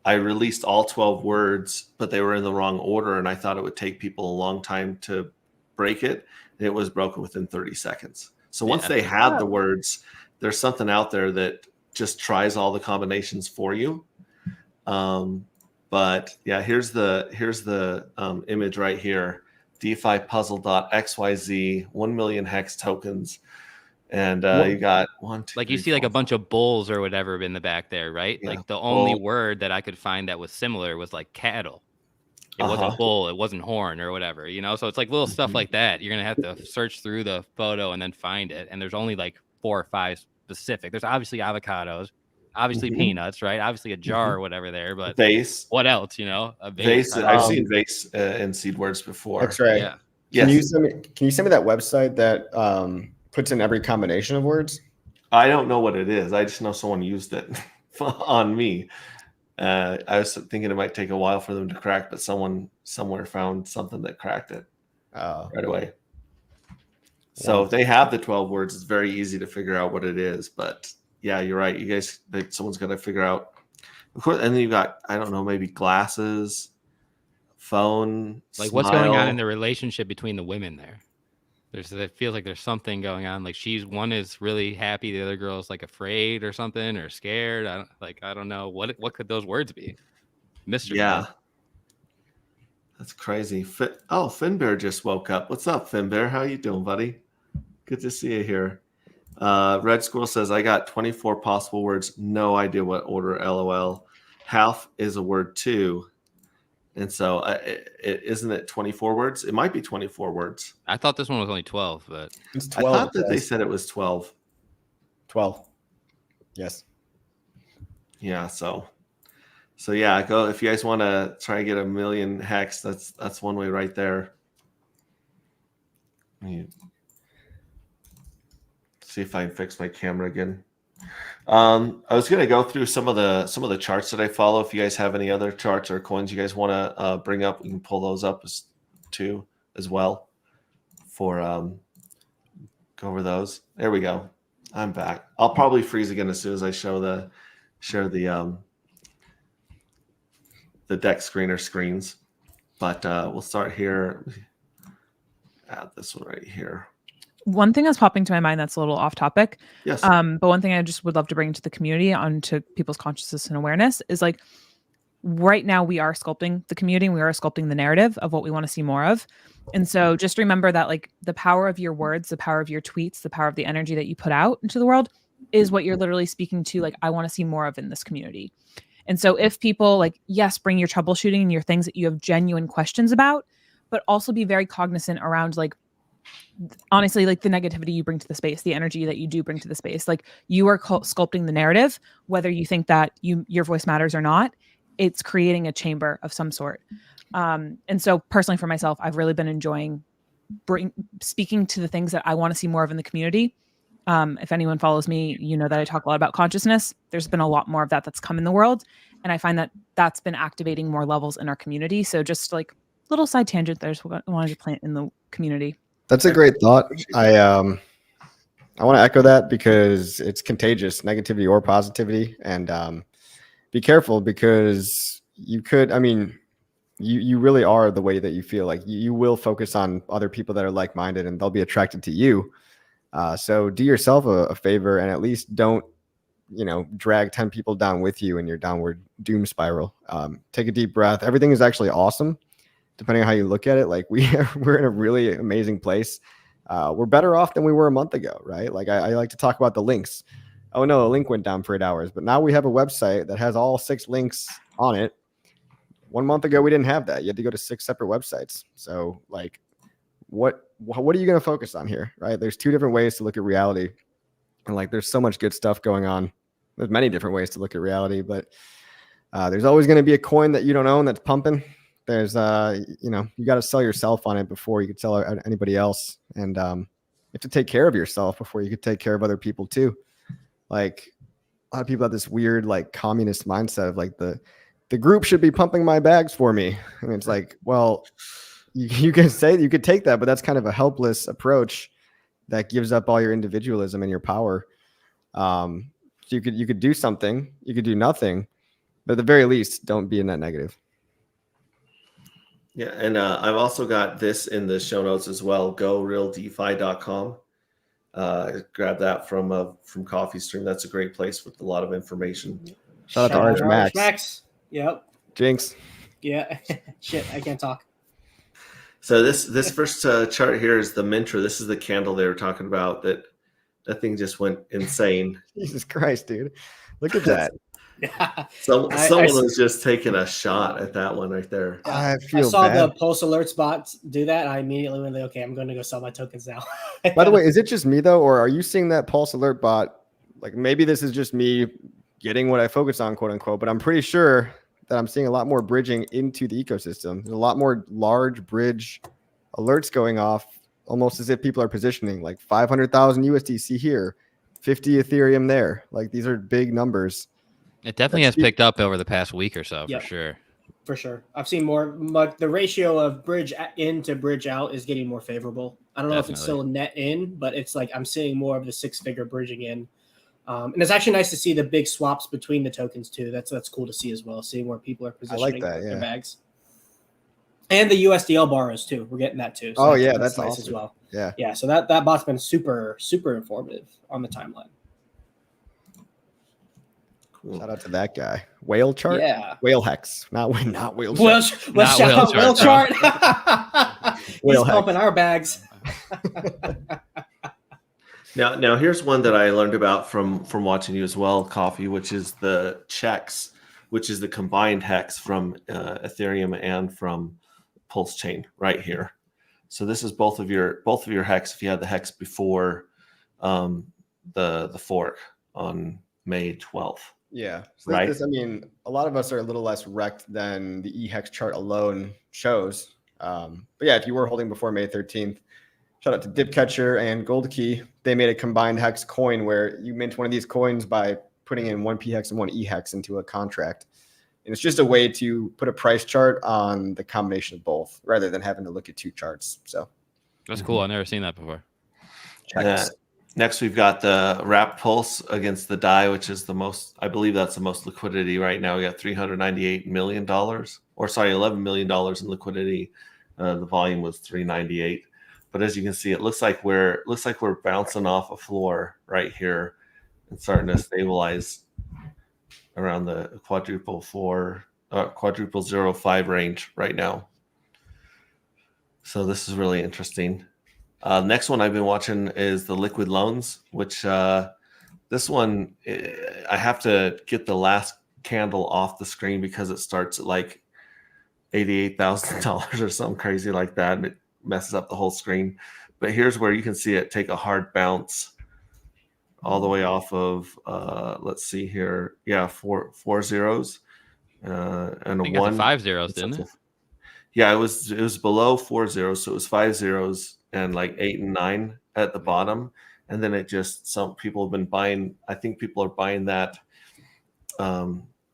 I released all 12 words, but they were in the wrong order, and I thought it would take people a long time to break it. It was broken within 30 seconds. So once they had the words, there's something out there that just tries all the combinations for you. But yeah, here's the image right here. DeFiPuzzle.xyz, 1 million hex tokens. And you got one, two, like you three, see like four, a bunch of bulls or whatever in the back there, right? Yeah, like the only bull. word that I could find that was similar was like cattle. It wasn't bull, it wasn't horn or whatever, you know? So it's like little stuff like that. You're going to have to search through the photo and then find it. And there's only like 4 or 5 specific. There's obviously avocados, obviously peanuts, right? Obviously a jar or whatever there, but vase. What else, you know? A Vase. I've seen vase in seed words before. That's right. Yeah. Can Yes. you send me that website that puts in every combination of words? I don't know what it is. I just know someone used it on me. I was thinking it might take a while for them to crack, but someone somewhere found something that cracked it right away. So if they have the 12 words, it's very easy to figure out what it is. But yeah, you're right. You guys, someone's got to figure out. Of course, and then you got, I don't know, maybe glasses, phone. Like smile. what's going on in the relationship between the women there? It feels like there's something going on. Like one is really happy, the other girl's like afraid or something or scared. I don't know what could those words be. Mystery. Yeah, that's crazy. Finbear just woke up. What's up, Finbear? How you doing, buddy? Good to see you here. Red Squirrel says, I got 24 possible words. No idea what order, LOL. Half is a word too. And so isn't it 24 words? It might be 24 words. I thought this one was only 12, but It's 12. I thought that they said it was 12. 12. Yes. Yeah. So yeah, go if you guys want to try and get 1 million hex. That's one way right there. Let me see if I can fix my camera again. I was going to go through some of the charts that I follow. If you guys have any other charts or coins you guys want to bring up, we can pull those up as well for go over those. There we go. I'm back. I'll probably freeze again as soon as I share the deck screener screens. But we'll start here. Add this one right here. One thing that's popping to my mind that's a little off topic. Yes. But one thing I just would love to bring to the community, onto people's consciousness and awareness, is like right now we are sculpting the community. We are sculpting the narrative of what we want to see more of. And so just remember that like the power of your words, the power of your tweets, the power of the energy that you put out into the world is what you're literally speaking to. Like, I want to see more of in this community. And so if people like, yes, bring your troubleshooting and your things that you have genuine questions about, but also be very cognizant around like, honestly, like the negativity you bring to the space, the energy that you do bring to the space. Like you are sculpting the narrative, whether you think that your voice matters or not. It's creating a chamber of some sort. And so personally for myself, I've really been enjoying speaking to the things that I want to see more of in the community, If anyone follows me, you know that I talk a lot about consciousness. There's been a lot more of that that's come in the world. And I find that that's been activating more levels in our community. So just like little side tangent there, I wanted to plant in the community. That's a great thought. I want to echo that because it's contagious, negativity or positivity. And be careful because you could, I mean, you really are the way that you feel. Like you will focus on other people that are like-minded and they'll be attracted to you. So do yourself a favor and at least don't, drag 10 people down with you in your downward doom spiral. Take a deep breath. Everything is actually awesome, depending on how you look at it. Like we're in a really amazing place. We're better off than we were a month ago, right? Like I like to talk about the links. Oh no, a link went down for 8 hours, but now we have a website that has all 6 links on it. 1 month ago, we didn't have that. You had to go to 6 separate websites. So like, what are you going to focus on here, right? There's 2 different ways to look at reality. And like, there's so much good stuff going on. There's many different ways to look at reality, but there's always going to be a coin that you don't own that's pumping. There's, you got to sell yourself on it before you could sell anybody else. And you have to take care of yourself before you could take care of other people too. Like a lot of people have this weird, like communist mindset of like the group should be pumping my bags for me. I mean, it's like, well, you can say you could take that, but that's kind of a helpless approach that gives up all your individualism and your power. So you could do something, you could do nothing, but at the very least, don't be in that negative. Yeah, and I've also got this in the show notes as well. GoRealDeFi.com. Grab that from Coffee Stream. That's a great place with a lot of information. Shout out to Orange Max. Max. Yep. Jinx. Yeah. Shit, I can't talk. So this first chart here is the Mintra. This is the candle they were talking about. That thing just went insane. Jesus Christ, dude! Look at that. Someone was just taking a shot at that one right there. I saw bad. the Pulse Alert spot do that. I immediately went, okay, I'm going to go sell my tokens now. By the way, is it just me though, or are you seeing that Pulse Alert bot? Like maybe this is just me getting what I focus on, quote unquote, but I'm pretty sure that I'm seeing a lot more bridging into the ecosystem. There's a lot more large bridge alerts going off, almost as if people are positioning like 500,000 USDC here, 50 Ethereum there. Like these are big numbers. It definitely has picked up over the past week or so, Yep. for sure. For sure. I've seen more, the ratio of bridge in to bridge out is getting more favorable. I don't know if it's still net in, but it's like I'm seeing more of the 6-figure bridging in. And it's actually nice to see the big swaps between the tokens too. That's cool to see as well, seeing where people are positioning their bags. And the USDL borrows too. We're getting that too. So that's nice awesome as well. Yeah. Yeah. So that bot's been super, super informative on the timeline. Cool. Shout out to that guy. Whale chart? Yeah. Whale hex. Not whale chart. Let's shout out whale chart. Whale He's pumping our bags. Now here's one that I learned about from watching you as well, Coffee, which is the checks, which is the combined hex from Ethereum and from PulseChain right here. So this is both of your hex. If you had the hex before the fork on May 12th. Yeah. So right. I mean, a lot of us are a little less wrecked than the e-hex chart alone shows. But yeah, if you were holding before May 13th, shout out to Dipcatcher and Gold Key. They made a combined hex coin where you mint one of these coins by putting in one p hex and one e hex into a contract. And it's just a way to put a price chart on the combination of both rather than having to look at 2 charts. So that's cool. I've never seen that before. Next, we've got the wrap pulse against the DAI, which is the most, I believe that's the most liquidity right now. We got $398 million, $11 million in liquidity. The volume was 398. But as you can see, it looks like we're bouncing off a floor right here and starting to stabilize around the quadruple 0.5 range right now. So this is really interesting. Next one I've been watching is the liquid loans, which this one I have to get the last candle off the screen because it starts at like $88,000 or something crazy like that. It messes up the whole screen. But here's where you can see it take a hard bounce all the way off of let's see here. Yeah, four zeros and a 1. 5 zeros, didn't it? Yeah, it was below 4 zeros, so it was 5 zeros and like 8 and 9 at the bottom, and then it just, some people have been buying. I think people are buying that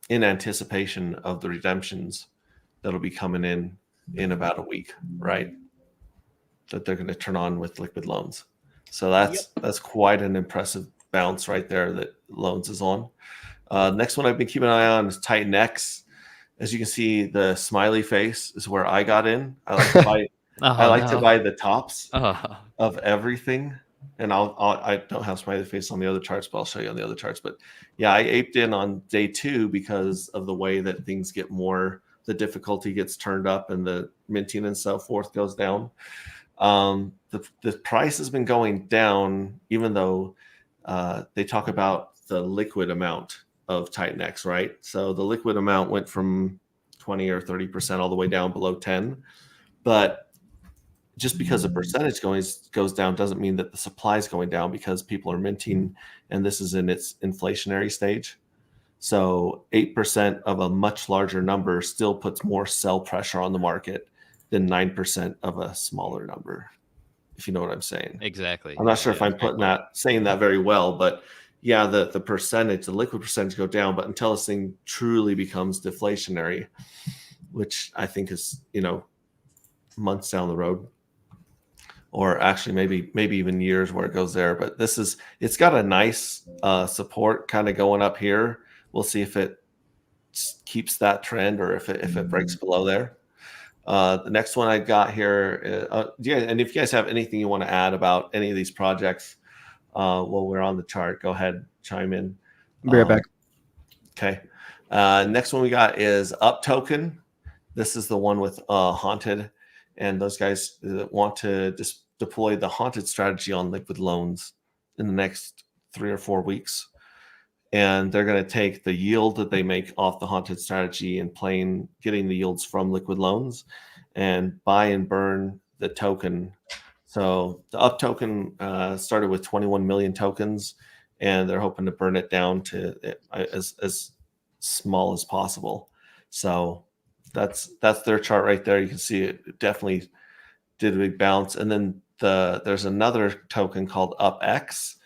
in anticipation of the redemptions that'll be coming in about a week, right? That they're going to turn on with liquid loans. So that's quite an impressive bounce right there that loans is on. Next one I've been keeping an eye on is Titan X. As you can see, the smiley face is where I got in. I like to buy. To buy the tops of everything, and I don't have smiley face on the other charts, but I'll show you on the other charts. But yeah, I aped in on day 2 because of the way that things get more, the difficulty gets turned up, and the minting and so forth goes down. The price has been going down, even though they talk about the liquid amount of Titan X, right? So the liquid amount went from 20 or 30% all the way down below 10. But just because the percentage goes down doesn't mean that the supply is going down, because people are minting, and this is in its inflationary stage. So 8% of a much larger number still puts more sell pressure on the market than 9% of a smaller number, if you know what I'm saying. Exactly. I'm not sure if I'm saying that very well, but yeah, the percentage, the liquid percentage go down, but until this thing truly becomes deflationary, which I think is, months down the road, or actually maybe even years where it goes there. But it's got a nice support kind of going up here. We'll see if it keeps that trend or if it breaks below there. The next one I got here, and if you guys have anything you want to add about any of these projects while we're on the chart, go ahead, chime in. Be right back. Okay. Next one we got is Up Token. This is the one with Haunted, and those guys want to just deploy the Haunted strategy on liquid loans in the next 3 or 4 weeks. And they're going to take the yield that they make off the Haunted strategy and getting the yields from liquid loans and buy and burn the token. So the Up token started with 21 million tokens, and they're hoping to burn it down to as small as possible. So that's their chart right there. You can see it definitely did a big bounce. And then there's another token called UpX,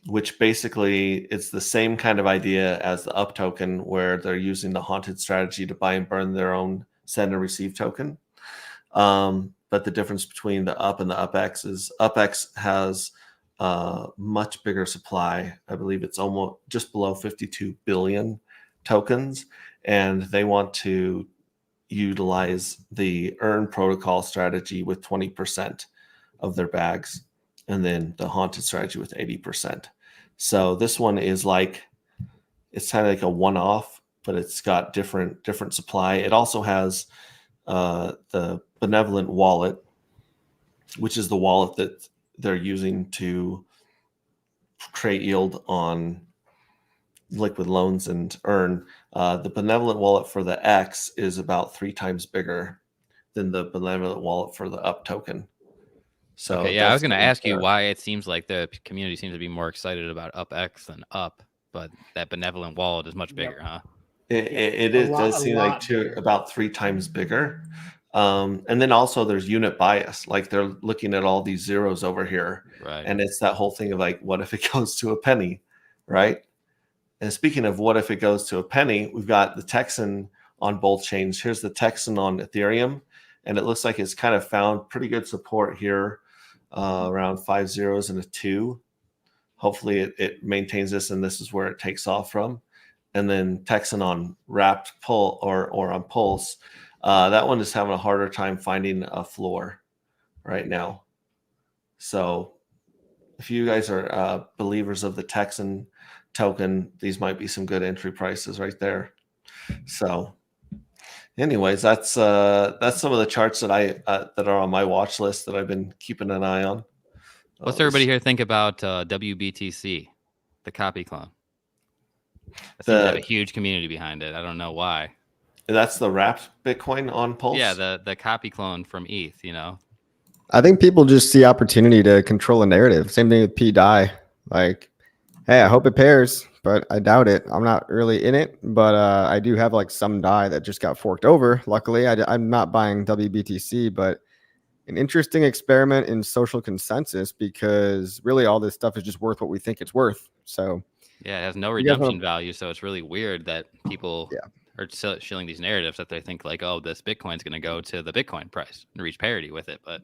which basically it's the same kind of idea as the Up token, where they're using the Haunted strategy to buy and burn their own send and receive token. But the difference between the Up and the UpX is UpX has a much bigger supply. I believe it's almost just below 52 billion tokens, and they want to utilize the Earn protocol strategy with 20% of their bags, and then the Haunted strategy with 80%. So this one is it's kind of like a one-off, but it's got different supply. It also has the Benevolent Wallet, which is the wallet that they're using to create yield on liquid loans and Earn. The Benevolent Wallet for the X is about 3 times bigger than the Benevolent Wallet for the Up token. So okay, yeah, I was going to ask you why it seems like the community seems to be more excited about UpX than Up, but that Benevolent Wallet is much bigger, huh? It does seem like about 3 times bigger. And then also there's unit bias. Like they're looking at all these zeros over here. Right. And it's that whole thing of what if it goes to a penny, right? And speaking of what if it goes to a penny, we've got the Texan on both chains. Here's the Texan on Ethereum, and it looks like it's kind of found pretty good support here, around 5 zeros and a 2. Hopefully it maintains this, and this is where it takes off from. And then Texan on Wrapped Pull or on Pulse, that one is having a harder time finding a floor right now. So if you guys are believers of the Texan token, these might be some good entry prices right there. So anyways, that's some of the charts that that are on my watch list that I've been keeping an eye on. What's everybody here think about WBTC, the copy clone? It seems to have a huge community behind it. I don't know why. That's the wrapped Bitcoin on Pulse? Yeah, the copy clone from ETH, I think people just see opportunity to control a narrative. Same thing with PDI. Hey, I hope it pairs, but I doubt it. I'm not really in it, but I do have some DAI that just got forked over. Luckily, I'm not buying WBTC, but an interesting experiment in social consensus, because really all this stuff is just worth what we think it's worth. So Yeah, it has no you guys redemption wanna- value, so it's really weird that people are shilling these narratives that they think like, oh, this Bitcoin's going to go to the Bitcoin price and reach parity with it, but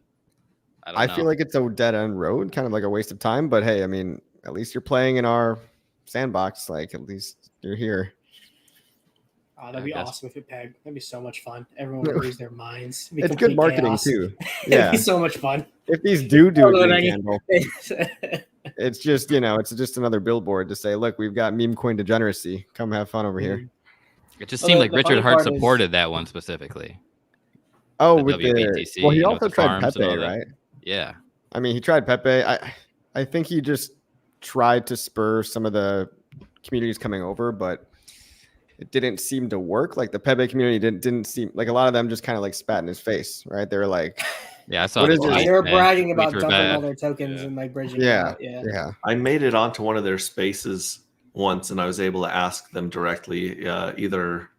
I don't know. feel like it's a dead end road, kind of like a waste of time. But hey, I mean, at least you're playing in our sandbox. Like, at least you're here. Oh, that'd I be guess. awesome if it pegged. That'd be so much fun. Everyone would lose their minds. It'd be It's good complete marketing chaos. too. It'd Yeah, be so much fun. if these do a Oh, green Maggie. candle, it's just, you know, it's just another billboard to say, look, we've got meme coin degeneracy. Come have fun over here. It just Well, seemed the- like the Richard funny Hart part is- supported that one specifically. Oh, The with the WBTC, well, he you know, also with the tried farms and Pepe, all that. right? Yeah. I mean, he tried Pepe. I think he just tried to spur some of the communities coming over, but it didn't seem to work. Like the Pepe community didn't seem like, a lot of them just kind of like spat in his face, right? They were like, Yeah, I saw What the is this? tweet, They were man. bragging Tweets about were dumping bad. all their tokens Yeah. and like bridging yeah, out. Yeah. yeah. I made it onto one of their spaces once, and I was able to ask them directly, either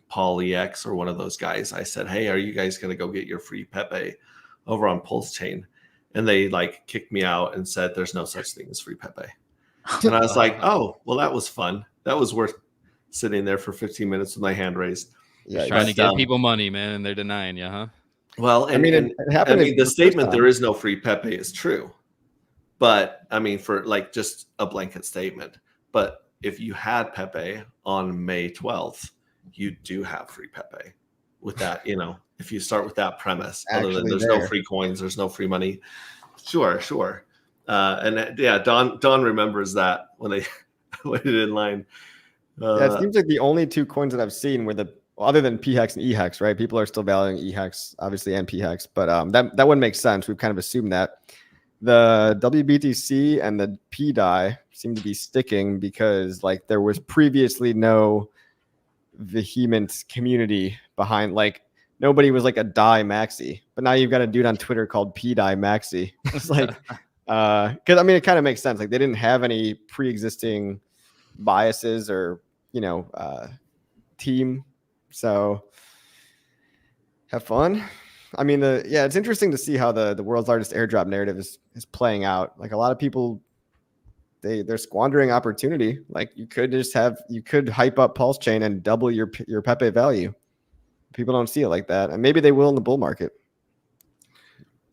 Paul EX or one of those guys. I said, "Hey, are you guys going to go get your free Pepe over on PulseChain?" And they like kicked me out and said, "There's no such thing as free Pepe." And I was like, "Oh, well, that was fun. That was worth sitting there for 15 minutes with my hand raised." Yeah, Trying to But, give people money, man, and they're denying you, huh? Well, and, I mean, and it happened I mean, the the first statement time. there is no free Pepe is true, but I mean, for like just a blanket statement. But if you had Pepe on May 12th, you do have free Pepe. With that, you know, if you start with that premise, other than Actually there's no there. free coins, there's no free money. Sure. Yeah, Don remembers that when they went in line. Yeah, it seems like the only two coins that I've seen were other than PHEX and EHEX, right? People are still valuing EHEX, obviously, and PHEX, but that wouldn't make sense. We've kind of assumed that. The WBTC and the PDI seem to be sticking because like there was previously no vehement community behind, like nobody was like a DAI maxi, but now you've got a dude on Twitter called PDI maxi. It's like, because I mean, it kind of makes sense. Like they didn't have any pre-existing biases or, you know, team. So have fun. I mean, it's interesting to see how the world's largest airdrop narrative is playing out. Like a lot of people, they're squandering opportunity. Like you could hype up PulseChain and double your Pepe value. People don't see it like that, and maybe they will in the bull market.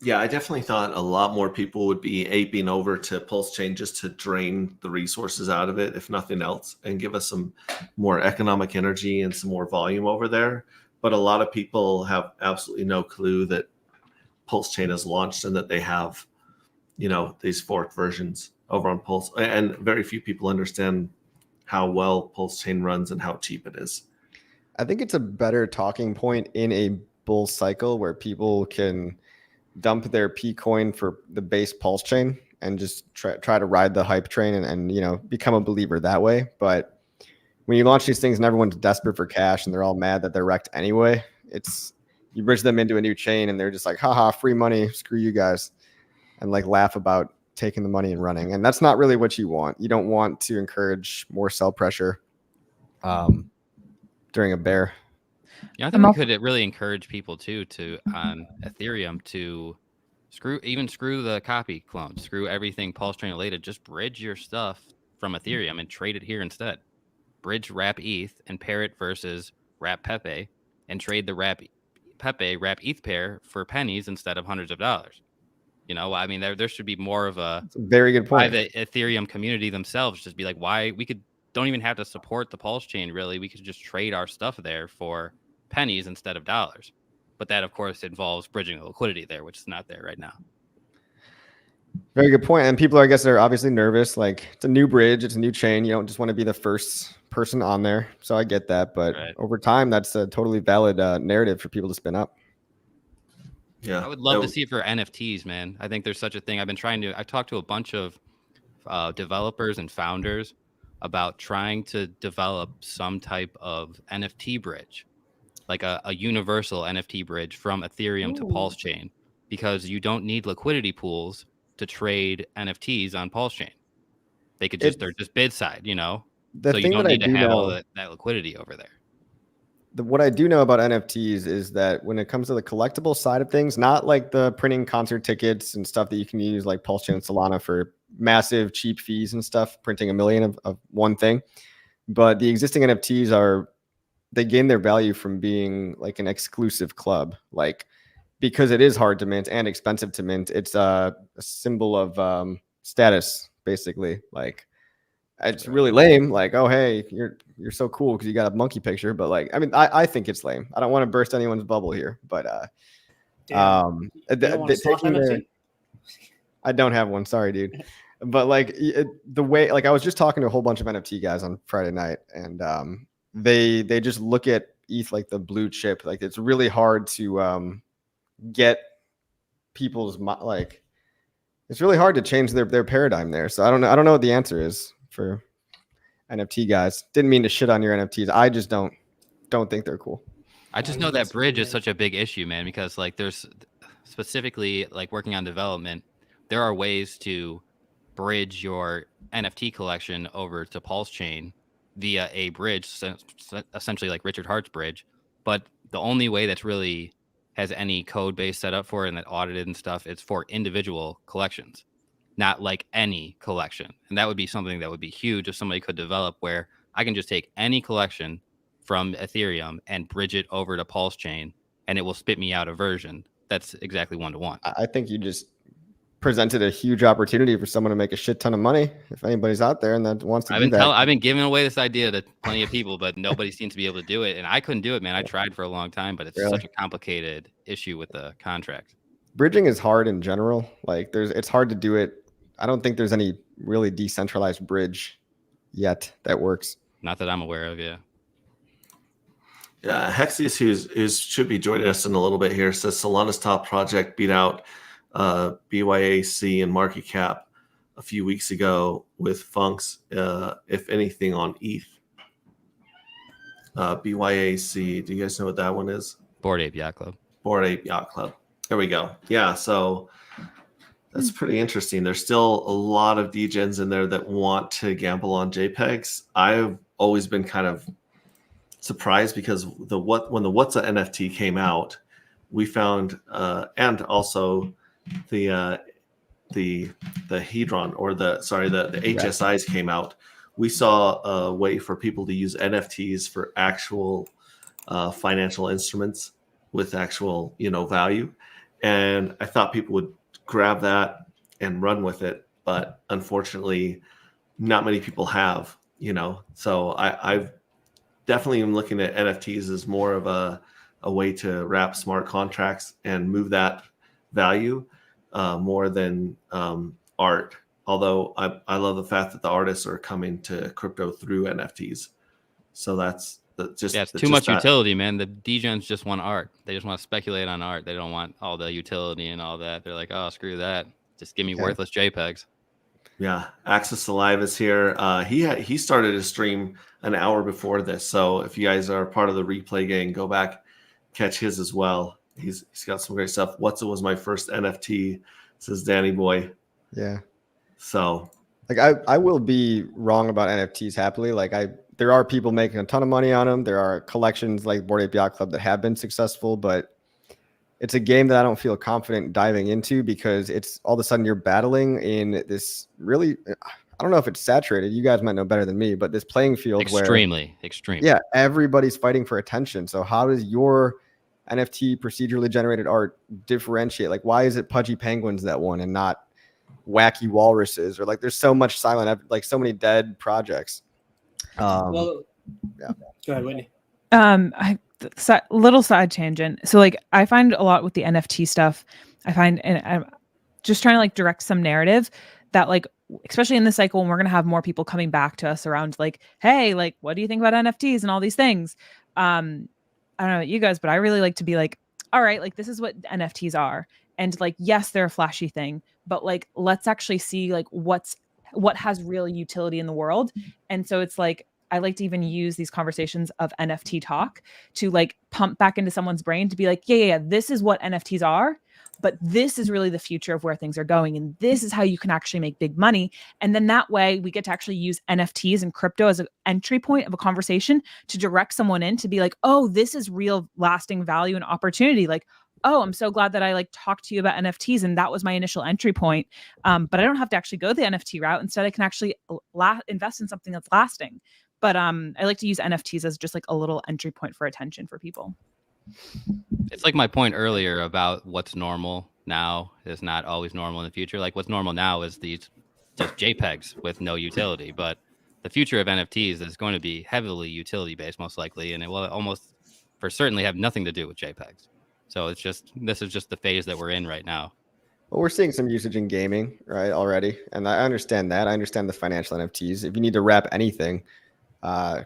Yeah, I definitely thought a lot more people would be aping over to PulseChain just to drain the resources out of it, if nothing else, and give us some more economic energy and some more volume over there. But a lot of people have absolutely no clue that PulseChain has launched and that they have, you know, these forked versions over on Pulse. And very few people understand how well PulseChain runs and how cheap it is. I think it's a better talking point in a bull cycle where people can dump their P coin for the base Pulse chain and just try to ride the hype train and you know, become a believer that way. But when you launch these things and everyone's desperate for cash and they're all mad that they're wrecked anyway, you bridge them into a new chain and they're just like, haha, free money, screw you guys, and like laugh about taking the money and running. And that's not really what you want. You don't want to encourage more sell pressure during a bear. Yeah, I think we could really encourage people too on Ethereum to screw the copy clones, screw everything PulseChain related. Just bridge your stuff from Ethereum and trade it here instead. Bridge Wrap ETH and pair it versus Wrap Pepe, and trade the Wrap Pepe Wrap ETH pair for pennies instead of hundreds of dollars. You know, I mean, there should be more of a very good point. Why the Ethereum community themselves just be like, why we don't even have to support the PulseChain. Really, we could just trade our stuff there for pennies instead of dollars. But that, of course, involves bridging the liquidity there, which is not there right now. Very good point. And people, I guess, are obviously nervous. Like, it's a new bridge, it's a new chain. You don't just want to be the first person on there. So I get that. But over time, that's a totally valid narrative for people to spin up. Yeah, I would love to see it for NFTs, man. I think there's such a thing. I've talked to a bunch of developers and founders about trying to develop some type of NFT bridge, like a universal NFT bridge from Ethereum to PulseChain, because you don't need liquidity pools to trade NFTs on PulseChain. They could they're just bid side, you know, so you don't need to have all that liquidity over there. what I do know about NFTs is that when it comes to the collectible side of things, not like the printing concert tickets and stuff that you can use like PulseChain and Solana for massive cheap fees and stuff, printing 1 million of one thing. But the existing NFTs they gain their value from being like an exclusive club, like because it is hard to mint and expensive to mint. It's a symbol of status, basically. Like it's really lame. Like, oh hey, you're so cool because you got a monkey picture. But like, I mean, I think it's lame. I don't want to burst anyone's bubble here, but You don't want a Sloth NFT? I don't have one. Sorry, dude. But like the way, like I was just talking to a whole bunch of NFT guys on Friday night, and they just look at ETH like the blue chip. Like it's really hard to get people's like. It's really hard to change their paradigm there. So I don't know what the answer is for NFT guys. Didn't mean to shit on your NFTs. I just don't think they're cool. I just know that bridge is such a big issue, man, because like there's specifically like working on development, there are ways to bridge your NFT collection over to PulseChain via a bridge, essentially like Richard Hart's bridge. But the only way that's really has any code base set up for it and that audited and stuff, it's for individual collections, not like any collection. And that would be something that would be huge if somebody could develop where I can just take any collection from Ethereum and bridge it over to PulseChain, and it will spit me out a version that's exactly one-to-one. I think you just presented a huge opportunity for someone to make a shit ton of money. If anybody's out there and that wants to do that. I've been giving away this idea to plenty of people, but nobody seems to be able to do it. And I couldn't do it, man. I tried for a long time, but it's such a complicated issue with the contract. Bridging is hard in general. Like it's hard to do it. I don't think there's any really decentralized bridge yet that works. Not that I'm aware of, yeah. Yeah, Hexius, who should be joining us in a little bit here, says Solana's top project beat out BYAC and market cap a few weeks ago with funks, if anything, on ETH. BYAC, do you guys know what that one is? Bored Ape Yacht Club. Bored Ape Yacht Club. There we go. Yeah, so that's pretty interesting. There's still a lot of degens in there that want to gamble on JPEGs. I've always been kind of surprised because when the What's a NFT came out, we found and also the Hedron or the HSIs came out. We saw a way for people to use NFTs for actual financial instruments with actual value, and I thought people would grab that and run with it, but unfortunately, not many people have. So I've definitely am looking at NFTs as more of a way to wrap smart contracts and move that value more than art. Although I love the fact that the artists are coming to crypto through NFTs. So it's too much utility, man. The degens just want art. They just want to speculate on art. They don't want all the utility and all that. They're like, oh, screw that. Just give me worthless JPEGs. Yeah, Axis Alive is here. He started his stream an hour before this. So if you guys are part of the replay gang, go back, catch his as well. He's got some great stuff. What's it was my first NFT, says Danny Boy. Yeah. So like I will be wrong about NFTs happily. Like there are people making a ton of money on them. There are collections like Bored Ape Yacht Club that have been successful, but it's a game that I don't feel confident diving into because it's all of a sudden you're battling in this really, I don't know if it's saturated. You guys might know better than me, but this playing field extremely. Yeah, everybody's fighting for attention. So how does your NFT procedurally generated art differentiate? Like, why is it pudgy penguins that won and not wacky walruses? Or like, there's so much silent, like so many dead projects. Well, yeah. Go ahead, Whitney. Little side tangent. So like I find a lot with the NFT stuff, and I'm just trying to like direct some narrative that like, especially in this cycle when we're going to have more people coming back to us around like, hey, like, what do you think about NFTs and all these things? I don't know about you guys, but I really like to be like, all right, like this is what NFTs are. And like, yes, they're a flashy thing, but like, let's actually see like what has real utility in the world. And so it's like, I like to even use these conversations of NFT talk to like pump back into someone's brain to be like, yeah, this is what NFTs are, but this is really the future of where things are going. And this is how you can actually make big money. And then that way we get to actually use NFTs and crypto as an entry point of a conversation to direct someone in to be like, oh, this is real lasting value and opportunity. Like, oh, I'm so glad that I like talked to you about NFTs and that was my initial entry point. But I don't have to actually go the NFT route. Instead, I can actually invest in something that's lasting. But I like to use NFTs as just like a little entry point for attention for people. It's like my point earlier about what's normal now is not always normal in the future. Like what's normal now is these just JPEGs with no utility. But the future of NFTs is going to be heavily utility based, most likely, and it will almost for certainly have nothing to do with JPEGs. So this is just the phase that we're in right now. Well, we're seeing some usage in gaming, right, already. And I understand that. I understand the financial NFTs. If you need to wrap anything,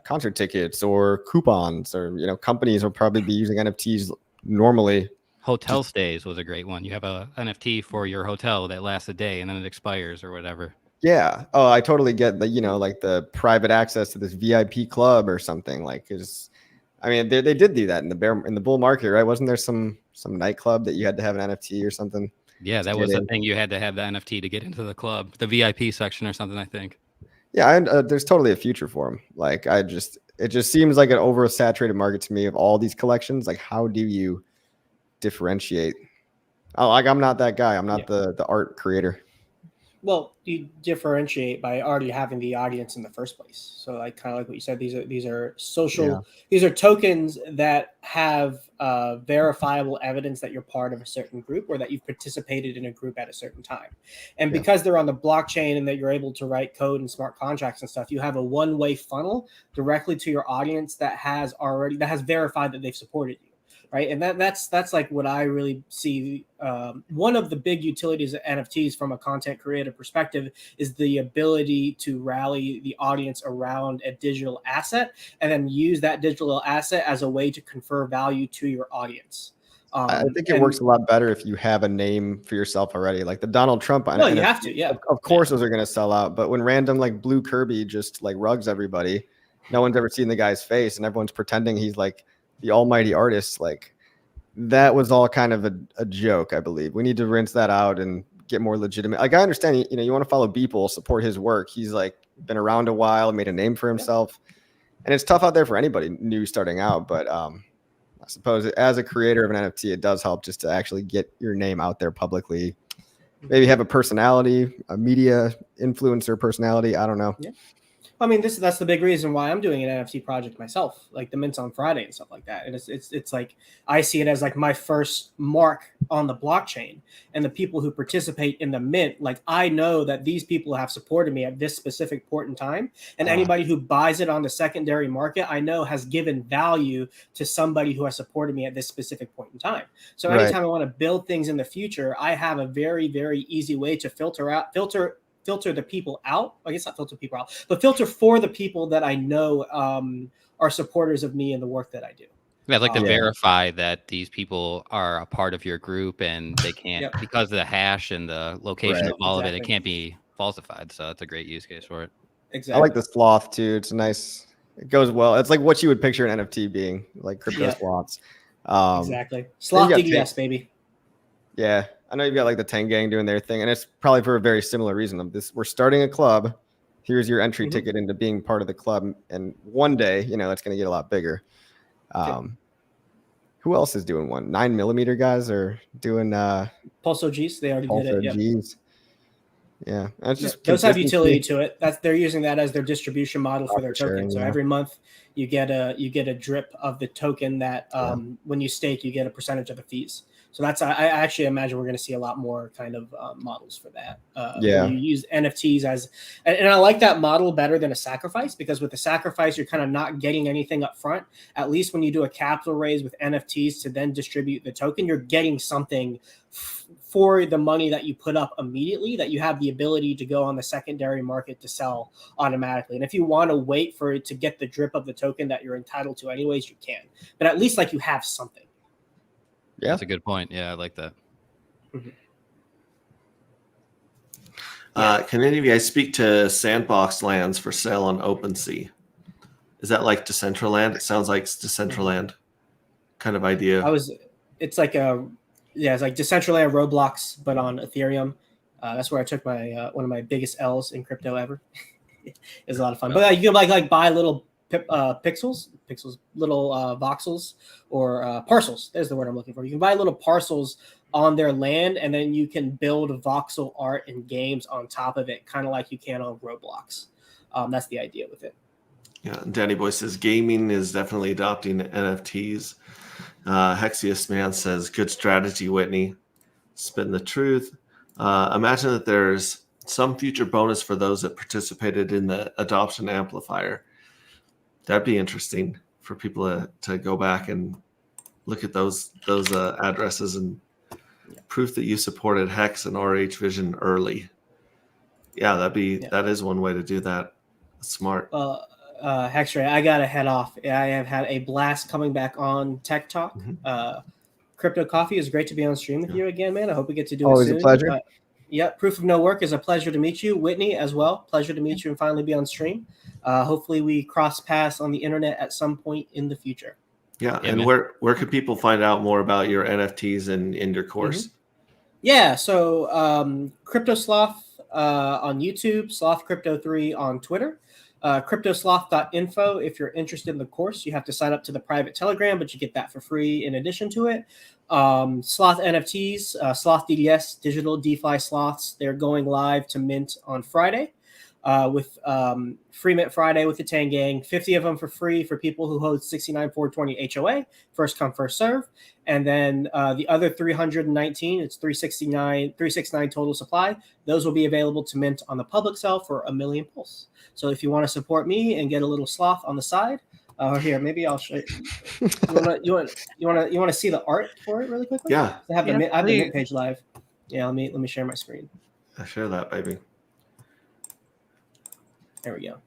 concert tickets or coupons or, companies will probably be using NFTs normally. Hotel stays was a great one. You have a NFT for your hotel that lasts a day and then it expires or whatever. Yeah. Oh, I totally get the, like the private access to this VIP club or something. Like they did do that in the bull market, right? Wasn't there some nightclub that you had to have an NFT or something? Yeah, that was the thing. You had to have the NFT to get into the club, the VIP section or something, I think. Yeah, and there's totally a future for them. Like it just seems like an oversaturated market to me of all these collections. Like, how do you differentiate? I'm not that guy. I'm not the art creator. Well, you differentiate by already having the audience in the first place. So, like kind of like what you said, these are social. Yeah. These are tokens that have verifiable evidence that you're part of a certain group or that you've participated in a group at a certain time. And because they're on the blockchain and that you're able to write code and smart contracts and stuff, you have a one-way funnel directly to your audience that has verified that they've supported you. Right. And that's like what I really see. One of the big utilities of NFTs from a content creator perspective is the ability to rally the audience around a digital asset and then use that digital asset as a way to confer value to your audience. I think it works a lot better if you have a name for yourself already, like the Donald Trump. No, you have to. Yeah. Of course, those are going to sell out. But when random like Blue Kirby just like rugs everybody, no one's ever seen the guy's face and everyone's pretending he's like the almighty artist. Like that was all kind of a joke, I believe. We need to rinse that out and get more legitimate. Like I understand, you want to follow Beeple, support his work. He's like been around a while, made a name for himself, and it's tough out there for anybody new starting out. But I suppose as a creator of an NFT, it does help just to actually get your name out there publicly. Maybe have a personality, a media influencer personality. I don't know. Yeah. I mean, that's the big reason why I'm doing an NFT project myself, like the mints on Friday and stuff like that. And it's like I see it as like my first mark on the blockchain, and the people who participate in the mint, like I know that these people have supported me at this specific point in time, and anybody who buys it on the secondary market, I know has given value to somebody who has supported me at this specific point in time. So anytime I want to build things in the future, I have a very, very easy way to filter the people out. I guess not filter people out, but filter for the people that I know are supporters of me and the work that I do. Yeah, I'd like to verify that these people are a part of your group and they can't, because of the hash and the location of all of it, it can't be falsified. So that's a great use case for it. Exactly. I like the sloth too. It's nice. It goes well. It's like what you would picture an NFT being, like crypto sloths. Exactly. Sloth DDS, baby. Yeah. I know you've got like the Tang Gang doing their thing, and it's probably for a very similar reason. We're starting a club. Here's your entry ticket into being part of the club, and one day, that's going to get a lot bigger. Who else is doing one? 9mm guys are doing Pulse OGs. They already did it. OGs. Yeah, that's just those have utility to it. They're using that as their distribution model for their token. So every month you get a drip of the token that when you stake, you get a percentage of the fees. So I actually imagine we're going to see a lot more kind of models for that. You use NFTs and I like that model better than a sacrifice, because with the sacrifice, you're kind of not getting anything up front. At least when you do a capital raise with NFTs to then distribute the token, you're getting something for the money that you put up immediately, that you have the ability to go on the secondary market to sell automatically. And if you want to wait for it to get the drip of the token that you're entitled to anyways, you can. But at least like you have something. Yeah, that's a good point. Yeah, I like that. Can any of you guys speak to sandbox lands for sale on OpenSea? Is that like Decentraland? It sounds like it's Decentraland kind of idea. It's like a Yeah, it's like Decentraland Roblox, but on Ethereum. That's where I took my one of my biggest L's in crypto ever. It was a lot of fun. But you can like buy little pixels, little voxels or parcels. There's the word I'm looking for. You can buy little parcels on their land, and then you can build voxel art and games on top of it, kind of like you can on Roblox. That's the idea with it. Yeah, Danny Boy says gaming is definitely adopting NFTs. Hexius Man says, good strategy, Whitney. Spitting the truth. Imagine that there's some future bonus for those that participated in the adoption amplifier. That'd be interesting for people to go back and look at those addresses and proof that you supported Hex and RH Vision early. Yeah, that is one way to do that. That's smart. Hexray, I gotta head off. I have had a blast coming back on Tech Talk. Mm-hmm. CryptoCoffee is great to be on stream with you again, man. I hope we get to do Always it soon. a pleasure. Yeah, Proof of No Work is a pleasure to meet you. Whitney as well. Pleasure to meet you and finally be on stream. Hopefully we cross paths on the internet at some point in the future. Yeah, and where can people find out more about your NFTs and in your course? Mm-hmm. Yeah, so CryptoSloth on YouTube, Sloth Crypto 3 on Twitter. Cryptosloth.info. If you're interested in the course, you have to sign up to the private Telegram, but you get that for free in addition to it. Sloth NFTs, Sloth DDS, digital DeFi sloths. They're going live to mint on Friday with Free Mint Friday with the Tang Gang. 50 of them for free for people who hold 69420 HOA. First come, first serve. And then the other 319, it's 369 total supply. Those will be available to mint on the public sale for $1 million Pulse. So if you want to support me and get a little sloth on the side, here, maybe I'll show you. You want to see the art for it really quickly? Yeah. I have the mint page live. Yeah, let me share my screen. I share that, baby. There we go.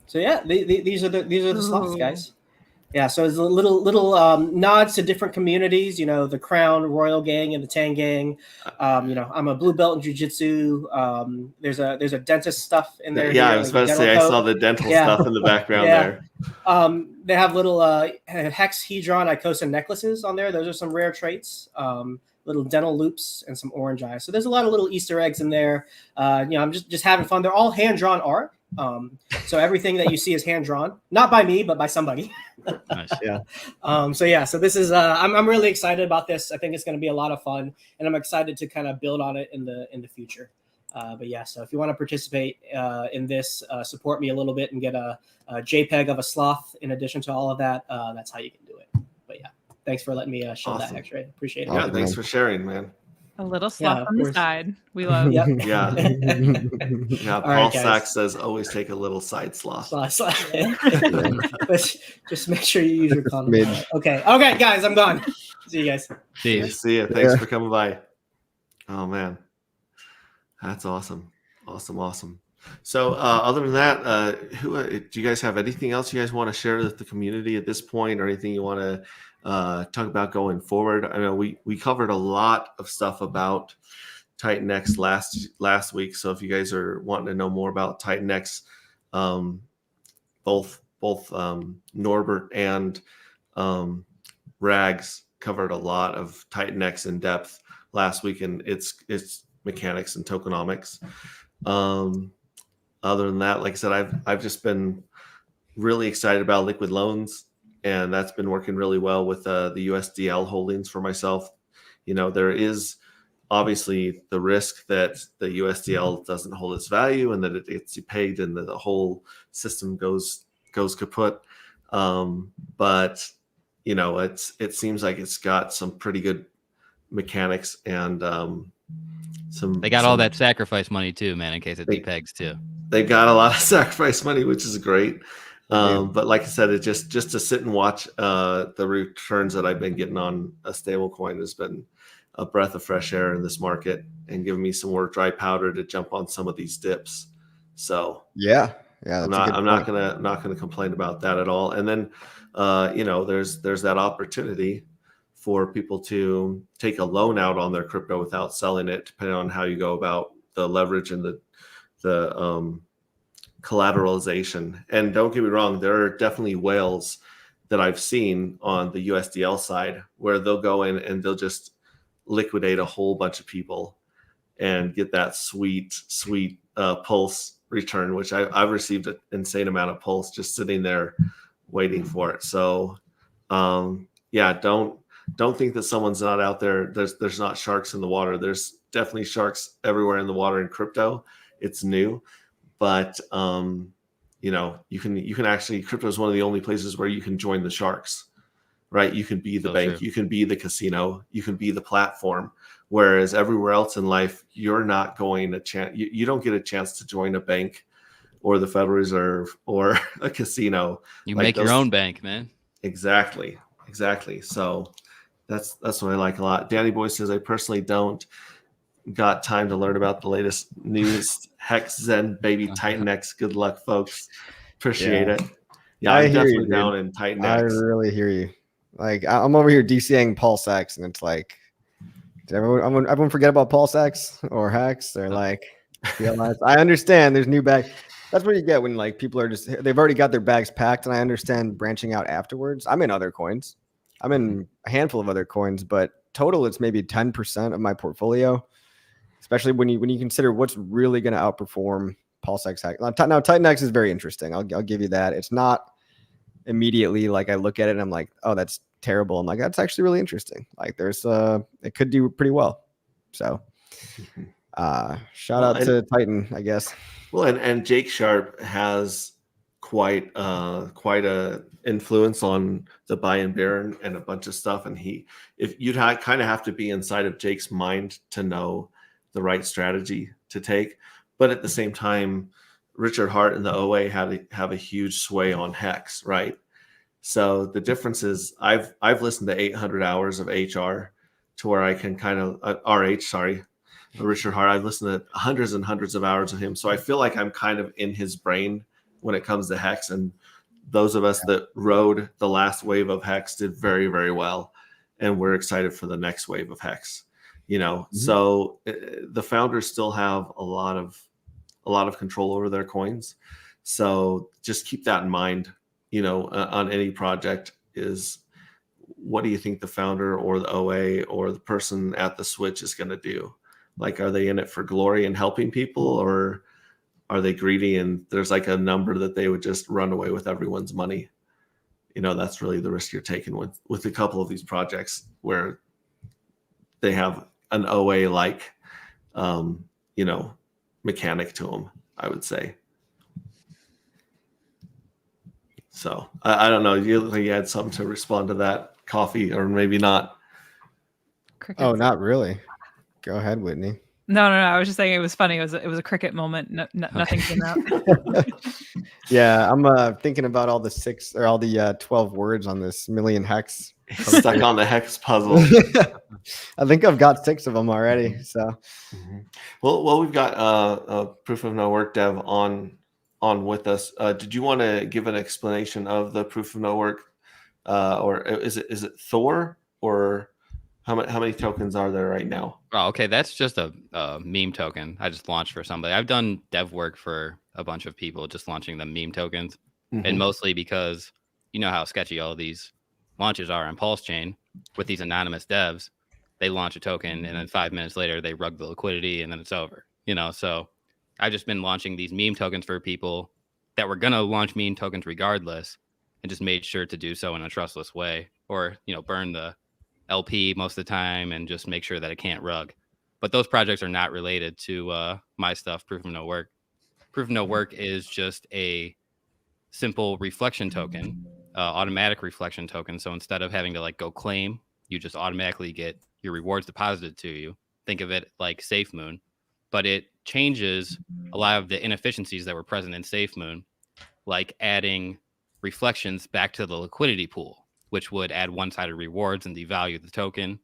So yeah, these are the sloths, guys. Yeah, so it's a little nods to different communities. You know, the Crown Royal Gang and the Tang Gang. I'm a blue belt in jiu-jitsu. There's a dentist stuff in there. Yeah, I was about to say I saw the dental stuff in the background there. They have little Hex, Hedron, Iosa necklaces on there. Those are some rare traits. Little dental loops and some orange eyes. So there's a lot of little Easter eggs in there. I'm just having fun. They're all hand-drawn art. So everything that you see is hand-drawn, not by me, but by somebody. Nice. Yeah. So this is I'm really excited about this. I think it's going to be a lot of fun, and I'm excited to kind of build on it in the future. But yeah, so if you want to participate in this, support me a little bit and get a JPEG of a sloth in addition to all of that, that's how you can do it. But yeah, thanks for letting me show that, X-Ray. Appreciate it. Yeah, thanks for sharing, man. A little sloth on the side. We love. Yep. Yeah. Yeah. Paul right, Sachs says always take a little side sloth. Just make sure you use your condom. Okay, guys, I'm gone. See you guys. See you. Thanks for coming by. Oh man, that's awesome. Awesome. So other than that, do you guys have anything else you guys want to share with the community at this point, or anything you want to talk about going forward? I know we covered a lot of stuff about TitanX last week. So if you guys are wanting to know more about TitanX, both Norbert and Rags covered a lot of TitanX in depth last week, and its mechanics and tokenomics. Other than that, like I said, I've just been really excited about liquid loans, and that's been working really well with the USDL holdings for myself. You know, there is obviously the risk that the USDL doesn't hold its value and that it gets pegged and that the whole system goes kaput. But you know, it seems like it's got some pretty good mechanics and they got all that sacrifice money too, man, in case it depegs too. They've got a lot of sacrifice money, which is great. But like I said, it just to sit and watch the returns that I've been getting on a stable coin has been a breath of fresh air in this market and giving me some more dry powder to jump on some of these dips. So yeah, I'm not gonna complain about that at all. And then you know, there's that opportunity for people to take a loan out on their crypto without selling it, depending on how you go about the leverage and the collateralization. And don't get me wrong, there are definitely whales that I've seen on the USDL side, where they'll go in and they'll just liquidate a whole bunch of people and get that sweet pulse return, which I've received an insane amount of pulse just sitting there waiting for it. So yeah, don't think that someone's not out there. There's not sharks in the water. There's definitely sharks everywhere in the water in crypto. It's new, but you know, you can actually, crypto is one of the only places where you can join the sharks, right? You can be the bank, true. you can be the casino, you can be the platform. Whereas everywhere else in life, you're not going to chance. You don't get a chance to join a bank or the Federal Reserve or a casino. You Like make your those- own bank, man. Exactly. So that's what I like a lot. Danny Boy says, I personally don't got time to learn about the latest news. Hex Zen baby Titan X. Good luck, folks. Appreciate it. Yeah, I I'm hear you, definitely dude. down in Titan I X. really hear you. Like I'm over here DCing PulseX, and it's like, did everyone forget about PulseX or Hex? They're like, I understand there's new bags. That's what you get when like people are they've already got their bags packed, and I understand branching out afterwards. I'm in other coins. I'm in a handful of other coins, but total it's maybe 10% of my portfolio. Especially when you consider what's really going to outperform PulseX. Now Titan X is very interesting. I'll give you that. It's not immediately like I look at it and I'm like, oh, that's terrible. I'm like, that's actually really interesting. Like there's it could do pretty well. So shout out to Titan, I guess. Well, and Jake Sharp has quite a influence on the buy and bear and a bunch of stuff. And if you'd kind of have to be inside of Jake's mind to know the right strategy to take, but at the same time, Richard Hart and the OA have a huge sway on Hex, right? So the difference is I've listened to 800 hours of HR to where I can kind of Richard Hart. I've listened to hundreds and hundreds of hours of him, so I feel like I'm kind of in his brain when it comes to Hex. And those of us that rode the last wave of Hex did very, very well, and we're excited for the next wave of Hex. So the founders still have a lot of control over their coins. So just keep that in mind, on any project is what do you think the founder or the OA or the person at the switch is going to do? Like, are they in it for glory and helping people, or are they greedy and there's like a number that they would just run away with everyone's money? That's really the risk you're taking with a couple of these projects where they have an OA like, mechanic to them, I would say. So I don't know. You had something to respond to that, Coffee, or maybe not? Crickets. Oh, not really. Go ahead, Whitney. No. I was just saying it was funny. It was a cricket moment. Nothing came out. Yeah, I'm thinking about all the 12 words on this million Hex. Stuck on the Hex puzzle. I think I've got 6 of them already. So, well, we've got Proof of No Work Dev on with us. Did you want to give an explanation of the Proof of No Work, or is it Thor, or how many tokens are there right now? Oh, okay, that's just a meme token I just launched for somebody. I've done dev work for a bunch of people, just launching the meme tokens, and mostly because you know how sketchy all these launches are on PulseChain with these anonymous devs. They launch a token and then 5 minutes later they rug the liquidity and then it's over. So I've just been launching these meme tokens for people that were gonna launch meme tokens regardless, and just made sure to do so in a trustless way, or burn the LP most of the time and just make sure that it can't rug. But those projects are not related to my stuff, Proof of No Work. Proof of No Work is just a simple reflection token, automatic reflection token. So instead of having to go claim, you just automatically get your rewards deposited to you. Think of it like SafeMoon, but it changes a lot of the inefficiencies that were present in SafeMoon, like adding reflections back to the liquidity pool, which would add one-sided rewards and devalue the token.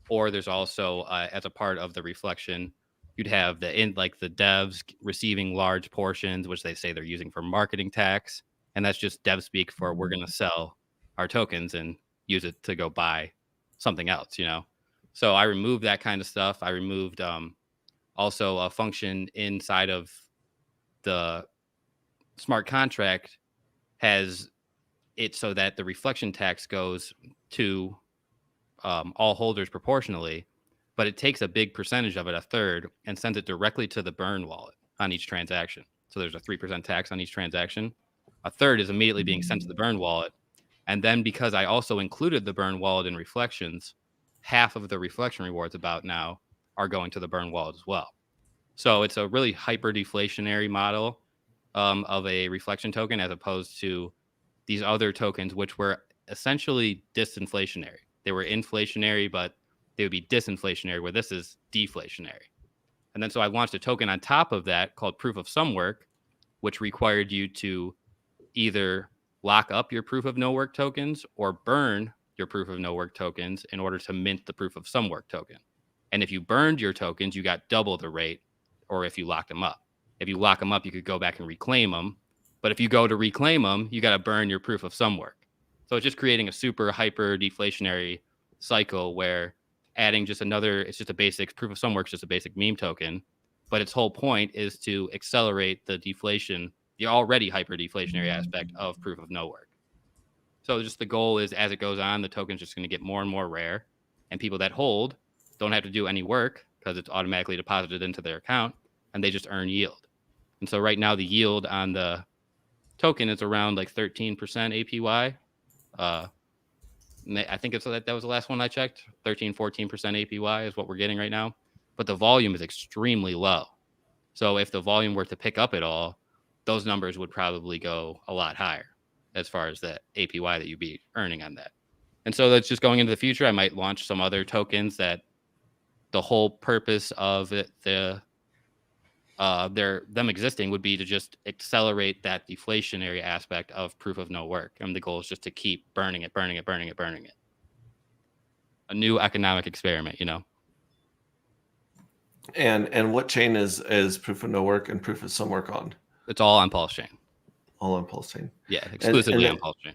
Or there's also, as a part of the reflection, you'd have the devs receiving large portions, which they say they're using for marketing tax. And that's just dev speak for we're going to sell our tokens and use it to go buy something else, So I removed that kind of stuff. I removed also a function inside of the smart contract has it so that the reflection tax goes to all holders proportionally, but it takes a big percentage of it, a third, and sends it directly to the burn wallet on each transaction. So there's a 3% tax on each transaction. A third is immediately being sent to the burn wallet. And then because I also included the burn wallet in reflections, half of the reflection rewards about now are going to the burn wallet as well. So it's a really hyper deflationary model of a reflection token, as opposed to these other tokens, which were essentially disinflationary. They were inflationary, but they would be disinflationary, where this is deflationary. And then so I launched a token on top of that called Proof of Some Work, which required you to either lock up your Proof of No Work tokens or burn your Proof of No Work tokens in order to mint the Proof of Some Work token. And if you burned your tokens, you got double the rate, or if you locked them up. If you lock them up, you could go back and reclaim them. But if you go to reclaim them, you got to burn your Proof of Some Work. So it's just creating a super hyper deflationary cycle where adding just another, it's just a basic Proof of Some Work, just a basic meme token. But its whole point is to accelerate the deflation, the already hyper deflationary aspect of Proof of No Work. So just the goal is, as it goes on, the token's just going to get more and more rare, and people that hold don't have to do any work because it's automatically deposited into their account, and they just earn yield. And so right now the yield on the token is around like 13% APY. I think it's that was the last one I checked. 13, 14% APY is what we're getting right now. But the volume is extremely low. So if the volume were to pick up at all, those numbers would probably go a lot higher as far as the APY that you'd be earning on that. And so that's just going into the future. I might launch some other tokens that the whole purpose of it, them existing would be to just accelerate that deflationary aspect of Proof of No Work. And the goal is just to keep burning it. A new economic experiment, you know. And what chain is Proof of No Work and Proof of Some Work on? It's all on PulseChain. All on PulseChain. Yeah, exclusively on PulseChain.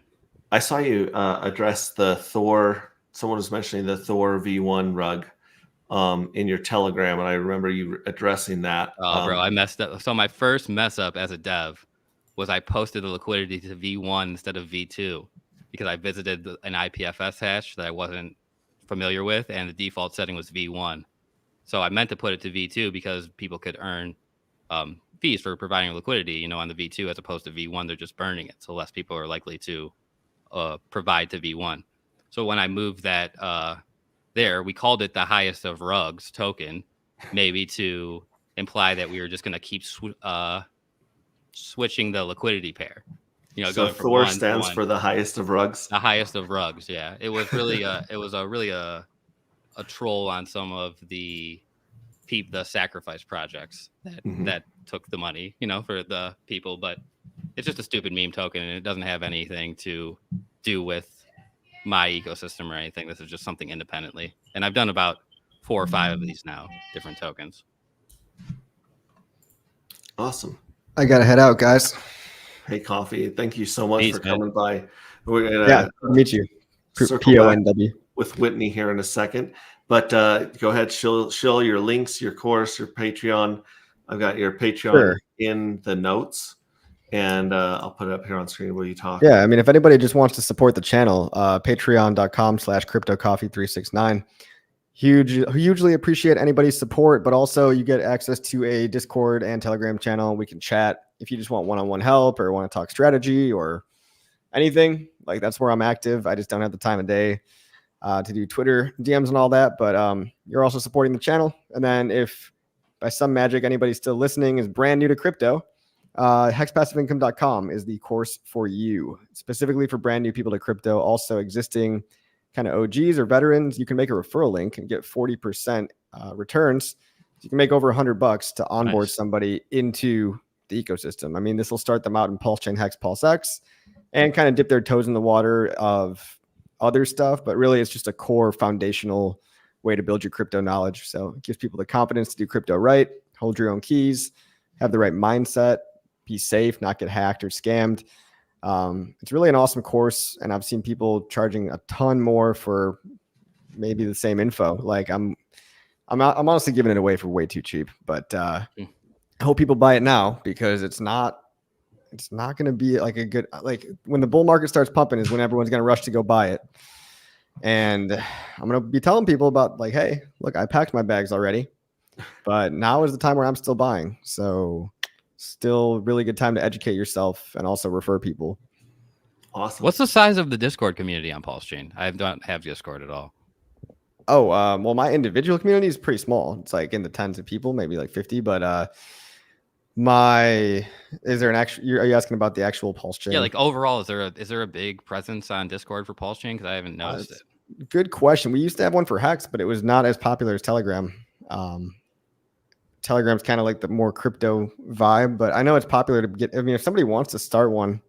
I saw you address the Thor. Someone was mentioning the Thor V1 rug in your Telegram, and I remember you addressing that. Oh, bro, I messed up. So my first mess up as a dev was I posted the liquidity to V1 instead of V2 because I visited an IPFS hash that I wasn't familiar with, and the default setting was V1. So I meant to put it to V2 because people could earn fees for providing liquidity, you know, on the V2 as opposed to V1. They're just burning it, so less people are likely to provide to V1. So when I moved that there, we called it the highest of rugs token, maybe to imply that we were just going to keep switching the liquidity pair. You know, so Thor stands for the highest of rugs. The highest of rugs, yeah. It was really a troll on some of the sacrifice projects that took the money, you know, for the people. But it's just a stupid meme token, and it doesn't have anything to do with my ecosystem or anything. This is just something independently. And I've done about 4 or 5 of these now, different tokens. Awesome. I gotta head out, guys. Hey, Coffee. Thank you so much for coming by. We're gonna meet you. PoNW with Whitney here in a second. But go ahead, show your links, your course, your Patreon. I've got your Patreon in the notes, and I'll put it up here on screen where you talk. Yeah, I mean, if anybody just wants to support the channel, patreon.com/CryptoCoffee369. Hugely appreciate anybody's support, but also you get access to a Discord and Telegram channel. We can chat if you just want one-on-one help or want to talk strategy or anything. Like, that's where I'm active. I just don't have the time of day to do Twitter DMs and all that, but you're also supporting the channel. And then if by some magic anybody's still listening is brand new to crypto, hexpassiveincome.com is the course for you, specifically for brand new people to crypto. Also existing kind of OGs or veterans, you can make a referral link and get 40% returns. You can make over $100 to onboard somebody into the ecosystem. I mean, this will start them out in PulseChain, Hex, PulseX, and kind of dip their toes in the water of other stuff. But really, it's just a core foundational way to build your crypto knowledge. So it gives people the confidence to do crypto right, hold your own keys, have the right mindset, be safe, not get hacked or scammed. It's really an awesome course, and I've seen people charging a ton more for maybe the same info. Like I'm honestly giving it away for way too cheap, but I hope people buy it now because it's not it's not going to be like a good, like when the bull market starts pumping is when everyone's going to rush to go buy it. And I'm going to be telling people about like, hey, look, I packed my bags already, but now is the time where I'm still buying. So still really good time to educate yourself and also refer people. Awesome. What's the size of the Discord community on PulseChain? I don't have Discord at all. Oh, well, my individual community is pretty small. It's like in the tens of people, maybe like 50. But are you asking about the actual PulseChain? Yeah, like overall, is there a big presence on Discord for PulseChain? Because I haven't noticed it. Good question. We used to have one for Hex, but it was not as popular as Telegram. Telegram's kind of like the more crypto vibe, but I know it's popular to get. I mean, if somebody wants to start one,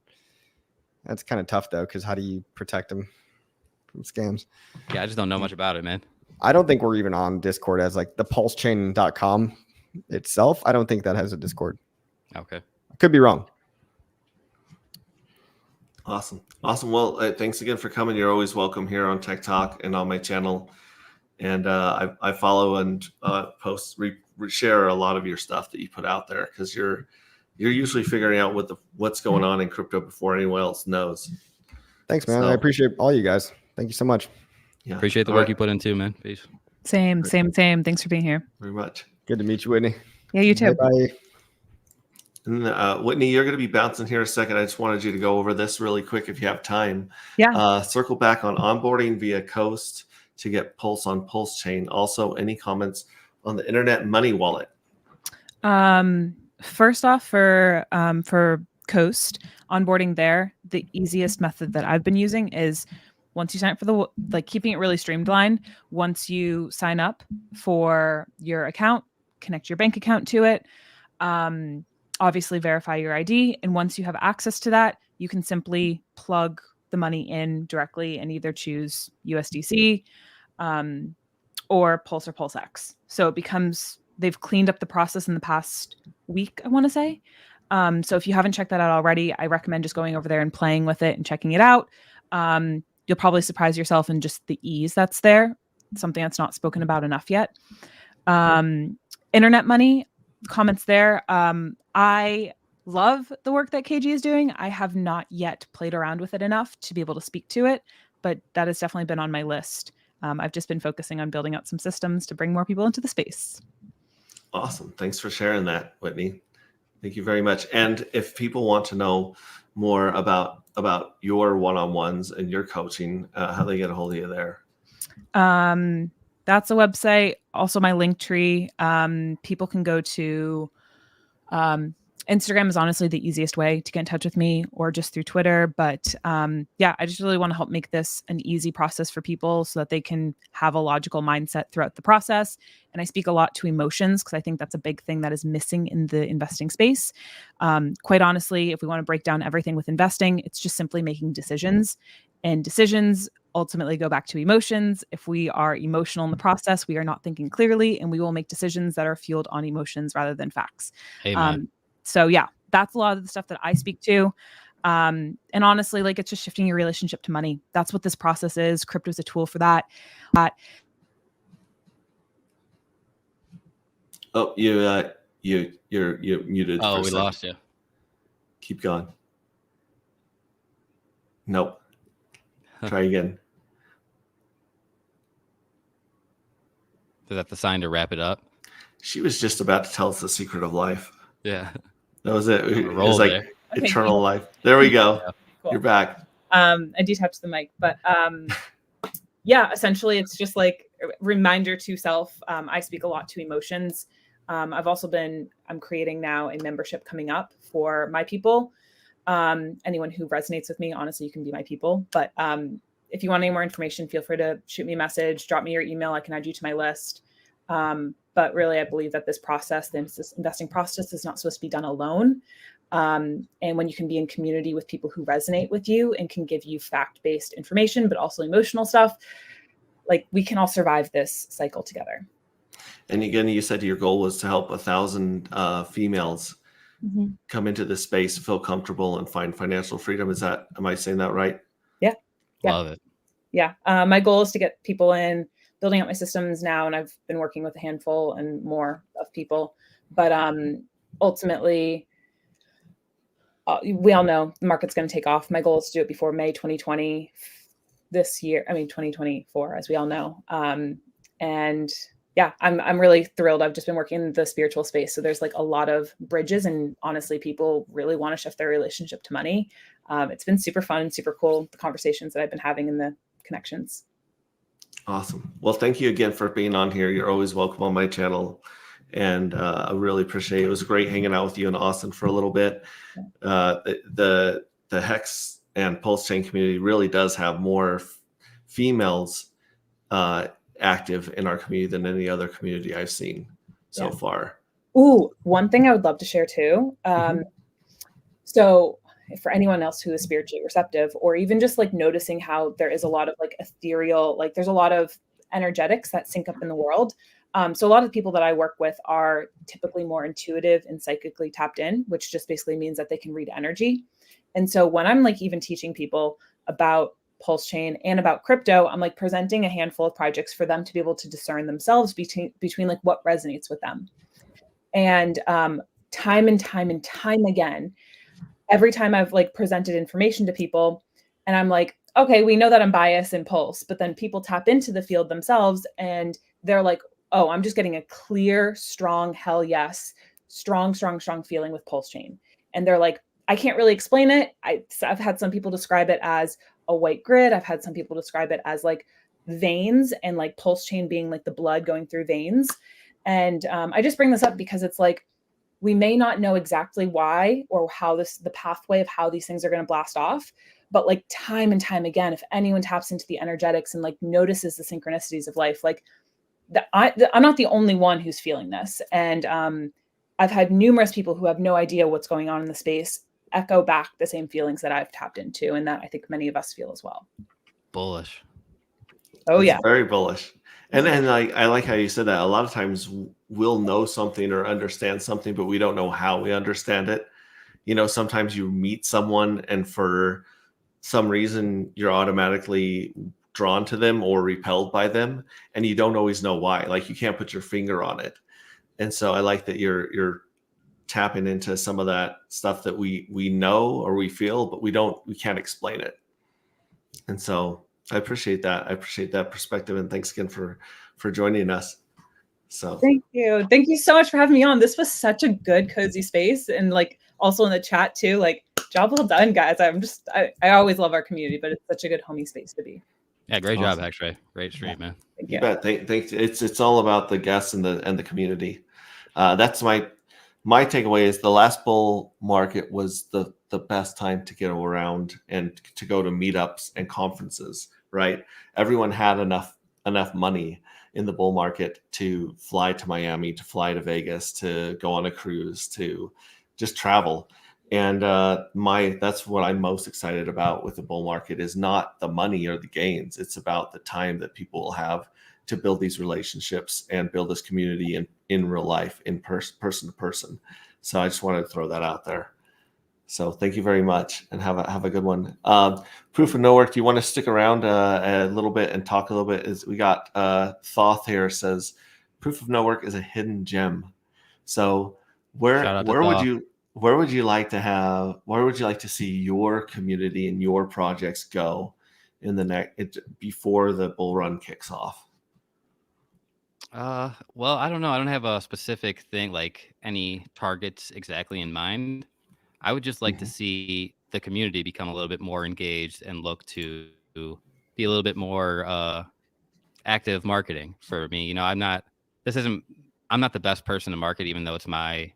that's kind of tough though, because how do you protect them from scams? Yeah, I just don't know much about it, man. I don't think we're even on Discord as like the pulsechain.com itself. I don't think that has a Discord. Okay. I could be wrong. Awesome. Well, thanks again for coming. You're always welcome here on Tech Talk and on my channel. And I follow and post, share a lot of your stuff that you put out there, because you're usually figuring out what's going on in crypto before anyone else knows. Thanks, man. So, I appreciate all you guys. Thank you so much. Yeah. Appreciate the work you put in too, man. Peace. Same. Thanks for being here. Very much. Good to meet you, Whitney. Yeah, you too. Bye. And Whitney, you're going to be bouncing here a second. I just wanted you to go over this really quick if you have time. Yeah. Circle back on onboarding via Coast to get Pulse on PulseChain. Also, any comments on the Internet Money Wallet? First off, for Coast onboarding there, the easiest method that I've been using is once you sign up for keeping it really streamlined. Once you sign up for your account, connect your bank account to it. Obviously verify your ID. And once you have access to that, you can simply plug the money in directly and either choose USDC or Pulse or PulseX. So it becomes, they've cleaned up the process in the past week, I want to say. So if you haven't checked that out already, I recommend just going over there and playing with it and checking it out. You'll probably surprise yourself in just the ease that's there, something that's not spoken about enough yet. Internet money, comments there. I love the work that KG is doing. I have not yet played around with it enough to be able to speak to it, but that has definitely been on my list. I've just been focusing on building out some systems to bring more people into the space. Awesome. Thanks for sharing that, Whitney. Thank you very much. And if people want to know more about your one-on-ones and your coaching, how they get a hold of you there? That's a website. Also my Linktree. People can go to Instagram is honestly the easiest way to get in touch with me, or just through Twitter. But yeah, I just really want to help make this an easy process for people so that they can have a logical mindset throughout the process. And I speak a lot to emotions because I think that's a big thing that is missing in the investing space. Quite honestly, if we want to break down everything with investing, it's just simply making decisions. And decisions ultimately go back to emotions. If we are emotional in the process, we are not thinking clearly, and we will make decisions that are fueled on emotions rather than facts. Amen. So yeah, that's a lot of the stuff that I speak to. And honestly, like, it's just shifting your relationship to money. That's what this process is. Crypto is a tool for that. Oh, you're muted. Oh, for a we second. lost you. Keep going. Nope. Try again. Is that the sign to wrap it up? She was just about to tell us the secret of life. Yeah. That was it. It Roll was like there. eternal life. There we go. Yeah. Cool. You're back. I do touch the mic, but yeah, essentially it's just like a reminder to self. I speak a lot to emotions. I'm creating now a membership coming up for my people. Anyone who resonates with me, honestly, you can be my people. But if you want any more information, feel free to shoot me a message, drop me your email. I can add you to my list. But really, I believe that this process, the investing process, is not supposed to be done alone. And when you can be in community with people who resonate with you and can give you fact-based information, but also emotional stuff, like, we can all survive this cycle together. And again, you said your goal was to help 1,000 females come into this space, feel comfortable, and find financial freedom. Am I saying that right? Yeah. Love it. Yeah. My goal is to get people in, building out my systems now, and I've been working with a handful and more of people. But ultimately, we all know the market's going to take off. My goal is to do it before May 2020 this year. I mean, 2024, as we all know. And yeah, I'm really thrilled. I've just been working in the spiritual space. So there's like a lot of bridges, and honestly, people really want to shift their relationship to money. It's been super fun and super cool, the conversations that I've been having and the connections. Awesome. Well, thank you again for being on here. You're always welcome on my channel. And I really appreciate it. It was great hanging out with you in Austin for a little bit. The Hex and PulseChain community really does have more females active in our community than any other community I've seen so far. Ooh, one thing I would love to share too. So for anyone else who is spiritually receptive, or even just like noticing how there is a lot of like ethereal, like there's a lot of energetics that sync up in the world. So a lot of the people that I work with are typically more intuitive and psychically tapped in, which just basically means that they can read energy. And so when I'm like even teaching people about PulseChain and about crypto, I'm like presenting a handful of projects for them to be able to discern themselves between like what resonates with them. And time and time again, every time I've like presented information to people and I'm like, okay, we know that I'm biased in Pulse, but then people tap into the field themselves and they're like, oh, I'm just getting a clear, strong, hell yes, strong feeling with PulseChain. And they're like, I can't really explain it. I've had some people describe it as a white grid. I've had some people describe it as like veins and like PulseChain being like the blood going through veins. And I just bring this up because it's like, we may not know exactly why or how the pathway of how these things are going to blast off, but like time and time again, if anyone taps into the energetics and like notices the synchronicities of life, like I'm not the only one who's feeling this. And I've had numerous people who have no idea what's going on in the space echo back the same feelings that I've tapped into, and that I think many of us feel as well. Bullish. Oh, It's yeah. very bullish. And like I like how you said that. A lot of times we'll know something or understand something, but we don't know how we understand it. You know, sometimes you meet someone and for some reason you're automatically drawn to them or repelled by them, and you don't always know why. Like you can't put your finger on it. And so I like that you're tapping into some of that stuff that we know or we feel, but we can't explain it. And so I appreciate that. I appreciate that perspective, and thanks again for joining us. So thank you so much for having me on. This was such a good cozy space, and like also in the chat too, like job well done, guys. I always love our community, but it's such a good homey space to be. Yeah, great awesome job, X-Ray. Great stream, man. Thank you bet. Thanks. It's all about the guests and the community. That's my takeaway is the last bull market was the best time to get around and to go to meetups and conferences, right? Everyone had enough money in the bull market to fly to Miami, to fly to Vegas, to go on a cruise, to just travel. And that's what I'm most excited about with the bull market is not the money or the gains. It's about the time that people will have to build these relationships and build this community in real life, in person to person. So I just wanted to throw that out there. So thank you very much, and have a good one. Proof of no work. Do you want to stick around a little bit and talk a little bit? We got Sloth here says, proof of no work is a hidden gem. So where would you like to see your community and your projects go in the before the bull run kicks off? Well, I don't know. I don't have a specific thing, like any targets exactly in mind. I would just like to see the community become a little bit more engaged and look to be a little bit more active marketing for me. You know, I'm not the best person to market, even though it's my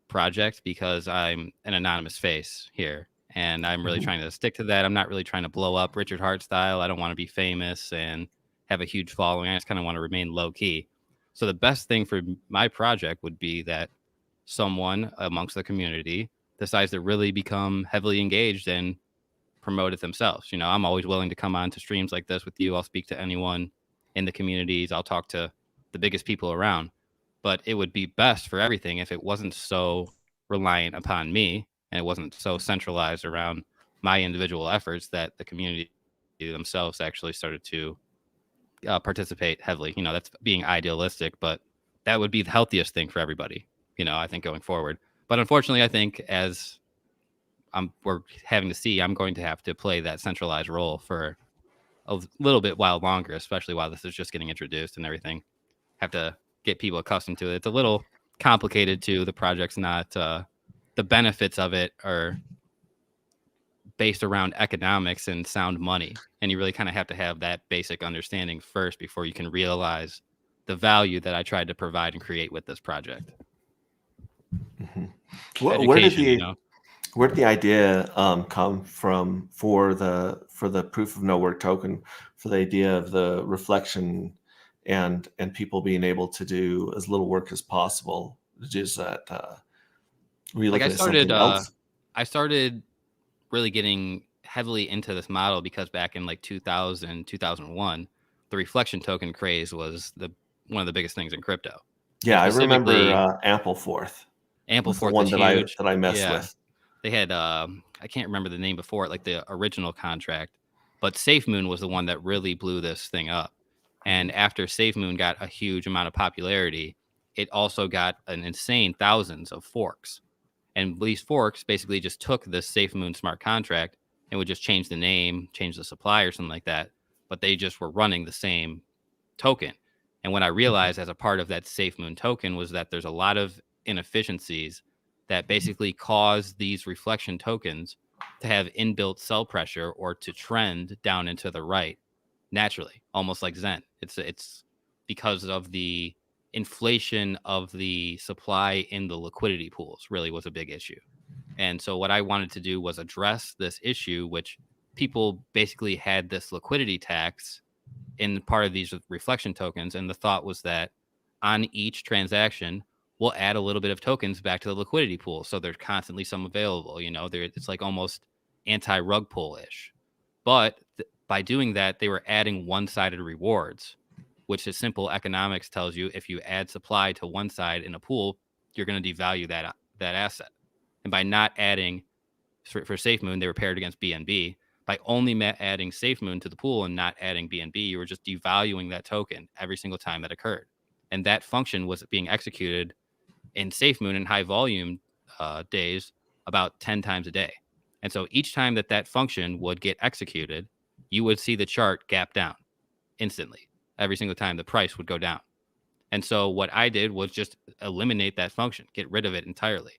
project, because I'm an anonymous face here. And I'm really trying to stick to that. I'm not really trying to blow up Richard Hart style. I don't want to be famous and have a huge following. I just kind of want to remain low key. So the best thing for my project would be that someone amongst the community decides to really become heavily engaged and promote it themselves. You know, I'm always willing to come on to streams like this with you. I'll speak to anyone in the communities. I'll talk to the biggest people around. But it would be best for everything if it wasn't so reliant upon me and it wasn't so centralized around my individual efforts, that the community themselves actually started to participate heavily. You know, that's being idealistic, but that would be the healthiest thing for everybody, you know, I think going forward. But unfortunately, I think as we're having to see. I'm going to have to play that centralized role for a little bit while longer, especially while this is just getting introduced and everything. Have to get people accustomed to it. It's a little complicated too. The project's not the benefits of it are based around economics and sound money, and you really kind of have to have that basic understanding first before you can realize the value that I tried to provide and create with this project. Where did the idea come from for the proof of no work token, for the idea of the reflection and people being able to do as little work as possible? Is that were you looking at something else? I started really getting heavily into this model because back in like 2000, 2001, the reflection token craze was one of the biggest things in crypto. Yeah, I remember Ampleforth. Ampleforth was the one huge. that I messed with. They had I can't remember the name before it, like the original contract, but SafeMoon was the one that really blew this thing up. And after SafeMoon got a huge amount of popularity, it also got an insane thousands of forks. And these forks basically just took this SafeMoon smart contract and would just change the name, change the supply or something like that. But they just were running the same token. And what I realized as a part of that SafeMoon token was that there's a lot of inefficiencies that basically cause these reflection tokens to have inbuilt sell pressure or to trend down into the right naturally, almost like Zen. It's because of the inflation of the supply in the liquidity pools really was a big issue. And so what I wanted to do was address this issue, which people basically had this liquidity tax in part of these reflection tokens. And the thought was that on each transaction, we'll add a little bit of tokens back to the liquidity pool. So there's constantly some available, it's like almost anti-rug pull-ish. But by doing that, they were adding one-sided rewards, which is simple economics tells you if you add supply to one side in a pool, you're going to devalue that asset. And by not adding, for SafeMoon, they were paired against BNB. By only adding SafeMoon to the pool and not adding BNB, you were just devaluing that token every single time that occurred. And that function was being executed in SafeMoon in high volume days about 10 times a day. And so each time that function would get executed, you would see the chart gap down instantly. Every single time the price would go down. And so what I did was just eliminate that function, get rid of it entirely.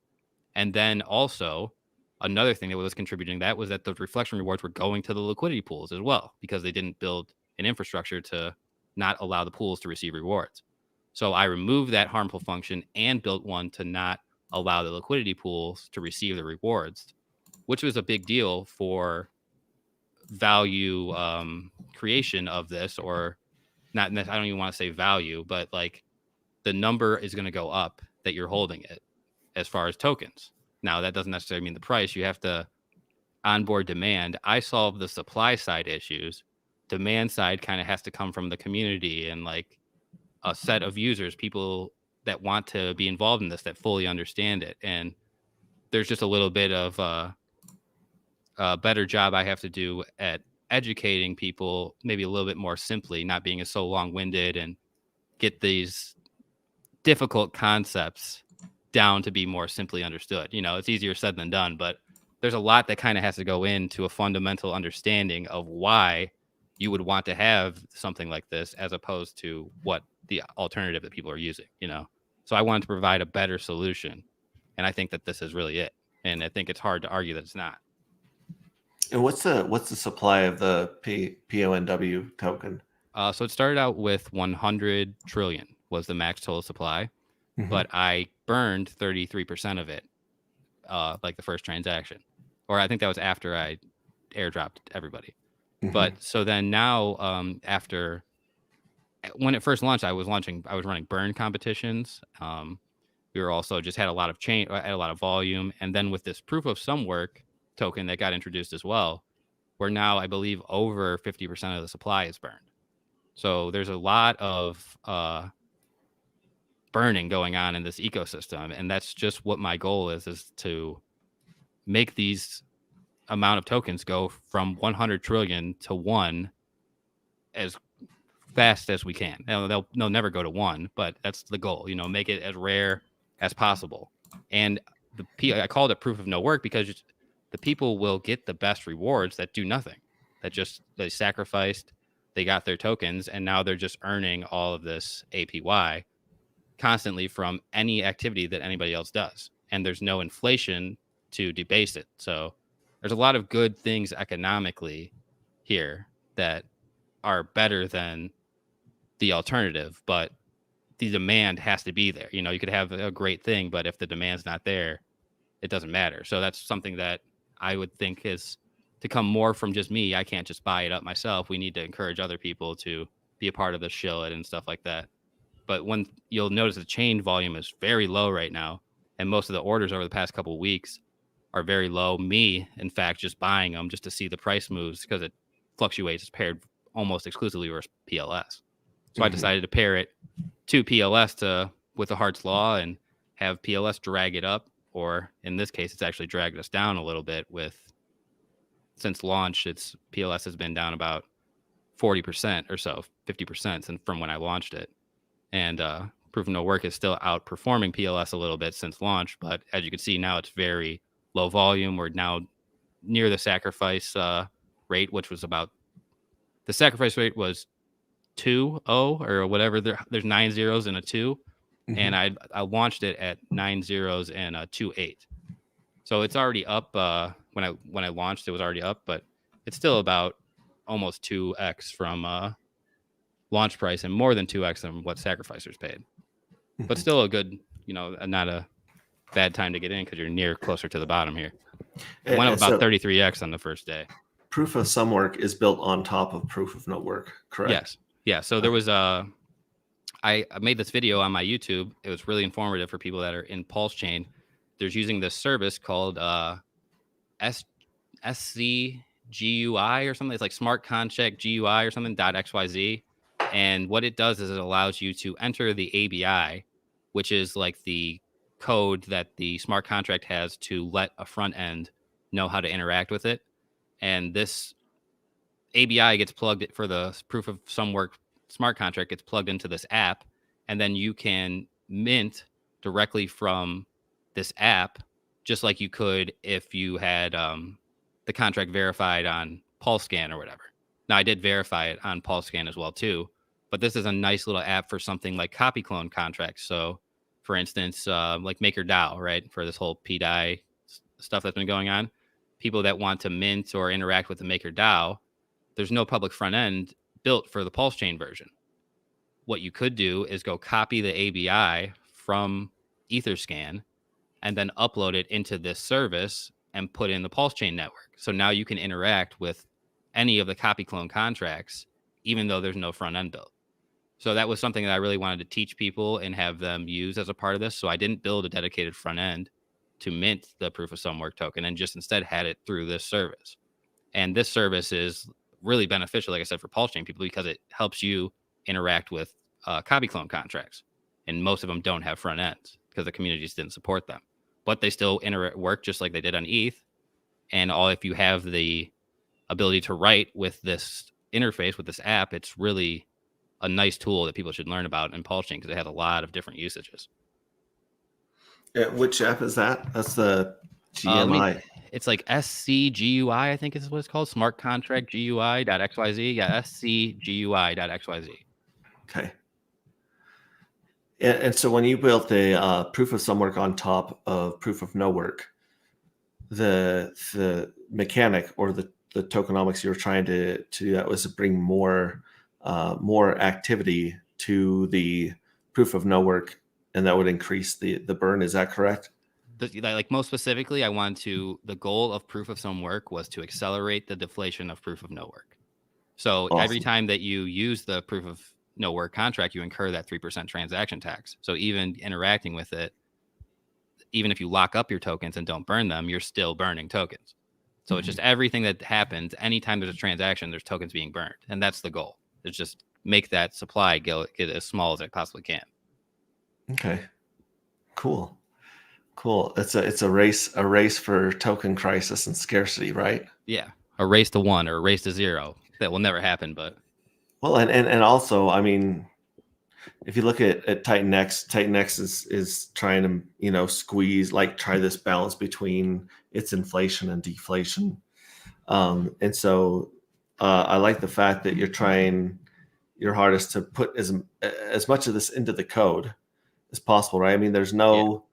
And then also another thing that was contributing to that was that those reflection rewards were going to the liquidity pools as well, because they didn't build an infrastructure to not allow the pools to receive rewards. So I removed that harmful function and built one to not allow the liquidity pools to receive the rewards, which was a big deal for value creation of this, or not, I don't even want to say value, but like the number is going to go up that you're holding it as far as tokens. Now, that doesn't necessarily mean the price. You have to onboard demand. I solve the supply side issues. Demand side kind of has to come from the community and like a set of users, people that want to be involved in this, that fully understand it. And there's just a little bit of a better job I have to do at educating people, maybe a little bit more simply, not being so long-winded, and get these difficult concepts down to be more simply understood. It's easier said than done, but there's a lot that kind of has to go into a fundamental understanding of why you would want to have something like this as opposed to what the alternative that people are using, So I wanted to provide a better solution, and I think that this is really it. And I think it's hard to argue that it's not. And what's the supply of the PoNW token? So it started out with 100 trillion was the max total supply, but I burned 33% of it, like the first transaction, or I think that was after I airdropped everybody. But so then now, after when it first launched, I was running burn competitions. We were also just had a lot of volume, and then with this proof of some work token that got introduced as well, where now I believe over 50% of the supply is burned. So there's a lot of burning going on in this ecosystem, and that's just what my goal is to make these amount of tokens go from 100 trillion to 1 as fast as we can. They'll never go to 1, but that's the goal. Make it as rare as possible. And I called it proof of no work because the people will get the best rewards that do nothing, they sacrificed, they got their tokens, and now they're just earning all of this APY constantly from any activity that anybody else does. And there's no inflation to debase it. So there's a lot of good things economically here that are better than the alternative, but the demand has to be there. You know, you could have a great thing, but if the demand's not there, it doesn't matter. So that's something that I would think is to come more from just me. I can't just buy it up myself. We need to encourage other people to be a part of the shill it and stuff like that. But when you'll notice the chain volume is very low right now, and most of the orders over the past couple of weeks are very low. Me, in fact, just buying them just to see the price moves because it fluctuates. It's paired almost exclusively with PLS. So I decided to pair it to PLS with the Hart's Law and have PLS drag it up, or in this case, it's actually dragged us down a little bit. Since launch, PLS has been down about 40% or so, 50% from when I launched it. And Proof of No Work is still outperforming PLS a little bit since launch, but as you can see now, it's very low volume. We're now near the sacrifice rate, which was the sacrifice rate was 2.0 or whatever. There's 9 zeros and a 2, and I launched it at 9 zeros and a 2.8. So it's already up. When I launched, it was already up, but it's still about almost 2x from launch price and more than 2x than what sacrificers paid. But still a good, not a bad time to get in because you're closer to the bottom here. It went up about 33x on the first day. Proof of Some Work is built on top of Proof of No Work, correct? Yes. Yeah. So there was I made this video on my YouTube. It was really informative for people that are in PulseChain. There's using this service called SCGUI or something. It's like Smart Contract GUI or something .xyz. And what it does is it allows you to enter the ABI, which is like the code that the smart contract has to let a front end know how to interact with it. And this ABI gets plugged for the Proof of Some Work smart contract gets plugged into this app. And then you can mint directly from this app, just like you could if you had the contract verified on PulseScan or whatever. Now, I did verify it on PulseScan as well, too. But this is a nice little app for something like copy clone contracts. So, for instance, like MakerDAO, right? For this whole PDAI stuff that's been going on. People that want to mint or interact with the MakerDAO, there's no public front end built for the PulseChain version. What you could do is go copy the ABI from Etherscan and then upload it into this service and put in the PulseChain network. So now you can interact with any of the copy clone contracts, even though there's no front end built. So that was something that I really wanted to teach people and have them use as a part of this. So I didn't build a dedicated front end to mint the Proof of Some Work token and just instead had it through this service. And this service is really beneficial, like I said, for PulseChain people because it helps you interact with copy clone contracts. And most of them don't have front ends because the community just didn't support them. But they still work just like they did on ETH. And if you have the ability to write with this interface, with this app, it's really a nice tool that people should learn about in PulseChain because it has a lot of different usages. Which app is that? That's the GMI. It's like SCGUI, I think is what it's called. Smart Contract GUI.xyz. Yeah, SCGUI.xyz. Okay. And so when you built a Proof of Some Work on top of Proof of No Work, the mechanic or the tokenomics you were trying to do that was to bring more activity to the Proof of No Work, and that would increase the burn. Is that correct? Like most specifically, the goal of Proof of Some Work was to accelerate the deflation of Proof of No Work. So Every time that you use the Proof of No Work contract, you incur that 3% transaction tax. So even interacting with it, even if you lock up your tokens and don't burn them, you're still burning tokens. So It's just everything that happens, anytime there's a transaction, there's tokens being burned. And that's the goal. It's just make that supply get as small as it possibly can. Okay. Cool. It's a race for token crisis and scarcity, right? Yeah. A race to 1 or a race to 0. That will never happen, but well, and also, I mean, if you look at Titanx is trying to, you know, try this balance between its inflation and deflation. And so I like the fact that you're trying your hardest to put as much of this into the code as possible, right? I mean, there's no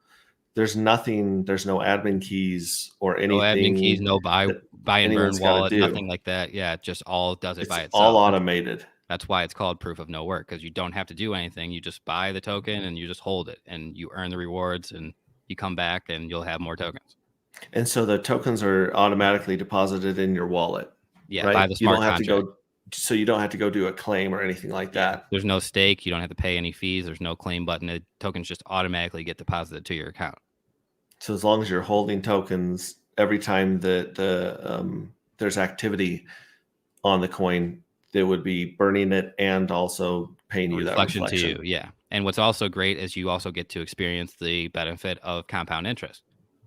admin keys or anything. No admin keys, no buy and burn anyone's gotta wallet, do. nothing like that. Yeah, it just all does it It's by itself. all automated. That's why it's called proof of no work, because you don't have to do anything. You just buy the token and you just hold it, and you earn the rewards, and you come back and you'll have more tokens. And so the tokens are automatically deposited in your wallet. Yeah, right? by the smart contract. So you don't have to go do a claim or anything like that. There's no stake. You don't have to pay any fees. There's no claim button. The tokens just automatically get deposited to your account. So as long as you're holding tokens, every time that there's activity on the coin, they would be burning it and also paying you that reflection to you. Yeah. And what's also great is you also get to experience the benefit of compound interest,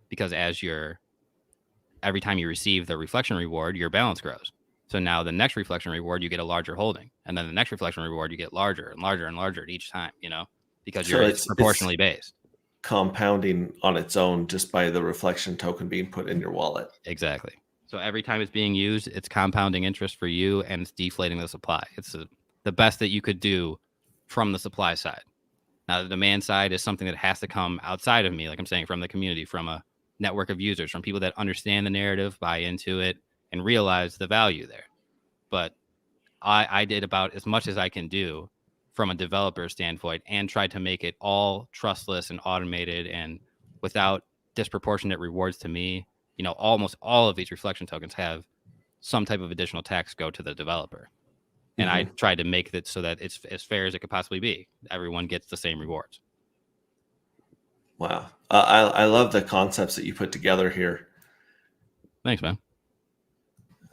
because every time you receive the reflection reward, your balance grows. So now the next reflection reward, you get a larger holding, and then the next reflection reward, you get larger and larger and larger each time, you know, because it's proportionally based. Compounding on its own just by the reflection token being put in your wallet. Exactly. So every time it's being used, it's compounding interest for you, and it's deflating the supply. It's the best that you could do from the supply side. Now, the demand side is something that has to come outside of me, like I'm saying, from the community, from a network of users, from people that understand the narrative, buy into it, and realize the value there. But I did about as much as I can do from a developer standpoint, and tried to make it all trustless and automated and without disproportionate rewards to me. You know, almost all of these reflection tokens have some type of additional tax go to the developer. And I tried to make it so that it's as fair as it could possibly be. Everyone gets the same rewards. Wow. I love the concepts that you put together here. Thanks, man.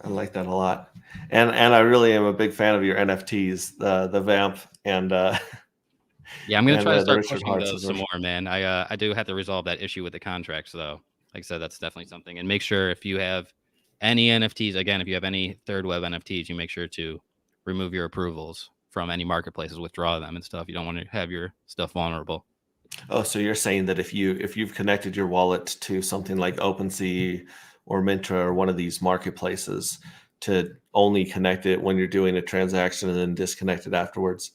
I like that a lot. And I really am a big fan of your NFTs, the Vamp and yeah, I'm gonna try to start Richard pushing Hart those some more, man. I do have to resolve that issue with the contracts, though. Like I said, that's definitely something. And make sure if you have any NFTs, again, if you have any third web NFTs, you make sure to remove your approvals from any marketplaces, withdraw them and stuff. You don't want to have your stuff vulnerable. Oh, so you're saying that if you've connected your wallet to something like OpenSea or Mintra or one of these marketplaces, to only connect it when you're doing a transaction and then disconnect it afterwards?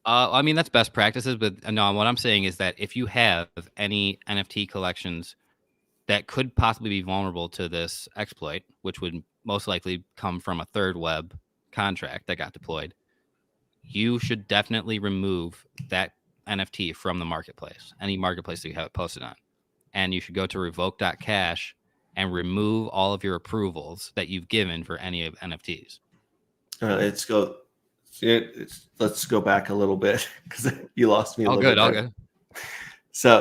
I mean, that's best practices, but no, what I'm saying is that if you have any NFT collections that could possibly be vulnerable to this exploit, which would most likely come from a third web contract that got deployed, you should definitely remove that NFT from the marketplace, any marketplace that you have it posted on. And you should go to revoke.cash and remove all of your approvals that you've given for any of NFTs. Let's go back a little bit because you lost me a little bit. All good.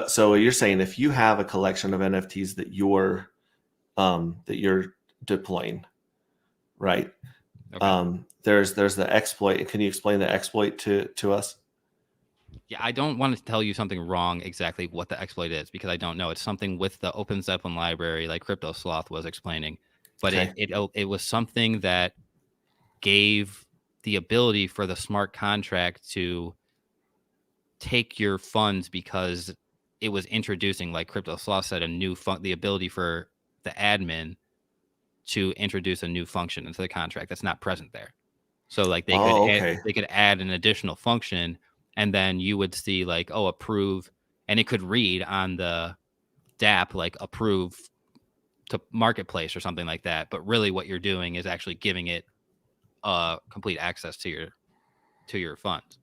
So you're saying if you have a collection of NFTs that you're deploying, right? Okay. There's the exploit. Can you explain the exploit to us? Yeah, I don't want to tell you something wrong exactly what the exploit is, because I don't know. It's something with the Open Zeppelin library, like CryptoSloth was explaining, but okay. it was something that gave the ability for the smart contract to take your funds, because it was introducing, like CryptoSloth said, the ability for the admin to introduce a new function into the contract that's not present there. So like they could add an additional function, and then you would see like, oh, approve, and it could read on the DApp like approve to marketplace or something like that. But really what you're doing is actually giving it complete access to your funds.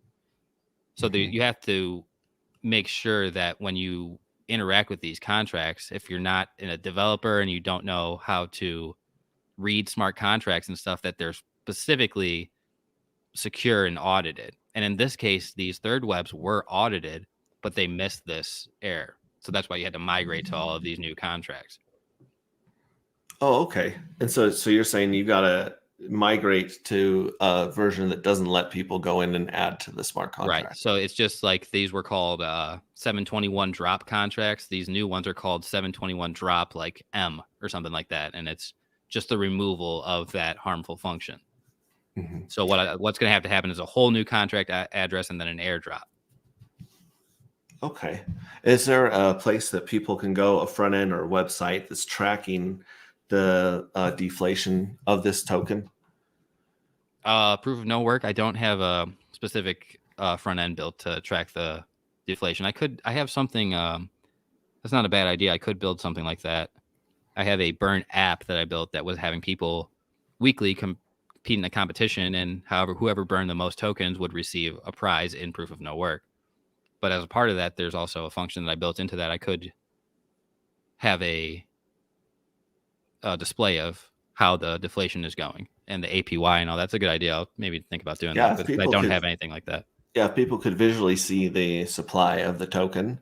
So you have to make sure that when you interact with these contracts, if you're not a developer and you don't know how to read smart contracts and stuff, that they're specifically secure and audited. And in this case, these third webs were audited, but they missed this error. So that's why you had to migrate to all of these new contracts. Oh, okay. And so you're saying you got to migrate to a version that doesn't let people go in and add to the smart contract. Right. So it's just like these were called 721 drop contracts. These new ones are called 721 drop like M or something like that. And it's just the removal of that harmful function. Mhm. So what's going to have to happen is a whole new contract address and then an airdrop. Okay. Is there a place that people can go, a front end or a website that's tracking the deflation of this token? Proof of no work. I don't have a specific front end built to track the deflation. I have something. That's not a bad idea. I could build something like that. I have a burn app that I built that was having people weekly compete in a competition, and whoever burned the most tokens would receive a prize in proof of no work. But as a part of that, there's also a function that I built into that. I could have a display of how the deflation is going and the APY and all. That's a good idea. I'll maybe think about doing Yeah, that, if but I people don't could- have anything like that. Yeah, if people could visually see the supply of the token,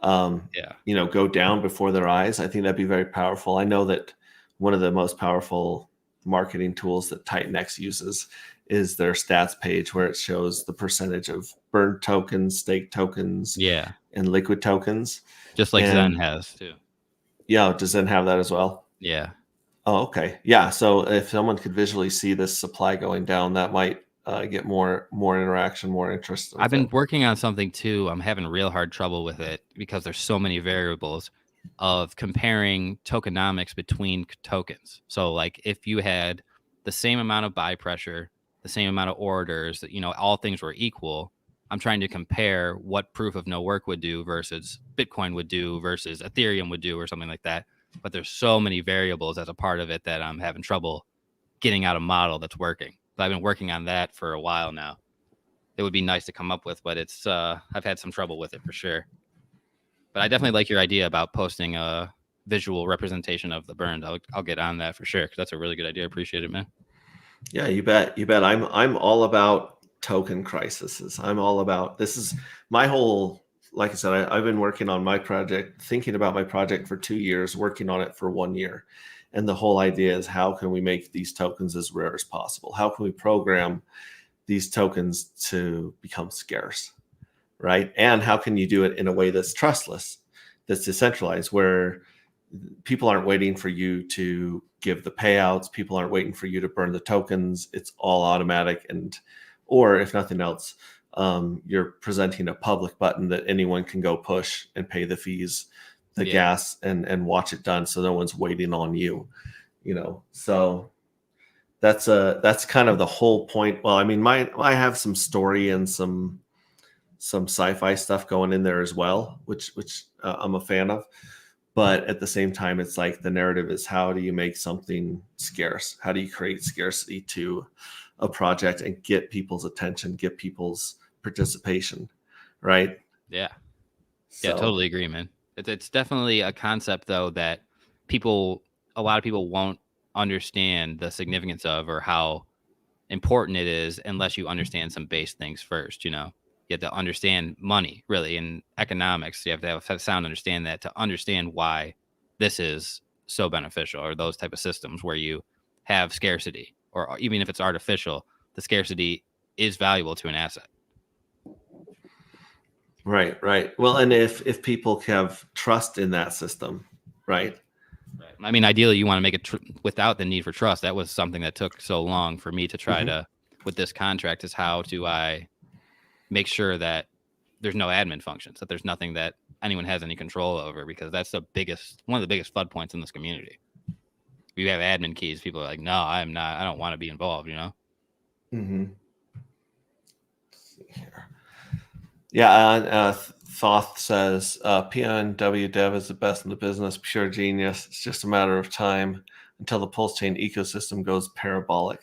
Yeah. go down before their eyes, I think that'd be very powerful. I know that one of the most powerful marketing tools that TitanX uses is their stats page, where it shows the percentage of burned tokens, staked tokens, Yeah. and liquid tokens. Just like Zen And- has too. Yeah, does Zen have that as well? Yeah. Oh, okay. Yeah, so if someone could visually see this supply going down, that might get more interaction, more interest. I've been working on something too. I'm having real hard trouble with it because there's so many variables of comparing tokenomics between tokens. So like if you had the same amount of buy pressure, the same amount of orders, all things were equal, I'm trying to compare what proof of no work would do versus Bitcoin would do versus Ethereum would do or something like that. But there's so many variables as a part of it that I'm having trouble getting out a model that's working. But I've been working on that for a while now. It would be nice to come up with, but it's I've had some trouble with it for sure. But I definitely like your idea about posting a visual representation of the burned. I'll get on that for sure, because that's a really good idea. Appreciate it, man. Yeah, you bet. I'm all about token crises. I'm all about, this is my whole, like I said, I've been working on my project, thinking about my project for 2 years, working on it for 1 year. And the whole idea is, how can we make these tokens as rare as possible? How can we program these tokens to become scarce, right? And how can you do it in a way that's trustless, that's decentralized, where people aren't waiting for you to give the payouts, people aren't waiting for you to burn the tokens. It's all automatic. Or if nothing else, you're presenting a public button that anyone can go push and pay the fees, the gas, and watch it done, so no one's waiting on you. So that's kind of the whole point. Well, I mean, I have some story and some sci-fi stuff going in there as well, which I'm a fan of. But at the same time, it's like the narrative is, how do you make something scarce? How do you create scarcity to a project and get people's attention, get people's participation, right? Yeah. So, Yeah, totally agree, man. It's definitely a concept, though, that a lot of people won't understand the significance of, or how important it is, unless you understand some base things first. You have to understand money, really, and economics. You have to have a sound understand that, to understand why this is so beneficial, or those type of systems where you have scarcity, or even if it's artificial, the scarcity is valuable to an asset. Right. Well, and if people have trust in that system, right? I mean, ideally, you want to make it without the need for trust. That was something that took so long for me to try to, with this contract, is how do I make sure that there's no admin functions, that there's nothing that anyone has any control over, because that's one of the biggest flood points in this community. If you have admin keys, people are like, no, I don't want to be involved, Mm-hmm. Let's see here. Yeah, Thoth says PoNW Dev is the best in the business, pure genius. It's just a matter of time until the PulseChain ecosystem goes parabolic.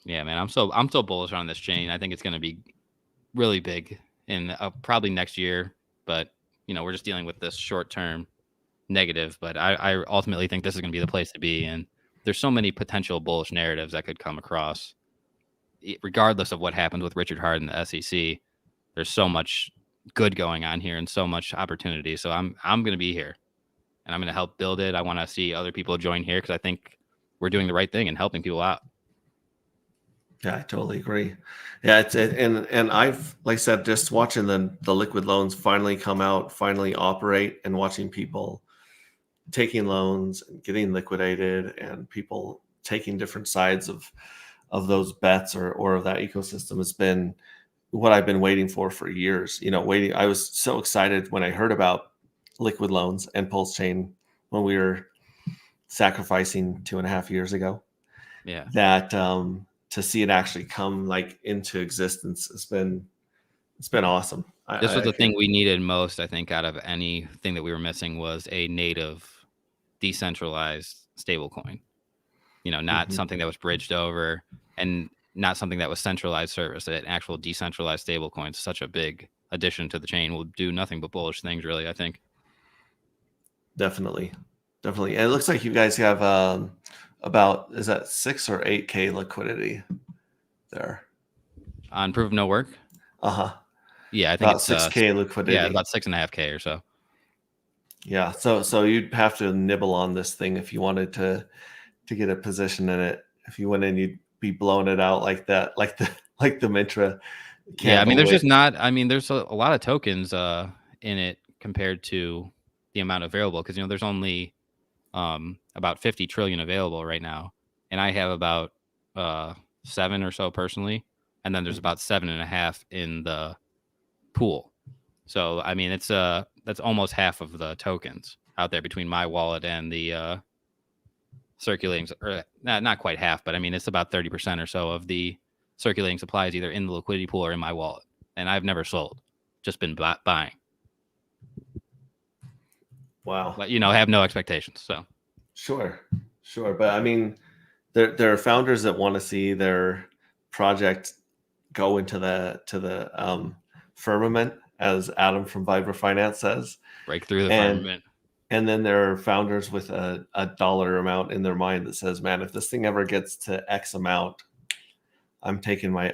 Yeah, man, I'm so bullish on this chain. I think it's going to be really big in probably next year, but we're just dealing with this short-term negative. But I ultimately think this is going to be the place to be, and there's so many potential bullish narratives that could come across, regardless of what happens with Richard Hart and the SEC. There's so much good going on here and so much opportunity. So I'm going to be here, and I'm going to help build it. I want to see other people join here, because I think we're doing the right thing and helping people out. Yeah, I totally agree. Yeah, and I've, like I said, just watching the liquid loans finally come out, finally operate, and watching people taking loans and getting liquidated, and people taking different sides those bets or of that ecosystem has been what I've been waiting for years. I was so excited when I heard about liquid loans and PulseChain when we were sacrificing 2.5 years ago. Yeah. That to see it actually come into existence it's been awesome. This was the thing we needed most, I think, out of anything that we were missing was a native decentralized stablecoin. Not something that was bridged over and not something that was centralized service. An actual decentralized stablecoin is such a big addition to the chain. Will do nothing but bullish things, really, I think. Definitely. And it looks like you guys have about, is that 6 or 8K liquidity there on proof of no work? Yeah, I think about it's 6K liquidity. Yeah, about 6.5K or so. Yeah, so you'd have to nibble on this thing if you wanted to get a position in it. If you went in, you'd be blowing it out like that, like the Mitra. Yeah, I mean, there's just not. I mean, there's a lot of tokens in it compared to the amount available because there's only about 50 trillion available right now, and I have about 7 or so personally, and then there's about 7.5 in the pool. So I mean, it's that's almost half of the tokens out there between my wallet and the circulating, or not quite half, but I mean, it's about 30% or so of the circulating supplies either in the liquidity pool or in my wallet, and I've never sold, just been buying. Wow. But have no expectations. So sure, but I mean, there are founders that want to see their project go into the firmament, as Adam from Vibra Finance says. Break through the firmament. And then there are founders with a dollar amount in their mind that says, "Man, if this thing ever gets to X amount, I'm taking my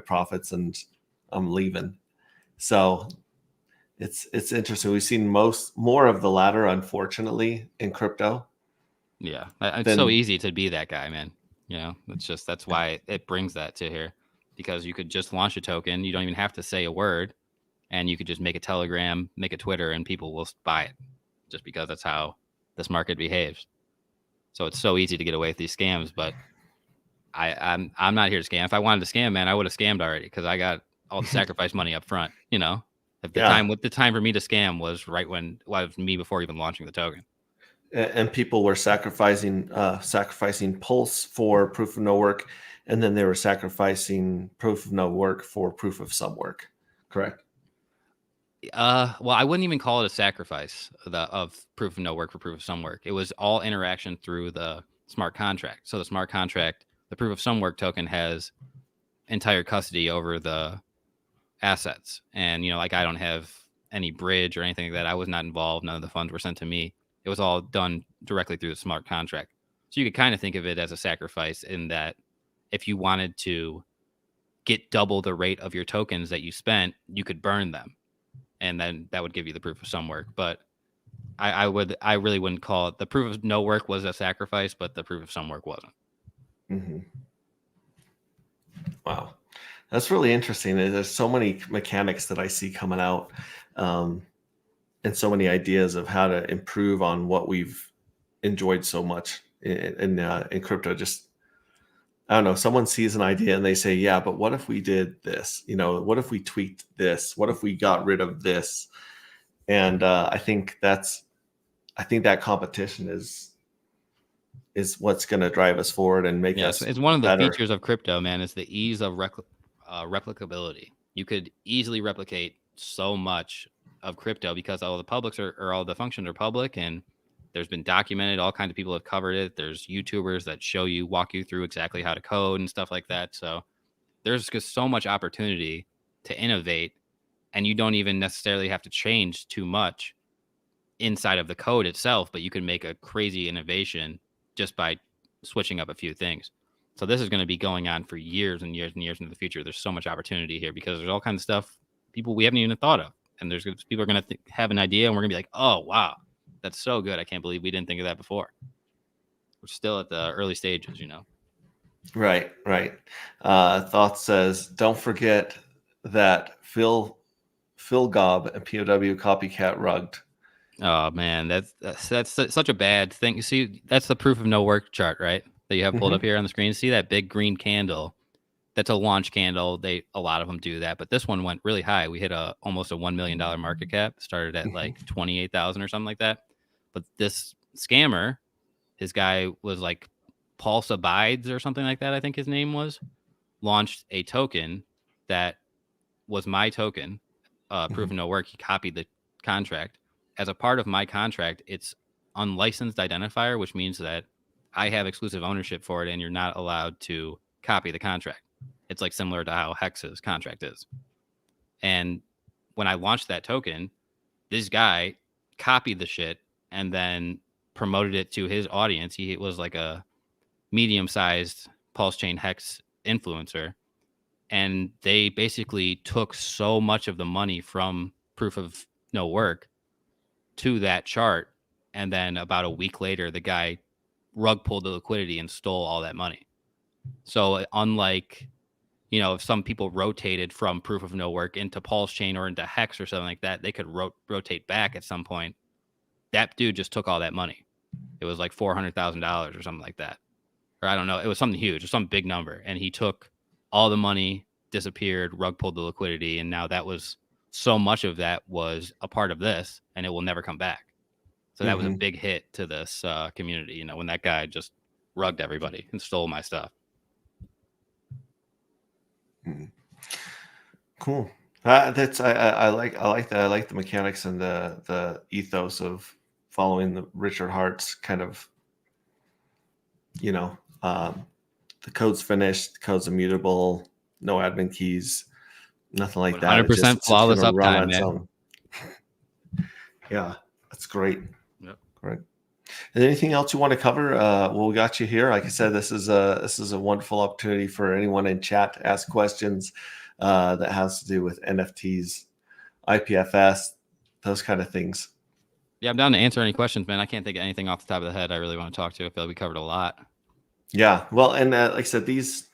profits and I'm leaving." So it's interesting. We've seen more of the latter, unfortunately, in crypto. Yeah, it's so easy to be that guy, man. That's why it brings that to here, because you could just launch a token. You don't even have to say a word, and you could just make a Telegram, make a Twitter, and people will buy it, just because that's how this market behaves. So it's so easy to get away with these scams, but I'm not here to scam. If I wanted to scam, man, I would have scammed already, because I got all the sacrifice money up front. If the time for me to scam was right when me before even launching the token. And people were sacrificing Pulse for proof of no work, and then they were sacrificing proof of no work for proof of some work. Correct? Well, I wouldn't even call it a sacrifice of proof of no work for proof of some work. It was all interaction through the smart contract. So the smart contract, the proof of some work token, has entire custody over the assets. And, I don't have any bridge or anything like that. I was not involved. None of the funds were sent to me. It was all done directly through the smart contract. So you could kind of think of it as a sacrifice, in that if you wanted to get double the rate of your tokens that you spent, you could burn them, and then that would give you the proof of some work. But I really wouldn't call it, the proof of no work was a sacrifice, but the proof of some work wasn't. Mm-hmm. Wow, that's really interesting. There's so many mechanics that I see coming out, and so many ideas of how to improve on what we've enjoyed so much in crypto. Just, I don't know, someone sees an idea and they say, yeah, but what if we did this? What if we tweaked this? What if we got rid of this? And I think that competition is what's going to drive us forward and make us it's one of the better. features of crypto, man. Is the ease of replicability. You could easily replicate so much of crypto because all the publics or all the functions are public, and there's been documented. All kinds of people have covered it. There's YouTubers that walk you through exactly how to code and stuff like that. So there's just so much opportunity to innovate, and you don't even necessarily have to change too much inside of the code itself, but you can make a crazy innovation just by switching up a few things. So this is going to be going on for years and years and years into the future. There's so much opportunity here because there's all kinds of stuff we haven't even thought of. And there's people are going to have an idea, and we're going to be like, oh, wow, that's so good. I can't believe we didn't think of that before. We're still at the early stages, Right. Thought says, don't forget that Phil Gobb and PoW copycat rugged. Oh man, that's such a bad thing. You see, that's the proof of no work chart, right? that you have pulled up here on the screen. See that big green candle? That's a launch candle. A lot of them do that, but this one went really high. We hit almost a $1 million market cap. Started at like 28,000 or something like that. But this scammer, his guy was like Pulse Abides or something like that, I think his name was, launched a token that was my token, proof of no work. He copied the contract. As a part of my contract, it's unlicensed identifier, which means that I have exclusive ownership for it and you're not allowed to copy the contract. It's like similar to how Hex's contract is. And when I launched that token, this guy copied the shit and then promoted it to his audience. He was like a medium-sized PulseChain Hex influencer, and they basically took so much of the money from proof of no work to that chart, and then about a week later the guy rug pulled the liquidity and stole all that money. So unlike, if some people rotated from proof of no work into PulseChain or into Hex or something like that, they could rotate back at some point. That dude just took all that money. It was like $400,000 or something like that. Or I don't know. It was something huge, or some big number. And he took all the money, disappeared, rug pulled the liquidity. And now that was so much of that was a part of this, and it will never come back. So that was a big hit to this community, when that guy just rugged everybody and stole my stuff. Cool. That's I like that. I like the mechanics and the ethos of following the Richard Hart's kind of, the code's finished, the code's immutable, no admin keys, nothing like that. 100% flawless uptime, man. Yeah, that's great. Yep. Great. Is there anything else you want to cover? Well, we got you here. Like I said, this is a wonderful opportunity for anyone in chat to ask questions that has to do with NFTs, IPFS, those kind of things. Yeah, I'm down to answer any questions, man. I can't think of anything off the top of the head I really want to talk to. I feel like we covered a lot. Yeah, well, and like I said, these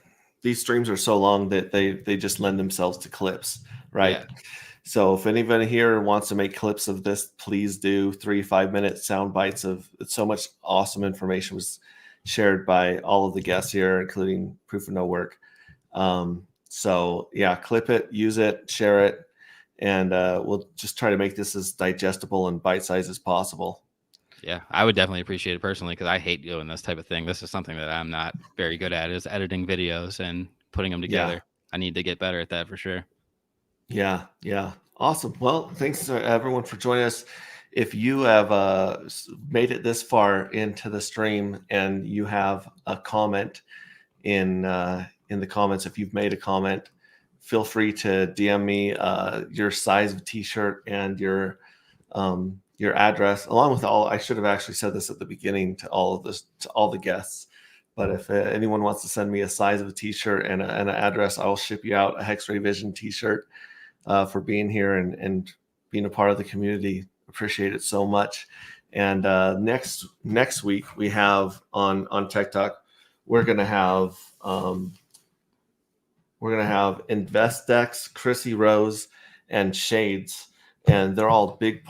streams are so long that they just lend themselves to clips, right? Yeah. So if anybody here wants to make clips of this, please do. 3-5 minute sound bites of so much awesome information was shared by all of the guests here, including Proof of No Work. So yeah, clip it, use it, share it, and we'll just try to make this as digestible and bite-sized as possible. Yeah, I would definitely appreciate it personally, because I hate doing this type of thing. This is something that I'm not very good at, is editing videos and putting them together. Yeah. I need to get better at that for sure. Yeah. Awesome. Well, thanks to everyone for joining us. If you have made it this far into the stream and you have a comment in the comments, if you've made a comment, feel free to DM me your size of t-shirt and your address, along with I should have actually said this at the beginning to all the guests. But if anyone wants to send me a size of a t-shirt and an address, I will ship you out a Hex-Ray Vision t-shirt for being here and being a part of the community. Appreciate it so much. And next week we have on Tech Talk, we're gonna have InvestDex, Chrissy Rose, and Shades, and they're all big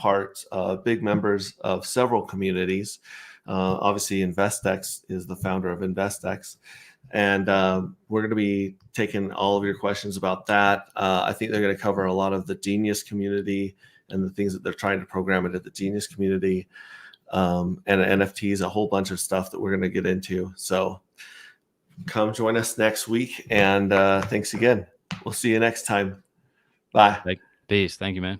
members of several communities. Obviously, InvestDex is the founder of InvestDex, and we're going to be taking all of your questions about that. I think they're going to cover a lot of the Genius community and the things that they're trying to program into the Genius community, and NFTs, a whole bunch of stuff that we're going to get into. So come join us next week, and thanks again. We'll see you next time. Bye. Peace. Thank you, man.